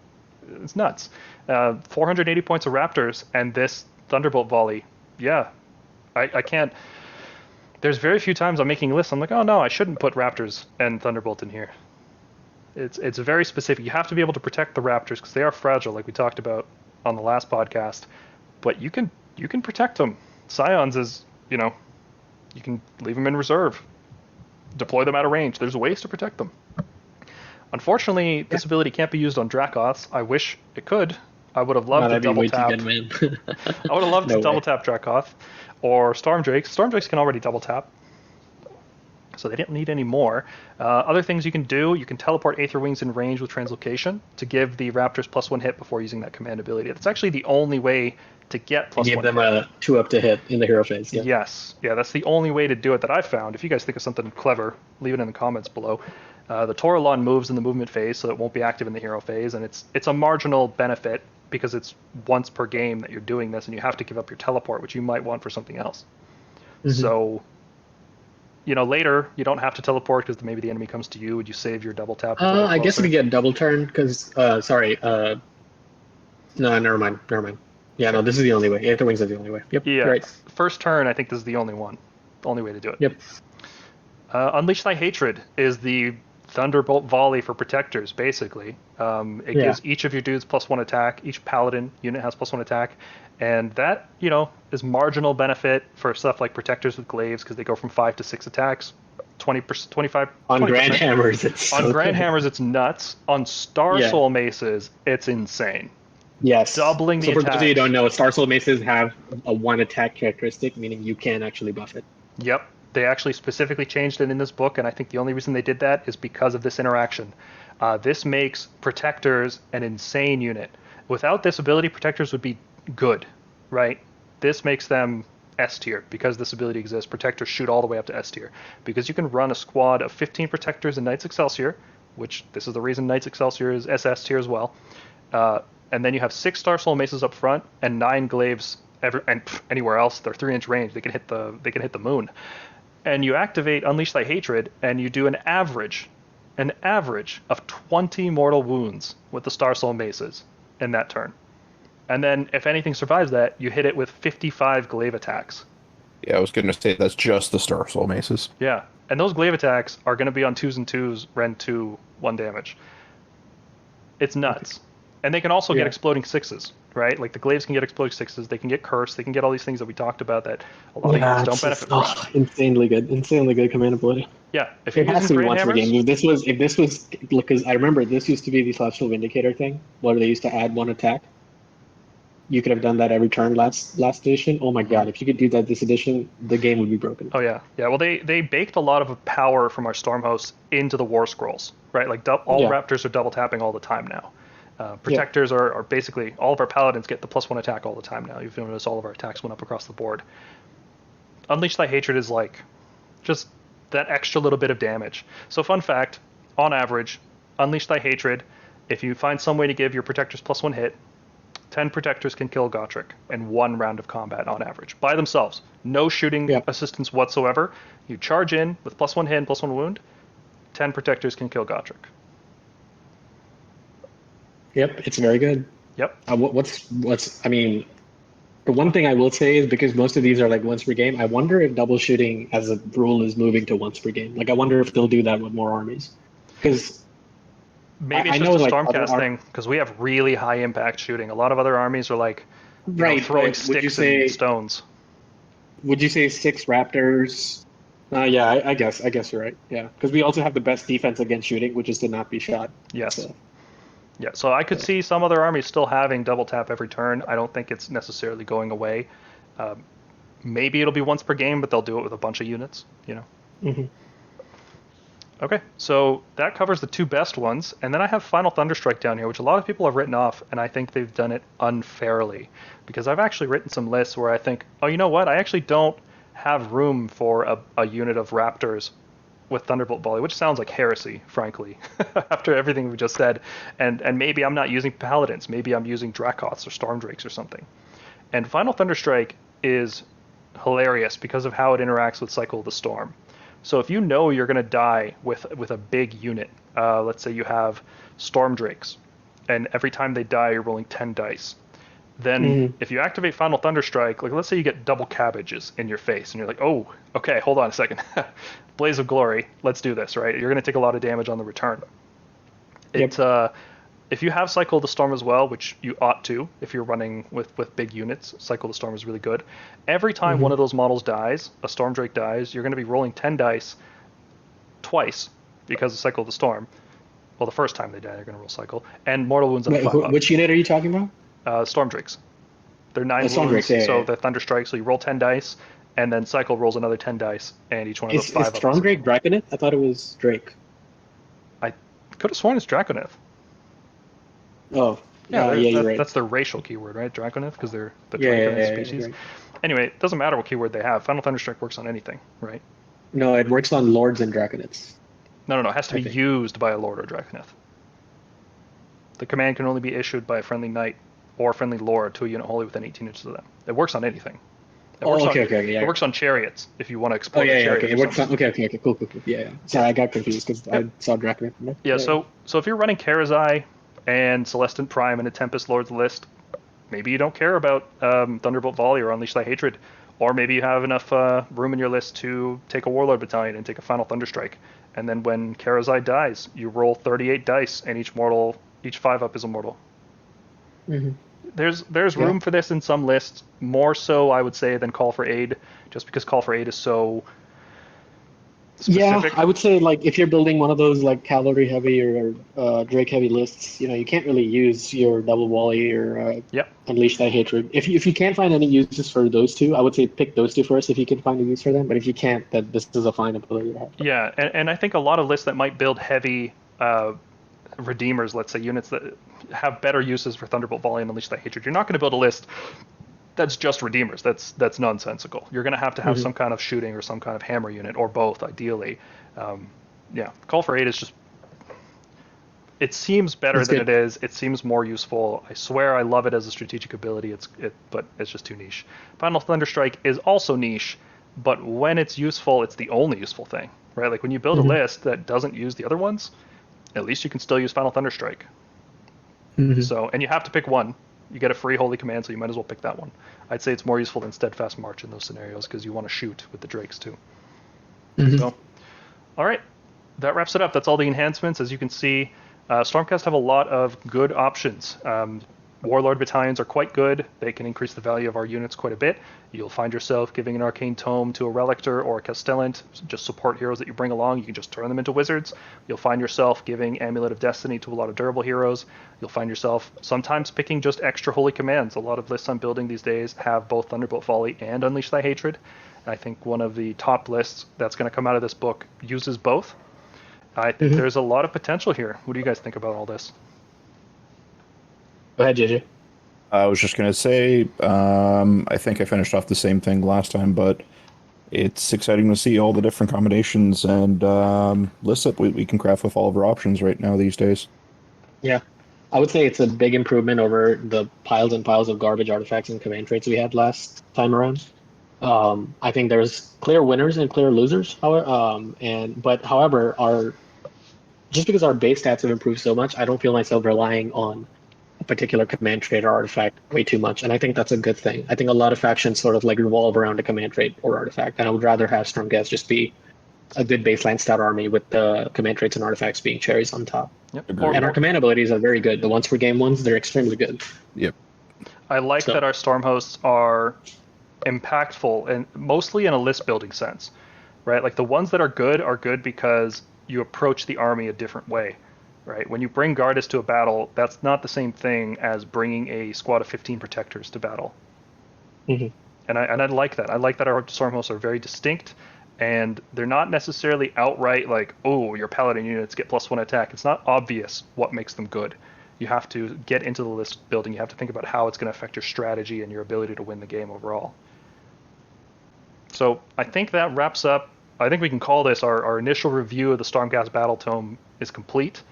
It's nuts. 480 points of Raptors and this Thunderbolt Volley. Yeah, I can't. There's very few times I'm making lists. I'm like, oh no, I shouldn't put Raptors and Thunderbolt in here. It's very specific. You have to be able to protect the Raptors because they are fragile, like we talked about on the last podcast. But you can protect them. Scions is, you can leave them in reserve, deploy them out of range. There's ways to protect them. Unfortunately, this ability can't be used on Dracoths. I wish it could. I would have loved to double tap. I would have loved to double tap Dracoth or Stormdrakes. Stormdrakes can already double tap, so they didn't need any more. Other things you can do: you can teleport Aether Wings in range with Translocation to give the Raptors +1 hit before using that command ability. That's actually the only way to get +1 give them a 2-up to hit in the hero phase. Yeah. Yes, yeah, that's the only way to do it that I've found. If you guys think of something clever, leave it in the comments below. The Toralon moves in the movement phase, so it won't be active in the hero phase, and it's a marginal benefit because it's once per game that you're doing this, and you have to give up your teleport, which you might want for something else. So, later you don't have to teleport because maybe the enemy comes to you. Would you save your double tap? I guess we get double turn because no, never mind. Yeah, no, this is the only way. Aether Wings is the only way. Yep. Yeah. Right. First turn, I think this is the only way to do it. Yep. Unleash Thy Hatred is the Thunderbolt Volley for Protectors, basically. It gives each of your dudes +1 attack. Each Paladin unit has +1 attack. And that, is marginal benefit for stuff like Protectors with Glaives, because they go from 5 to 6 attacks. 25 on 20%. Grand Hammers, it's nuts. On Star Soul Maces, it's insane. Yes. Doubling the attack. So for attack. those of you who don't know, Star Soul Maces have a 1 attack characteristic, meaning you can actually buff it. Yep. They actually specifically changed it in this book, and I think the only reason they did that is because of this interaction. This makes Protectors an insane unit. Without this ability, Protectors would be good, right? This makes them S tier because this ability exists. Protectors shoot all the way up to S tier because you can run a squad of 15 Protectors and Knights Excelsior, which this is the reason Knights Excelsior is SS tier as well. And then you have 6 Star Soul Maces up front and 9 Glaives anywhere else. They're 3-inch range. They can hit the moon. And you activate Unleash Thy Hatred, and you do an average of 20 mortal wounds with the Star Soul Maces in that turn. And then if anything survives that, you hit it with 55 glaive attacks. Yeah, I was going to say that's just the Star Soul Maces. Yeah, and those glaive attacks are going to be on 2s and 2s, Rend 2, 1 damage. It's nuts. And they can also get exploding 6s, right? Like the glaives can get exploding 6s, they can get cursed, they can get all these things that we talked about that a lot of units don't benefit from. Insanely good command ability. Yeah, if it has to be once per game. If this was, because I remember this used to be the Celestial Vindicator thing, where they used to add 1 attack. You could have done that every turn last edition. Oh my god, if you could do that this edition, the game would be broken. Oh yeah. Well, they baked a lot of power from our Stormhosts into the War Scrolls, right? Like all Raptors are double tapping all the time now. Protectors are basically, all of our Paladins get the +1 attack all the time now. You've noticed all of our attacks went up across the board. Unleash Thy Hatred is like just that extra little bit of damage. So fun fact, on average, Unleash Thy Hatred. If you find some way to give your protectors +1 hit, 10 protectors can kill Gotrek in 1 round of combat on average, by themselves. No shooting assistance whatsoever. You charge in with +1 hit and +1 wound, 10 protectors can kill Gotrek. Yep, it's very good. Yep. I mean, the one thing I will say is because most of these are like once per game, I wonder if double shooting as a rule is moving to once per game. Like, I wonder if they'll do that with more armies. Because maybe it's just a Stormcast thing, because we have really high impact shooting. A lot of other armies are like throwing sticks and stones. Would you say 6 Raptors? Yeah, I guess you're right. Yeah, because we also have the best defense against shooting, which is to not be shot. Yes. So. Yeah, so I could see some other armies still having double tap every turn. I don't think it's necessarily going away. Maybe it'll be once per game, but they'll do it with a bunch of units, Mm-hmm. Okay, so that covers the 2 best ones, and then I have Final Thunderstrike down here, which a lot of people have written off, and I think they've done it unfairly, because I've actually written some lists where I think, oh, you know what, I actually don't have room for a unit of Raptors with Thunderbolt Volley, which sounds like heresy, frankly, after everything we just said, and maybe I'm not using Paladins, maybe I'm using Dracoths or Stormdrakes or something. And Final Thunderstrike is hilarious because of how it interacts with Cycle of the Storm. So if you know you're going to die with a big unit, let's say you have Stormdrakes, and every time they die you're rolling 10 dice, then if you activate Final Thunderstrike, like let's say you get double cabbages in your face, and you're like, oh, okay, hold on a second. Blaze of Glory, let's do this, right? You're going to take a lot of damage on the return. Yep. If you have Cycle of the Storm as well, which you ought to, if you're running with big units, Cycle of the Storm is really good. Every time one of those models dies, a Stormdrake dies, you're going to be rolling 10 dice twice because of Cycle of the Storm. Well, the first time they die, they're going to roll Cycle. And Mortal Wounds on a 5-up. Which unit are you talking about? Stormdrakes. They're 9 wounds, so they're Thunderstrike, so you roll 10 dice, and then Cycle rolls another 10 dice, and each one of those 5-ups. Is Stormdrake Draconith? I thought it was Drake. I could have sworn it's Draconith. Oh, yeah, you're right. That's their racial keyword, right? Draconith, because they're the Draconith species. Right. Anyway, it doesn't matter what keyword they have. Final Thunderstrike works on anything, right? No, it works on Lords and Draconiths. No, it has to be used by a Lord or Draconith. The command can only be issued by a friendly knight or friendly lord to a unit wholly within 18 inches of them. It works on anything. It works on chariots if you want to explore chariots. Okay. It works on, okay, cool. Yeah. Sorry, I got confused because I saw Draconith. Yeah, so if you're running Karazai and Celestant Prime in a Tempest Lords list, maybe you don't care about Thunderbolt Volley or Unleash Thy Hatred, or maybe you have enough room in your list to take a Warlord Battalion and take a Final Thunderstrike, and then when Karazai dies, you roll 38 dice, and each 5-up is a mortal. Mm-hmm. There's room for this in some lists, more so I would say than Call for Aid, just because Call for Aid is so specific. Yeah, I would say like if you're building one of those like cavalry heavy or Drake heavy lists, you can't really use your double volley or Unleash Thy Hatred. If you can't find any uses for those 2, I would say pick those 2 first if you can find a use for them. But if you can't, then this is a fine ability to have. Yeah, and I think a lot of lists that might build heavy Redeemers, let's say units that have better uses for Thunderbolt Volley and Unleash Thy Hatred, you're not going to build a list that's just Redeemers. That's nonsensical. You're going to have some kind of shooting or some kind of hammer unit, or both, ideally. Call for Aid is just... It seems better than it is. It seems more useful. I swear I love it as a strategic ability, but it's just too niche. Final Thunderstrike is also niche, but when it's useful, it's the only useful thing, right? Like when you build a list that doesn't use the other ones, at least you can still use Final Thunderstrike. So, and you have to pick one. You get a free Holy Command, so you might as well pick that one. I'd say it's more useful than Steadfast March in those scenarios, because you want to shoot with the Drakes too. So, all right, that wraps it up. That's all the enhancements. As you can see, Stormcast have a lot of good options. Warlord battalions are quite good. They can increase the value of our units quite a bit. You'll find yourself giving an Arcane Tome to a Relictor or a Castellant, just support heroes that you bring along. You can just turn them into wizards. You'll find yourself giving Amulet of Destiny to a lot of durable heroes. You'll find yourself sometimes picking just extra holy commands. A lot of lists I'm building these days have both Thunderbolt Volley and Unleash Thy Hatred. And I think one of the top lists that's going to come out of this book uses both. I think there's a lot of potential here. What do you guys think about all this? Go ahead, JJ. I was just going to say, I think I finished off the same thing last time, but it's exciting to see all the different combinations and lists that we can craft with all of our options right now these days. Yeah. I would say it's a big improvement over the piles and piles of garbage artifacts and command traits we had last time around. I think there's clear winners and clear losers. However, our just because our base stats have improved so much, I don't feel myself relying on a particular command trait or artifact way too much, and I think that's a good thing. I think a lot of factions sort of like revolve around a command trait or artifact, and I would rather have Stormcast just be a good baseline stat army with the command traits and artifacts being cherries on top. Yep. And our command abilities are very good. The once per game ones, they're extremely good. Yep. I like that our Stormhosts are impactful and mostly in a list building sense, right? Like the ones that are good because you approach the army a different way, right? When you bring Gardas to a battle, that's not the same thing as bringing a squad of 15 protectors to battle. Mm-hmm. And I like that. I like that our Stormhosts are very distinct, and they're not necessarily outright like, oh, your paladin units get +1 attack. It's not obvious what makes them good. You have to get into the list building. You have to think about how it's going to affect your strategy and your ability to win the game overall. So I think that wraps up. I think we can call this our initial review of the Stormcast Battle Tome is complete.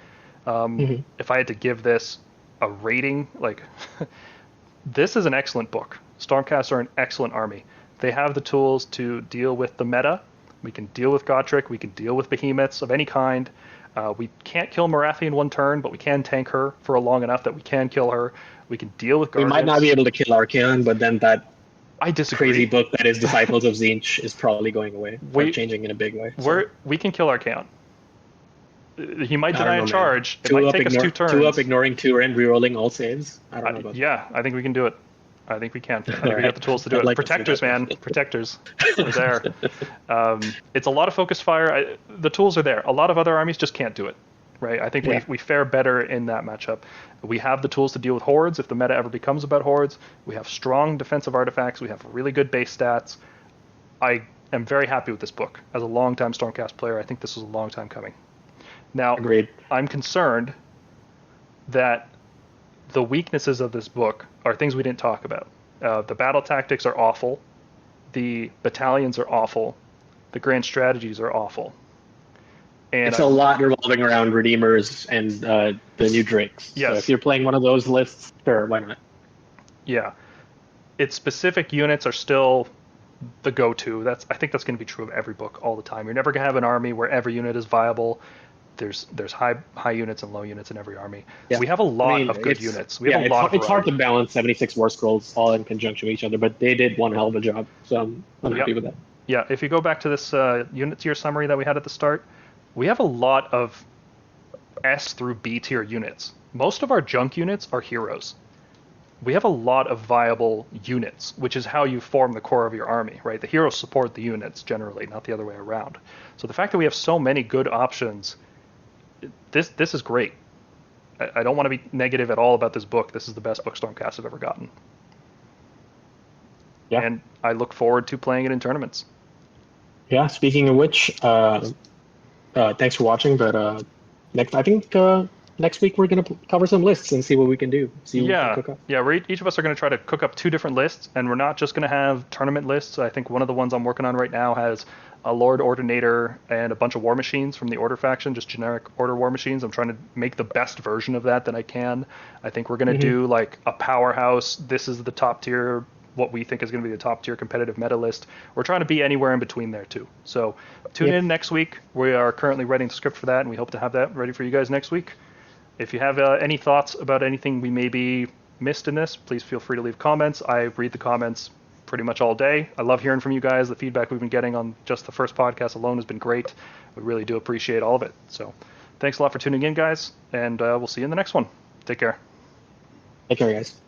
If I had to give this a rating, like this is an excellent book. Stormcasts are an excellent army. They have the tools to deal with the meta. We can deal with Gotrek. We can deal with behemoths of any kind. We can't kill Marathi in one turn, but we can tank her for long enough that we can kill her. We can deal with Guardians. We might not be able to kill Archaon, but then that I disagree. Crazy book that is Disciples of Tzeentch is probably going away, or changing in a big way. We can kill Archaon. He might deny a charge. It might take us 2 turns. 2 up, ignoring 2, and rerolling all saves. I don't know about that. I think we can do it. I think we can. I think we got the tools to do it. Protectors, man. Protectors. They're there. It's a lot of focus fire. The tools are there. A lot of other armies just can't do it. Right? I think we fare better in that matchup. We have the tools to deal with hordes if the meta ever becomes about hordes. We have strong defensive artifacts. We have really good base stats. I am very happy with this book. As a long-time Stormcast player, I think this was a long time coming. Now, agreed. I'm concerned that the weaknesses of this book are things we didn't talk about. The battle tactics are awful. The battalions are awful. The grand strategies are awful. And it's a lot revolving around Redeemers and the new Drakes. Yes. So if you're playing one of those lists, sure, why not? Yeah. Its specific units are still the go-to. I think that's going to be true of every book all the time. You're never going to have an army where every unit is viable. There's high units and low units in every army. Yeah. We have a lot of good units. We have a lot. It's hard to balance 76 War Scrolls all in conjunction with each other, but they did one hell of a job. So I'm happy with that. Yeah, if you go back to this unit tier summary that we had at the start, we have a lot of S through B tier units. Most of our junk units are heroes. We have a lot of viable units, which is how you form the core of your army, right? The heroes support the units generally, not the other way around. So the fact that we have so many good options, this is great. I don't want to be negative at all about this book. This is the best book Stormcast have ever gotten. Yeah. And I look forward to playing it in tournaments. Yeah, speaking of which, thanks for watching, but next week we're going to cover some lists and see what we can do. See what we can cook up. Yeah, each of us are going to try to cook up 2 different lists, and we're not just going to have tournament lists. I think one of the ones I'm working on right now has a Lord Ordinator and a bunch of war machines from the Order faction, just generic Order war machines. I'm trying to make the best version of that I can. I think we're going to do like a powerhouse. This is the top tier, what we think is going to be the top tier competitive meta list. We're trying to be anywhere in between there too. So tune in next week. We are currently writing the script for that, and we hope to have that ready for you guys next week. If you have any thoughts about anything we maybe missed in this, please feel free to leave comments. I read the comments pretty much all day. I love hearing from you guys. The feedback we've been getting on just the first podcast alone has been great. We really do appreciate all of it. So thanks a lot for tuning in, guys, and we'll see you in the next one. Take care. Take care, guys.